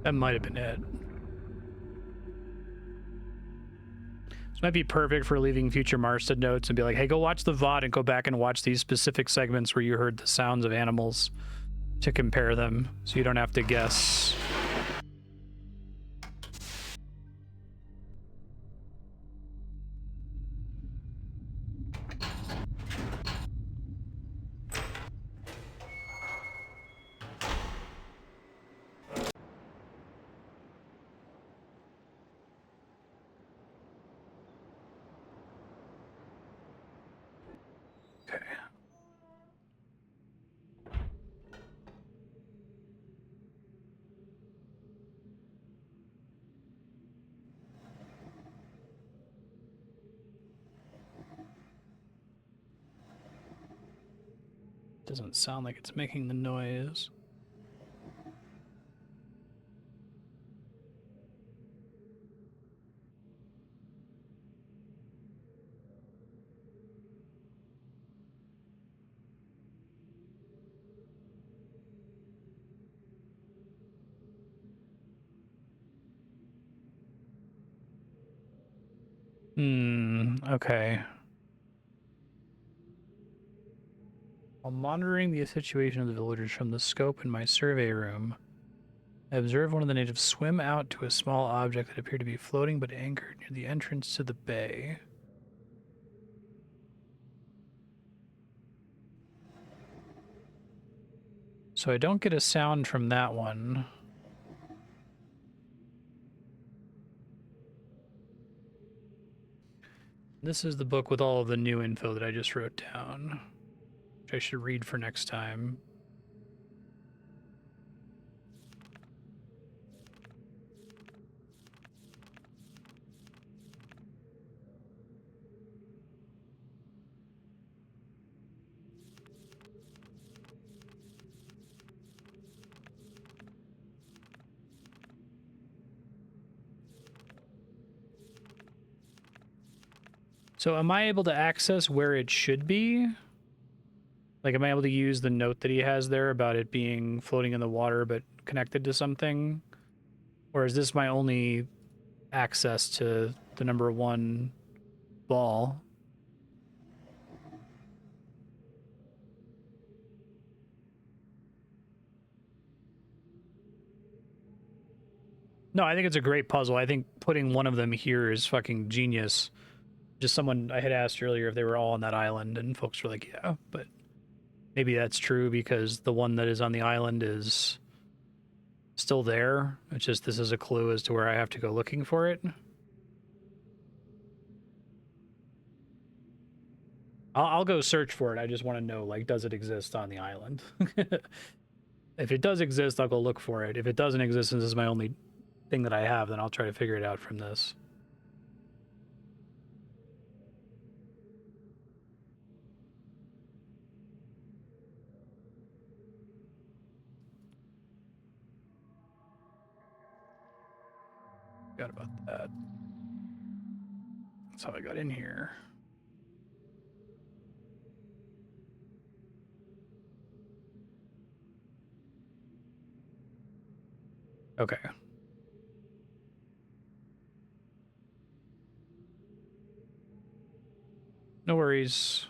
That might have been it. This might be perfect for leaving future Marstead notes and be like, hey, go watch the VOD and go back and watch these specific segments where you heard the sounds of animals to compare them, so you don't have to guess. doesn't sound like it's making the noise. Okay. While monitoring the situation of the villagers from the scope in my survey room, I observed one of the natives swim out to a small object that appeared to be floating but anchored near the entrance to the bay. So I don't get a sound from that one. This is the book with all of the new info that I just wrote down, which I should read for next time. So am I able to access where it should be? Like, am I able to use the note that he has there about it being floating in the water but connected to something? Or is this my only access to the number 1 ball? No, I think it's a great puzzle. I think putting one of them here is fucking genius. Just someone I had asked earlier if they were all on that island, and folks were like, yeah, but maybe that's true because the one that is on the island is still there. It's just this is a clue as to where I have to go looking for it. I'll go search for it. I just want to know, like, does it exist on the island? If it does exist, I'll go look for it. If it doesn't exist and this is my only thing that I have, then I'll try to figure it out from this. Forgot about that. That's how I got in here. Okay. No worries.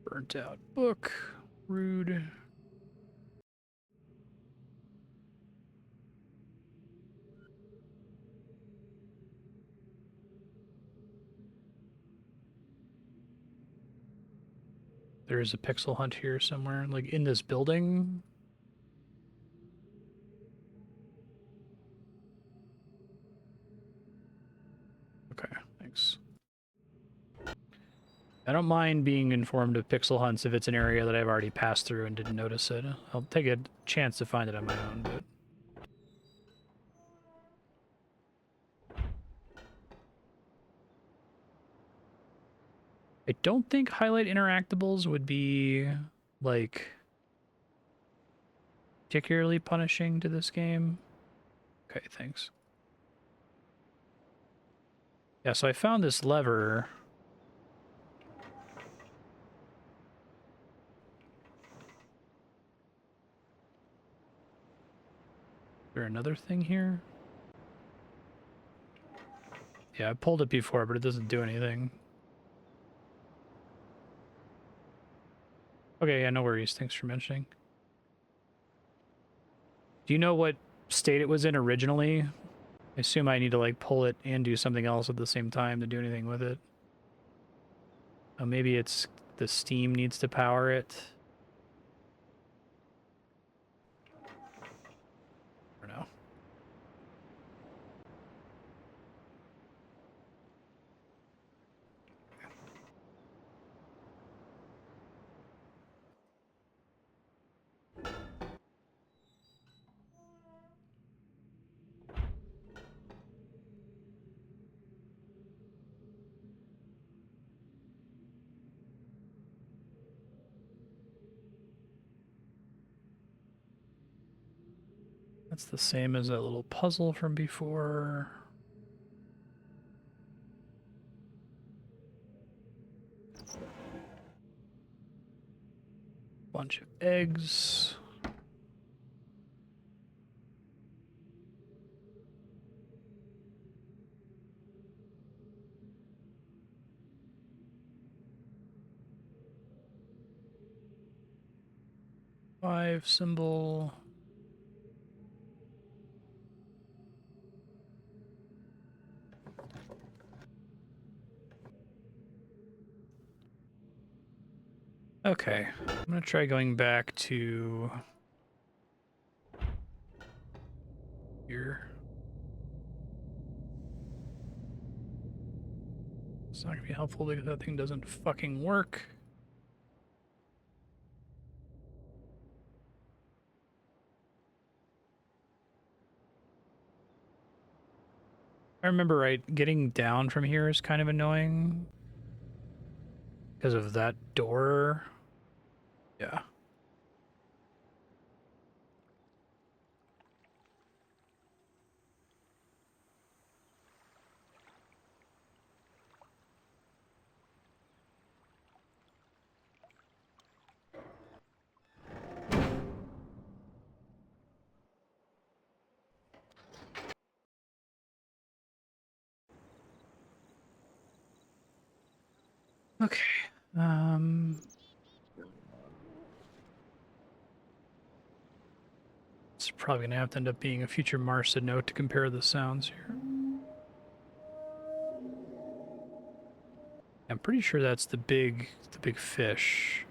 Burnt out book. Rude. There is a pixel hunt here somewhere, like in this building. Okay, thanks. I don't mind being informed of pixel hunts if it's an area that I've already passed through and didn't notice it. I'll take a chance to find it on my own, but... I don't think highlight interactables would be, like, particularly punishing to this game. Okay, thanks. Yeah, so I found this lever. Is there another thing here? Yeah, I pulled it before, but it doesn't do anything. Okay, yeah, no worries. Thanks for mentioning. Do you know what state it was in originally? I assume I need to, like, pull it and do something else at the same time to do anything with it. Oh, maybe it's the steam needs to power it. I don't know. That's the same as that little puzzle from before. Bunch of eggs. Five symbol. Okay, I'm gonna try going back to here. It's not gonna be helpful because that thing doesn't fucking work. I remember right, getting down from here is kind of annoying because of that door. Yeah. Okay. It's probably gonna have to end up being a future Marstead note to compare the sounds here. I'm pretty sure that's the big fish.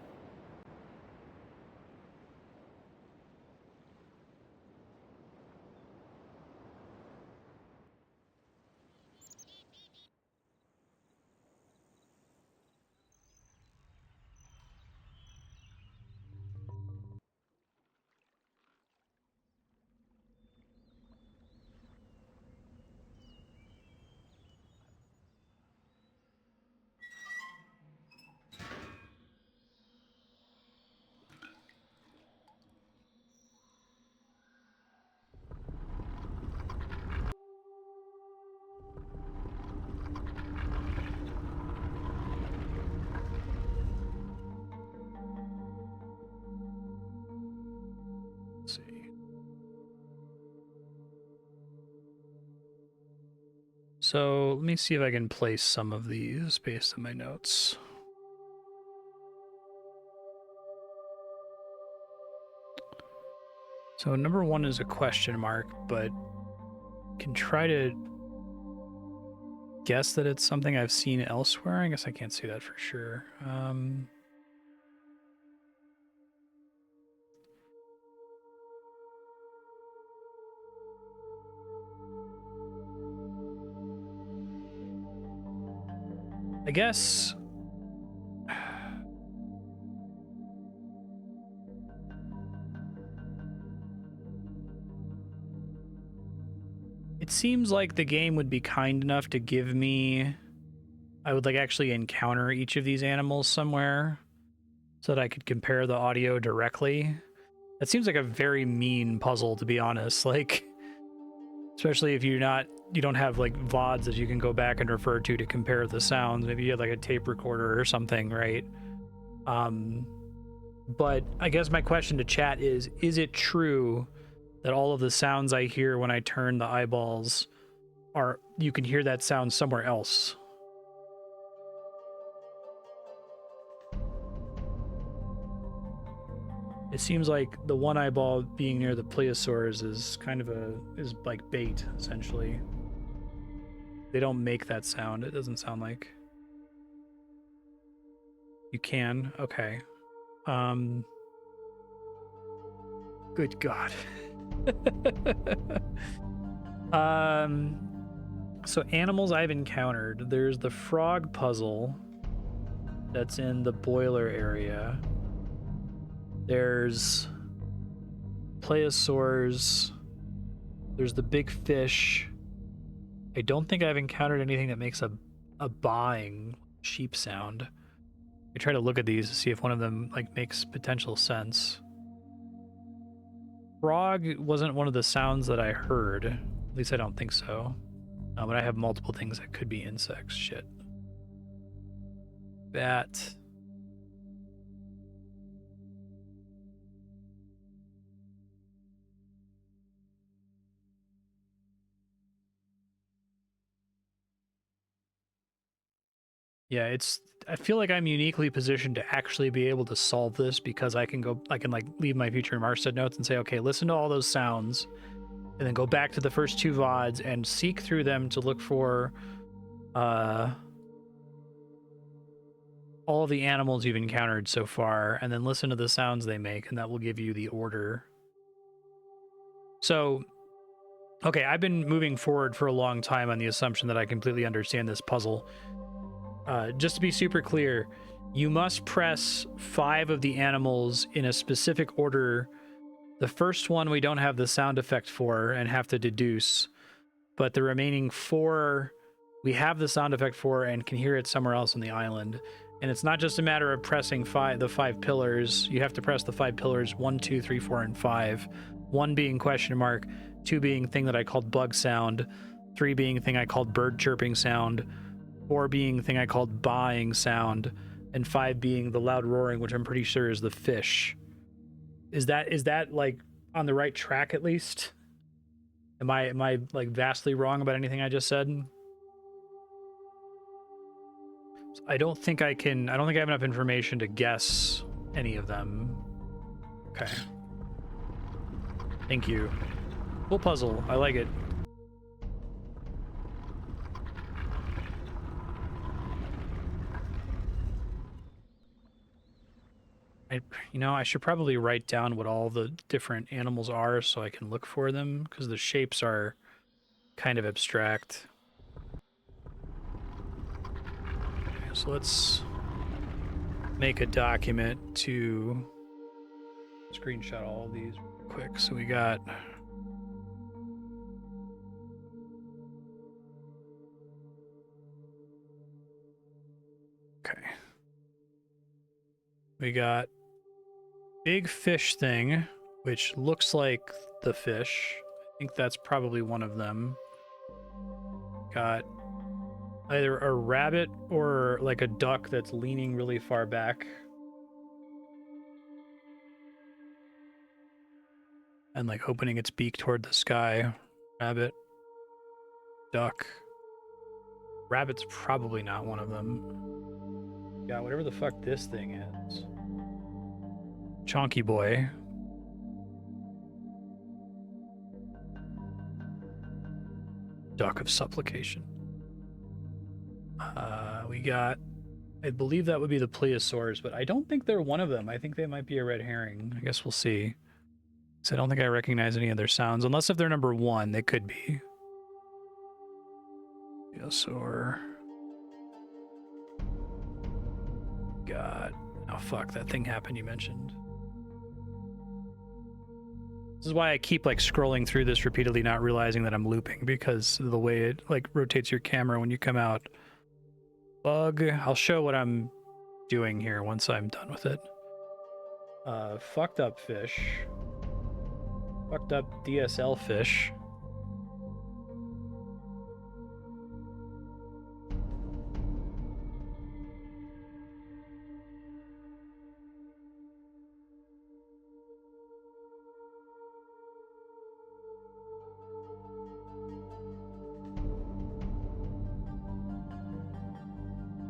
Let's see. So let me see if I can place some of these based on my notes. So number one is a question mark, but can try to guess that it's something I've seen elsewhere. I guess I can't say that for sure. I guess it seems like the game would be kind enough to give me, I would like actually encounter each of these animals somewhere so that I could compare the audio directly. That seems like a very mean puzzle, to be honest. Like, especially if you don't have like VODs that you can go back and refer to compare the sounds. Maybe you have like a tape recorder or something, right? But I guess my question to chat is it true that all of the sounds I hear when I turn the eyeballs are, you can hear that sound somewhere else? It seems like the one eyeball being near the plesiosaurs is kind of is like bait, essentially. They don't make that sound. It doesn't sound like. You can? Okay. Good God. So animals I've encountered. There's the frog puzzle that's in the boiler area. There's plesiosaurs. There's the big fish. I don't think I've encountered anything that makes a baaing sheep sound. I try to look at these to see if one of them like makes potential sense. Frog wasn't one of the sounds that I heard. At least I don't think so. But I have multiple things that could be insects. Shit. Bat. Yeah, I feel like I'm uniquely positioned to actually be able to solve this because I can like leave my future Marstead notes and say, okay, listen to all those sounds, and then go back to the first two VODs and seek through them to look for all the animals you've encountered so far, and then listen to the sounds they make, and that will give you the order. So, okay, I've been moving forward for a long time on the assumption that I completely understand this puzzle. Just to be super clear, you must press 5 of the animals in a specific order. The first one we don't have the sound effect for and have to deduce, but the remaining 4 we have the sound effect for and can hear it somewhere else on the island. And it's not just a matter of pressing the 5 pillars. You have to press the 5 pillars 1, 2, 3, 4, and 5. 1 being question mark, 2 being thing that I called bug sound, 3 being thing I called bird chirping sound, 4 being thing I called baaing sound, and 5 being the loud roaring, which I'm pretty sure is the fish. Is that like on the right track at least? Am I like vastly wrong about anything I just said? I don't think I have enough information to guess any of them. Okay. Thank you. Cool puzzle. I like it. I should probably write down what all the different animals are so I can look for them, because the shapes are kind of abstract. Okay, so let's make a document to screenshot all of these real quick. So we got big fish thing, which looks like the fish. I think that's probably one of them. Got either a rabbit or like a duck that's leaning really far back. And like opening its beak toward the sky. Rabbit. Duck. Rabbit's probably not one of them. Yeah, whatever the fuck this thing is. Chonky boy. Duck of supplication. We got, I believe that would be the plesiosaurs, but I don't think they're one of them. I think they might be a red herring. I guess we'll see. So I don't think I recognize any of their sounds, unless if they're number 1, they could be. Plesiosaur. God. Oh, fuck. That thing happened you mentioned. This is why I keep like scrolling through this repeatedly, not realizing that I'm looping, because of the way it like rotates your camera when you come out. Bug. I'll show what I'm doing here once I'm done with it. Fucked up fish. Fucked up DSL fish.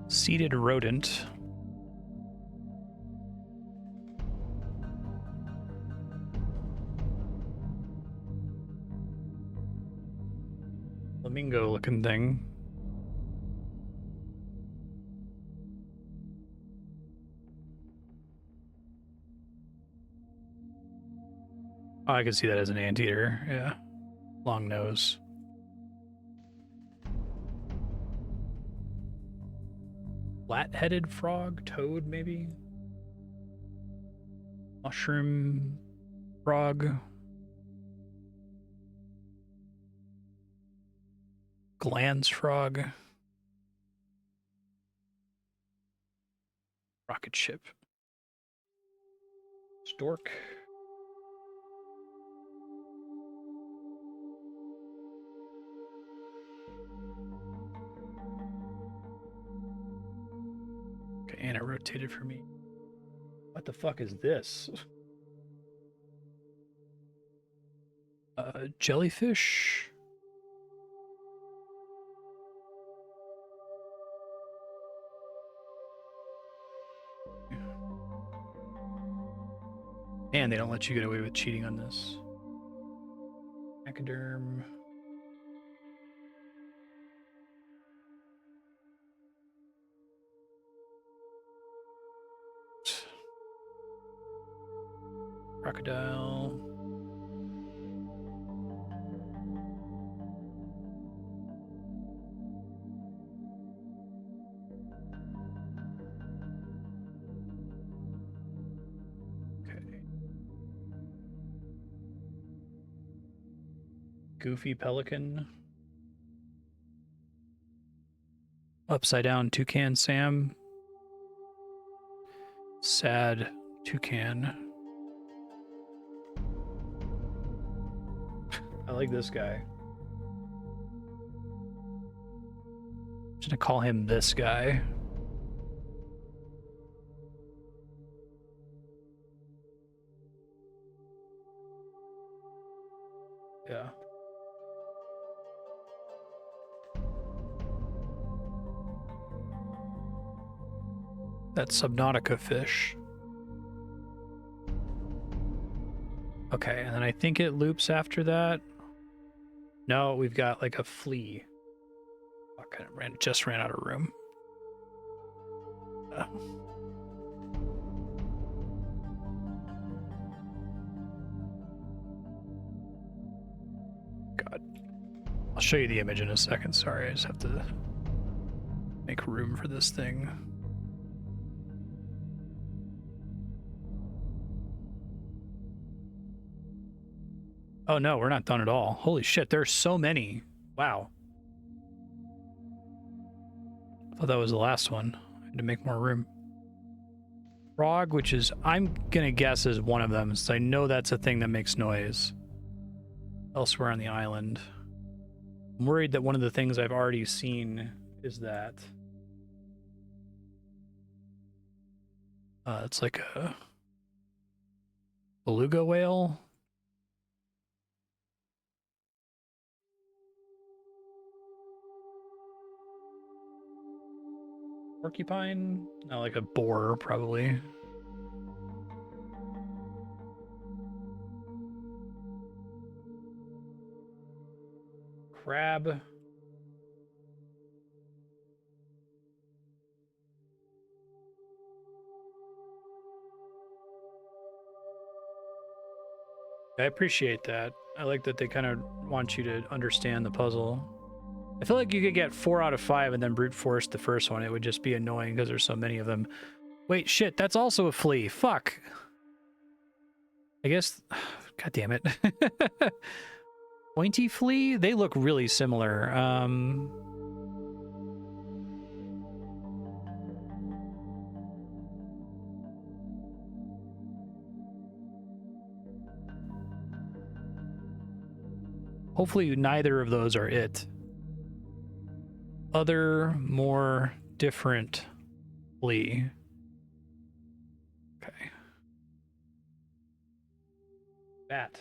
Seated rodent. Flamingo looking thing. Oh, I can see that as an anteater. Yeah. Long nose. Flat-headed frog? Toad, maybe? Mushroom frog? Glands frog? Rocket ship? Stork? rotated for me. What the fuck is this? Jellyfish? Man, they don't let you get away with cheating on this. Pachyderm. Crocodile. Okay. Goofy pelican. Upside down toucan Sam. Sad toucan. I like this guy. I'm just gonna call him this guy. Yeah. That's Subnautica fish. Okay, and then I think it loops after that. No, we've got like a flea. Fuck, I just ran out of room. God. I'll show you the image in a second. Sorry, I just have to make room for this thing. Oh no, we're not done at all. Holy shit, there's so many. Wow. I thought that was the last one. I had to make more room. Frog, which is, I'm gonna guess is one of them, so I know that's a thing that makes noise. Elsewhere on the island. I'm worried that one of the things I've already seen is that. It's like a beluga whale. Porcupine? No, like a boar, probably. Crab. I appreciate that. I like that they kind of want you to understand the puzzle. I feel like you could get 4 out of 5 and then brute force the first one. It would just be annoying because there's so many of them. Wait, shit, that's also a flea. Fuck. I guess... God damn it. Pointy flea? They look really similar. Hopefully neither of those are it. Other, more different flea. Okay. Bat.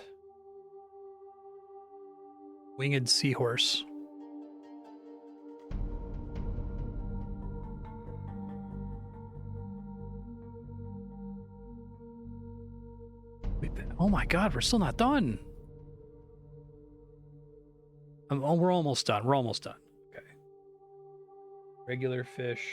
Winged seahorse. Oh my god, we're still not done. Oh, we're almost done. We're almost done. Okay. Regular fish.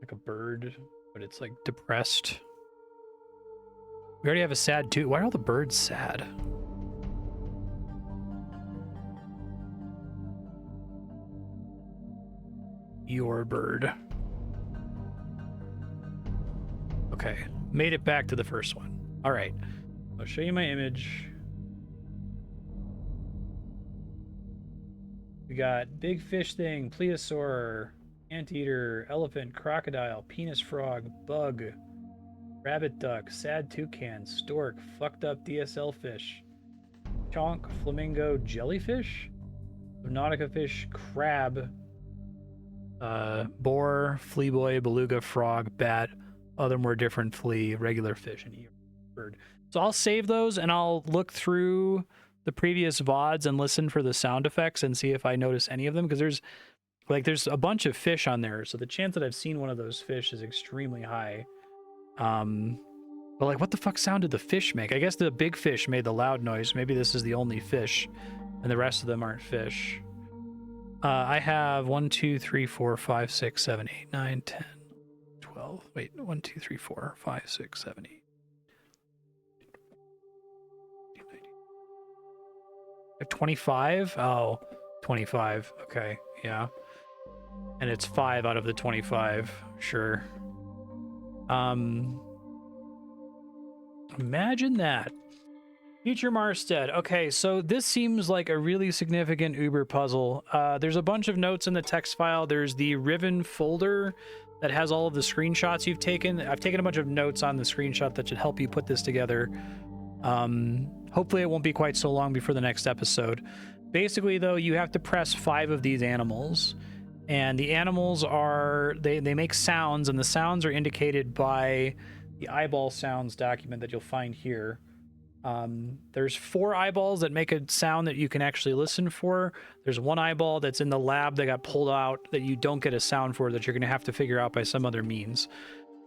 Like a bird, but it's like depressed. We already have a sad too. Why are all the birds sad? Your bird. Okay, made it back to the first one. All right, I'll show you my image. We got big fish thing, plesiosaur, Anteater, elephant, crocodile, penis frog, bug, rabbit duck, sad toucan, stork, fucked up DSL fish, chonk, flamingo, jellyfish, nautica fish, crab, boar, flea boy, beluga, frog, bat, other more different flea, regular fish, and bird. So I'll save those and I'll look through the previous VODs and listen for the sound effects and see if I notice any of them, because there's a bunch of fish on there, so the chance that I've seen one of those fish is extremely high. But like, what the fuck sound did the fish make? I guess the big fish made the loud noise. Maybe this is the only fish and the rest of them aren't fish. I have 1, 2, 3, 4, 5, 6, 7, 8, 9, 10, 12. Wait, 1, 2, 3, 4, 5, 6, 7, 8. I have 25? Oh, 25. Okay, yeah. And it's 5 out of the 25. Sure. Imagine that. Future Marstead. Okay, so this seems like a really significant Uberpuzzle. There's a bunch of notes in the text file. There's the Riven folder that has all of the screenshots you've taken. I've taken a bunch of notes on the screenshot that should help you put this together. Hopefully it won't be quite so long before the next episode. Basically, though, you have to press 5 of these animals. And the animals are, they make sounds, and the sounds are indicated by the eyeball sounds document that you'll find here. There's 4 eyeballs that make a sound that you can actually listen for. There's 1 eyeball that's in the lab that got pulled out that you don't get a sound for, that you're going to have to figure out by some other means.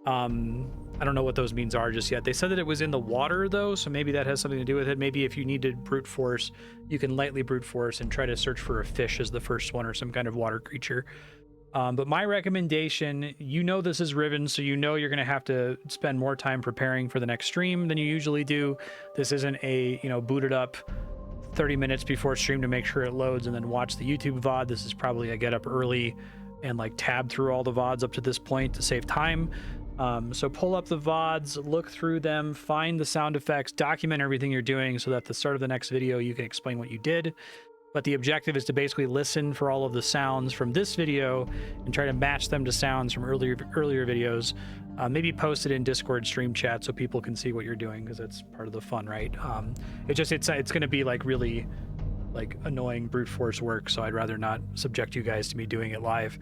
I don't know what those means are just yet. They said that it was in the water, though, so maybe that has something to do with it. Maybe if you need to brute force, you can lightly brute force and try to search for a fish as the first one or some kind of water creature. But my recommendation, you know this is Riven, so you know you're going to have to spend more time preparing for the next stream than you usually do. This isn't a, boot it up 30 minutes before stream to make sure it loads and then watch the YouTube VOD. This is probably a get up early and like tab through all the VODs up to this point to save time. So pull up the VODs, look through them, find the sound effects, document everything you're doing so that at the start of the next video you can explain what you did. But the objective is to basically listen for all of the sounds from this video and try to match them to sounds from earlier videos. Maybe post it in Discord stream chat so people can see what you're doing, because that's part of the fun, right? It's going to be like really like annoying brute force work, so I'd rather not subject you guys to me doing it live.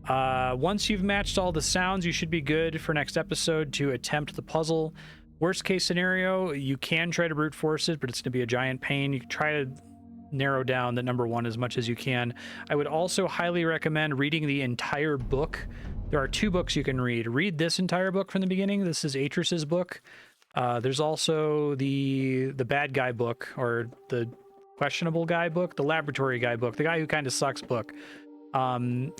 Once you've matched all the sounds, you should be good for next episode to attempt the puzzle. Worst case scenario, you can try to brute force it, but it's going to be a giant pain. You can try to narrow down the number 1 as much as you can. I would also highly recommend reading the entire book. There are 2 books you can read. Read this entire book from the beginning. This is Atris's book. There's also the bad guy book, or the questionable guy book, the laboratory guy book, the guy who kind of sucks book.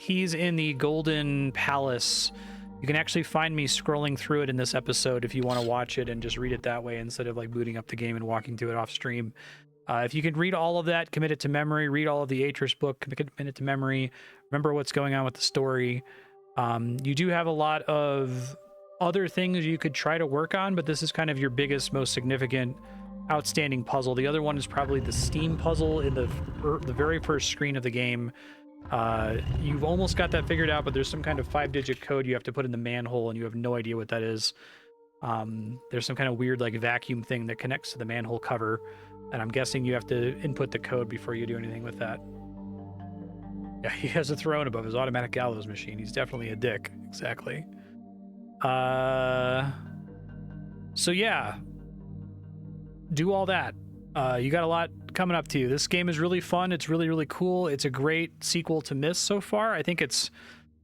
He's in the Golden Palace. You can actually find me scrolling through it in this episode if you want to watch it and just read it that way instead of like booting up the game and walking to it off stream. If you can read all of that, commit it to memory, read all of the Atris book, commit it to memory, remember what's going on with the story. You do have a lot of other things you could try to work on, but this is kind of your biggest, most significant, outstanding puzzle. The other one is probably the Steam puzzle in the very first screen of the game. You've almost got that figured out, but there's some kind of 5-digit code you have to put in the manhole, and you have no idea what that is. There's some kind of weird like vacuum thing that connects to the manhole cover, and I'm guessing you have to input the code before you do anything with that. Yeah, he has a throne above his automatic gallows machine. He's definitely a dick. Exactly. So yeah, do all that. You got a lot coming up to you. This game is really fun. It's really, really cool. It's a great sequel to Myst so far. I think it's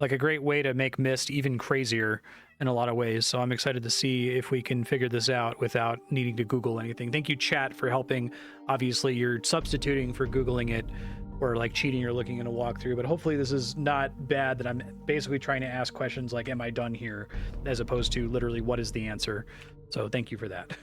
like a great way to make Myst even crazier in a lot of ways. So I'm excited to see if we can figure this out without needing to Google anything. Thank you, chat, for helping. Obviously, you're substituting for Googling it, or like cheating or looking in a walkthrough, but hopefully this is not bad, that I'm basically trying to ask questions like, am I done here? As opposed to literally, what is the answer? So thank you for that.